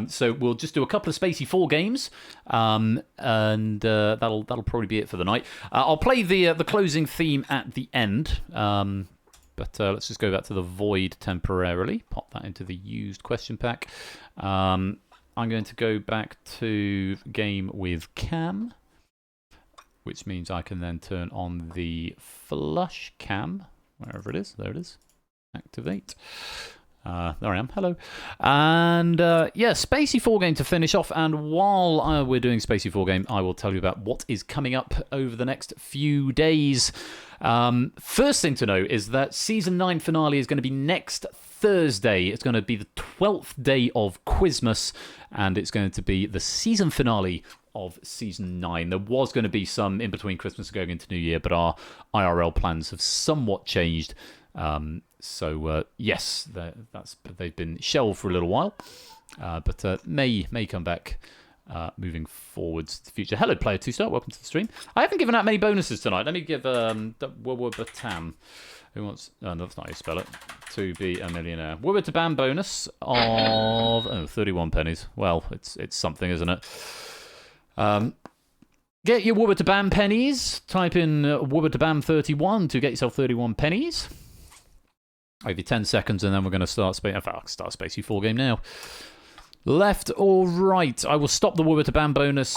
So we'll just do a couple of Spacey 4 games. And that'll probably be it for the night. I'll play the closing theme at the end. But let's just go back to the Void temporarily. Pop that into the used question pack. I'm going to go back to game with Cam, which means I can then turn on the flush cam, wherever it is. There it is. Activate. There I am. Hello. And yeah, Spacey 4 game to finish off. And while we're doing Spacey 4 game, I will tell you about what is coming up over the next few days. First thing to know is that Season 9 finale is going to be next Thursday. It's going to be the 12th day of Quizmas, and it's going to be the season finale of Season 9. There was going to be some in between Christmas and going into New Year, but our IRL plans have somewhat changed. So yes, they've been shelved for a little while, but may come back moving forwards to the future. Hello, Player 2-Star. Welcome to the stream. I haven't given out many bonuses tonight. Let me give Tam, who wants... Oh, no, that's not how you spell it. To be a millionaire. Wubba bonus of 31 pennies. Well, it's something, isn't it? Get your Wubba pennies. Type in Wubba 31 to get yourself 31 pennies. I'll give you 10 seconds and then we're going to start Spacey 4 game now. Left or right? I will stop the Wubba bonus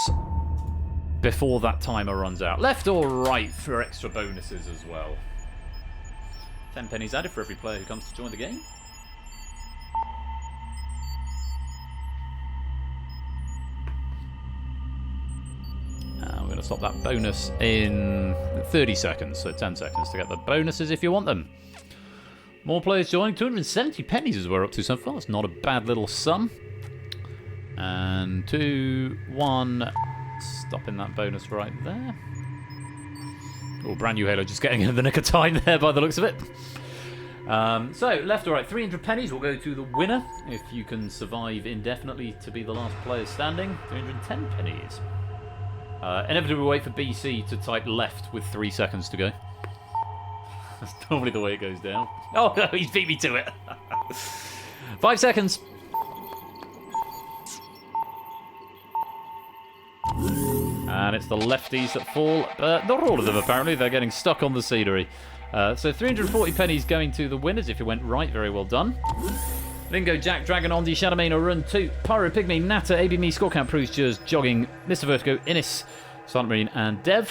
before that timer runs out. Left or right for extra bonuses as well. 10 pennies added for every player who comes to join the game. We're going to stop that bonus in 30 seconds, so 10 seconds to get the bonuses if you want them. More players joining. 270 pennies is what we're up to so far. It's not a bad little sum. And 2, 1. Stopping that bonus right there. Oh, brand new Halo just getting in the nick of time there by the looks of it. So, left or right, 300 pennies will go to the winner if you can survive indefinitely to be the last player standing. 310 pennies. Inevitably, we wait for BC to type left with 3 seconds to go. That's normally the way it goes down. Oh no, he's beat me to it. 5 seconds. And it's the lefties that fall. Not all of them, apparently. They're getting stuck on the scenery. So 340 pennies going to the winners if you went right. Very well done. Lingo, Jack, Dragon, Ondi, Shadowmane, Run 2, Pyro, Pygmy, Natter, AB Me, Scorecamp, Proust, Jers, Jogging, Mr. Vertigo, Innis, Silent Marine, and Dev.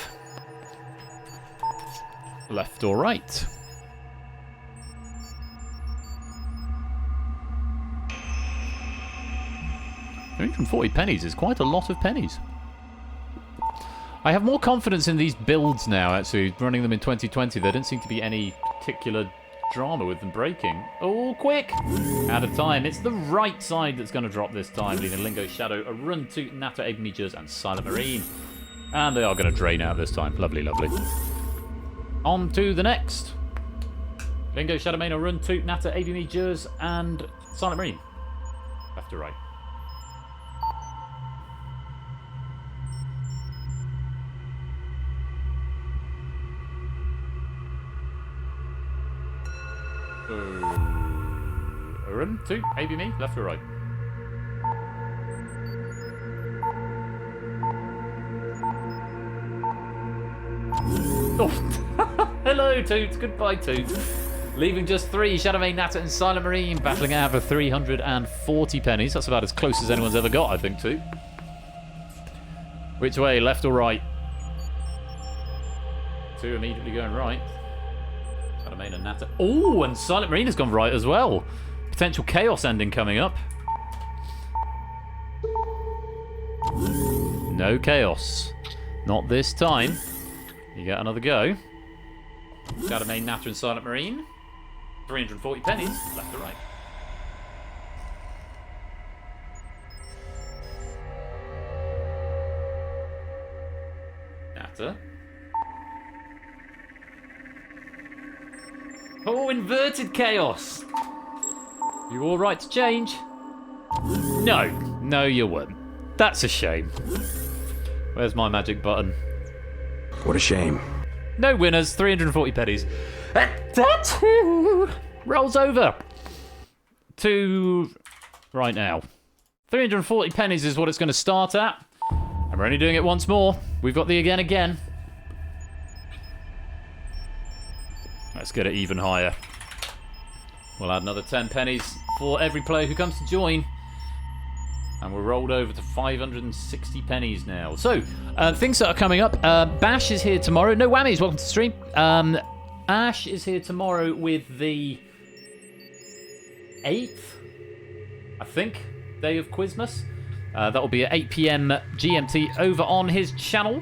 Left or right? £340 pennies is quite a lot of pennies. I have more confidence in these builds now, actually, running them in 2020. There didn't seem to be any particular drama with them breaking. Oh, quick! Out of time. It's the right side that's going to drop this time, leaving Lingo, Shadow, a Run 2, Natter, AB Jers, and Silent Marine. And they are going to drain out this time. Lovely, lovely. On to the next. Lingo, Shadowmane, a Run 2, Natter, AB Jers, and Silent Marine. Left to right. Run 2, AB me, left or right? Oh. Hello, Toots. Goodbye, Toots. Leaving just 3, Shadowmane, Natter, and Silent Marine, battling out for 340 pennies. That's about as close as anyone's ever got, I think, too. Which way, left or right? 2 immediately going right. Shadowmane and Natter. Oh, and Silent Marine has gone right as well. Potential chaos ending coming up. No chaos. Not this time. You get another go. Shadowmane, Natter, and Silent Marine. 340 pennies, left or right. Natter. Oh, inverted chaos! You all right to change? No. No, you weren't. That's a shame. Where's my magic button? What a shame. No winners, 340 pennies. Tattoo rolls over to right now. 340 pennies is what it's going to start at. And we're only doing it once more. We've got the again. Let's get it even higher. We'll add another 10 pennies for every player who comes to join. And we're rolled over to 560 pennies now. So, things that are coming up. Bash is here tomorrow. No whammies, welcome to the stream. Ash is here tomorrow with the 8th, I think, day of Quizmas. That will be at 8 PM GMT over on his channel.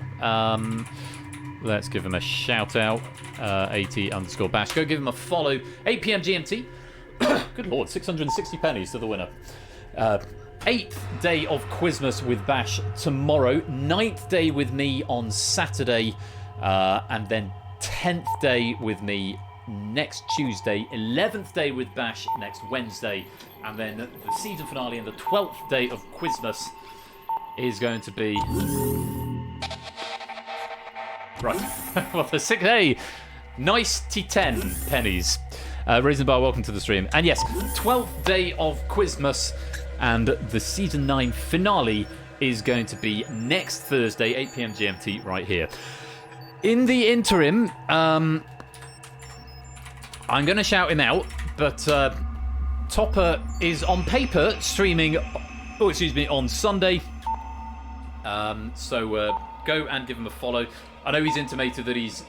Let's give him a shout out. AT_Bash. Go give him a follow. 8 PM GMT. Good lord, 660 pennies to the winner. 8th day of Quizmas with Bash tomorrow. 9th day with me on Saturday. And then 10th day with me next Tuesday. 11th day with Bash next Wednesday. And then the season finale and the 12th day of Quizmas is going to be... Right. Well, the 6th day. Nice T10 pennies. Raisin Bar, welcome to the stream. And yes, 12th day of Quizmas. And the Season 9 finale is going to be next Thursday, 8 PM GMT, right here. In the interim, I'm going to shout him out, but Topper is on paper streaming, on Sunday. So go and give him a follow. I know he's intimated that he's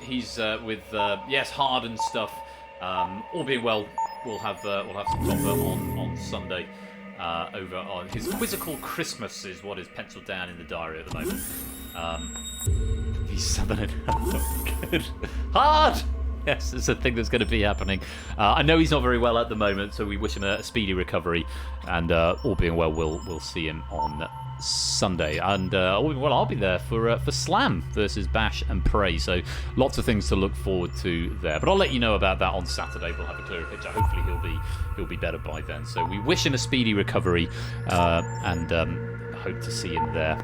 with hAx0R and stuff. All being well, we'll have some Topper on Sunday. Over on his Quizzical Christmas is what is penciled down in the diary at the moment. He's summoning. Good. Hard! Yes, it's a thing that's going to be happening. I know he's not very well at the moment, so we wish him a speedy recovery. And all being well, we'll see him on Sunday. And well, I'll be there for Slam versus Bash and Prey. So lots of things to look forward to there. But I'll let you know about that on Saturday. We'll have a clearer picture. Hopefully he'll be better by then. So we wish him a speedy recovery and hope to see him there.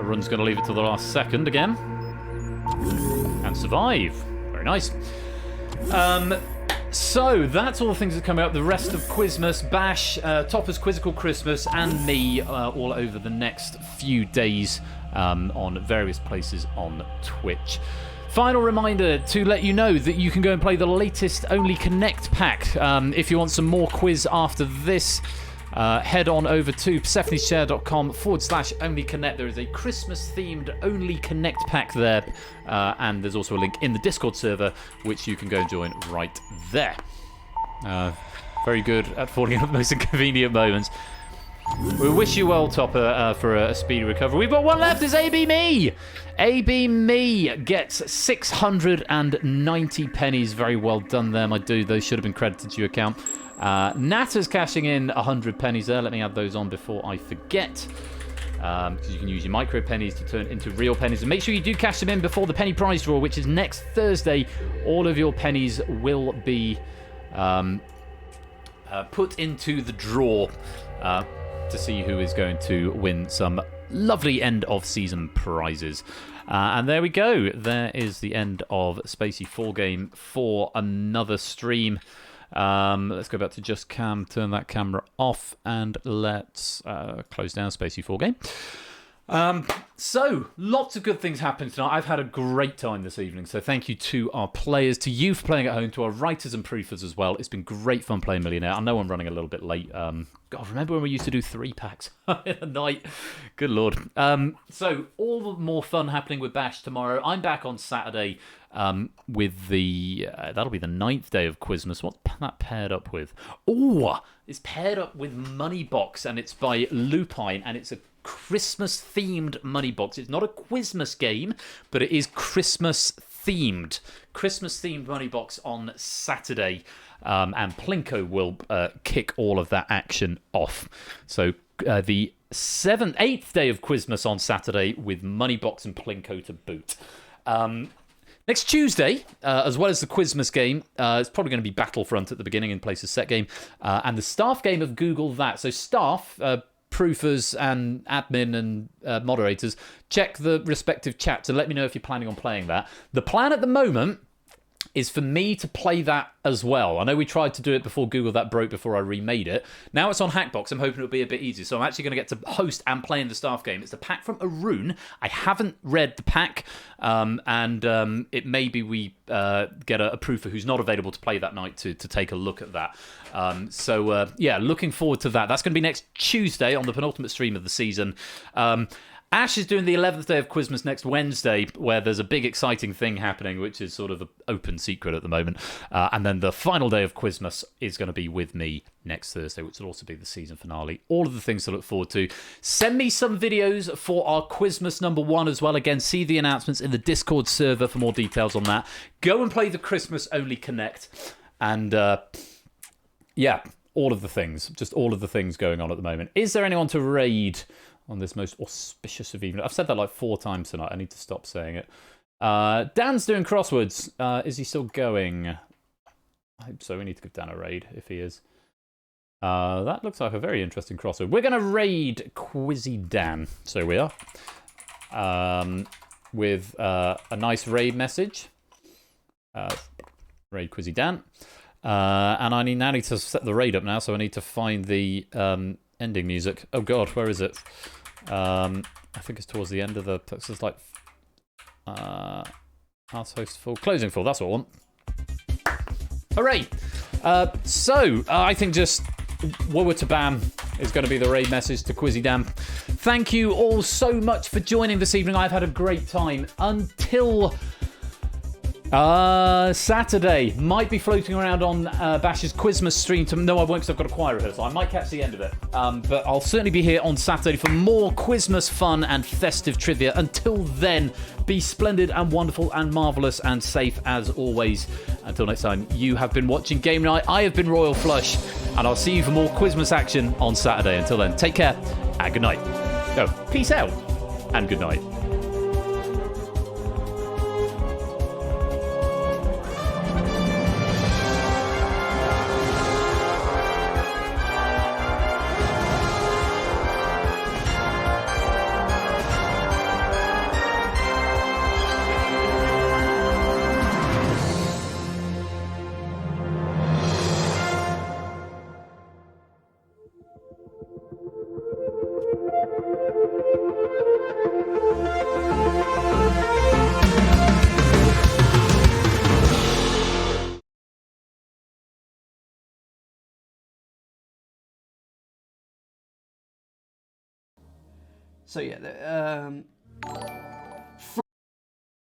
Run's going to leave it to the last second again and survive. Very nice. So that's all the things that come out. The rest of Quizmas, Bash, Topper's Quizzical Christmas, and me all over the next few days on various places on Twitch. Final reminder to let you know that you can go and play the latest Only Connect pack. If you want some more quiz after this, head on over to persephoneshare.com/OnlyConnect. There is a Christmas-themed Only Connect pack there, and there's also a link in the Discord server, which you can go and join right there. Very good at falling in at the most inconvenient moments. We wish you well, Topper, for a speedy recovery. We've got one left, is AB Me! AB Me gets 690 pennies. Very well done there, my dude. Those should have been credited to your account. Natter's cashing in 100 pennies there. Let me add those on before I forget. Because you can use your micro pennies to turn into real pennies. And make sure you do cash them in before the penny prize draw, which is next Thursday. All of your pennies will be put into the draw to see who is going to win some lovely end of season prizes. And there we go. There is the end of Spacey 4 game for another stream. Let's go back to Just Cam, turn that camera off, and let's close down Spacey 4 game. So, lots of good things happening tonight. I've had a great time this evening, so thank you to our players, to you for playing at home, to our writers and proofers as well. It's been great fun playing Millionaire. I know I'm running a little bit late. God, remember when we used to do 3 packs in a night? Good lord. So, all the more fun happening with Bash tomorrow. I'm back on Saturday with the... that'll be the 9th day of Quizmas. What's that paired up with? Oh, it's paired up with Money Box, and it's by Lupine, and it's a Christmas-themed money box. It's not a Quizmas game, but it is Christmas-themed. Christmas-themed money box on Saturday, and Plinko will kick all of that action off. So the 8th day of Quizmas on Saturday with money box and Plinko to boot. Next Tuesday, as well as the Quizmas game, it's probably going to be Battlefront at the beginning in place of set game, and the staff game of Google That. So staff... proofers and admin and moderators, check the respective chats and let me know if you're planning on playing that. The plan at the moment is for me to play that as well. I know we tried to do it before Google That broke before I remade it. Now it's on Hackbox. I'm hoping it'll be a bit easier. So I'm actually going to get to host and play in the staff game. It's the pack from Arun. I haven't read the pack, and it may be we get a proofer who's not available to play that night to take a look at that. Yeah, looking forward to that. That's going to be next Tuesday on the penultimate stream of the season. Ash is doing the 11th day of Quizmas next Wednesday, where there's a big exciting thing happening, which is sort of an open secret at the moment. And then the final day of Quizmas is going to be with me next Thursday, which will also be the season finale. All of the things to look forward to. Send me some videos for our Quizmas #1 as well. Again, see the announcements in the Discord server for more details on that. Go and play the Christmas Only Connect. And, yeah, all of the things. Just all of the things going on at the moment. Is there anyone to raid on this most auspicious of evening? I've said that like 4 times tonight. I need to stop saying it. Dan's doing crosswords. Is he still going? I hope so. We need to give Dan a raid if he is. That looks like a very interesting crossword. We're going to raid Quizzy Dan. So we are. With a nice raid message. Raid Quizzy Dan. And I now need to set the raid up now, so I need to find the ending music. Oh god, where is it? I think it's towards the end of the... This is like... House host full. Closing full, that's what I want. Hooray! I think just... Woa to Bam is going to be the raid message to Quizzy Dan. Thank you all so much for joining this evening. I've had a great time. Until... Saturday. Might be floating around on Bash's Quizmas stream. No, I won't because I've got a choir rehearsal. I might catch the end of it. But I'll certainly be here on Saturday for more Quizmas fun and festive trivia. Until then, be splendid and wonderful and marvellous and safe as always. Until next time, you have been watching Game Night. I have been Royal Flush. And I'll see you for more Quizmas action on Saturday. Until then, take care and good night. So, peace out, and good night. So yeah,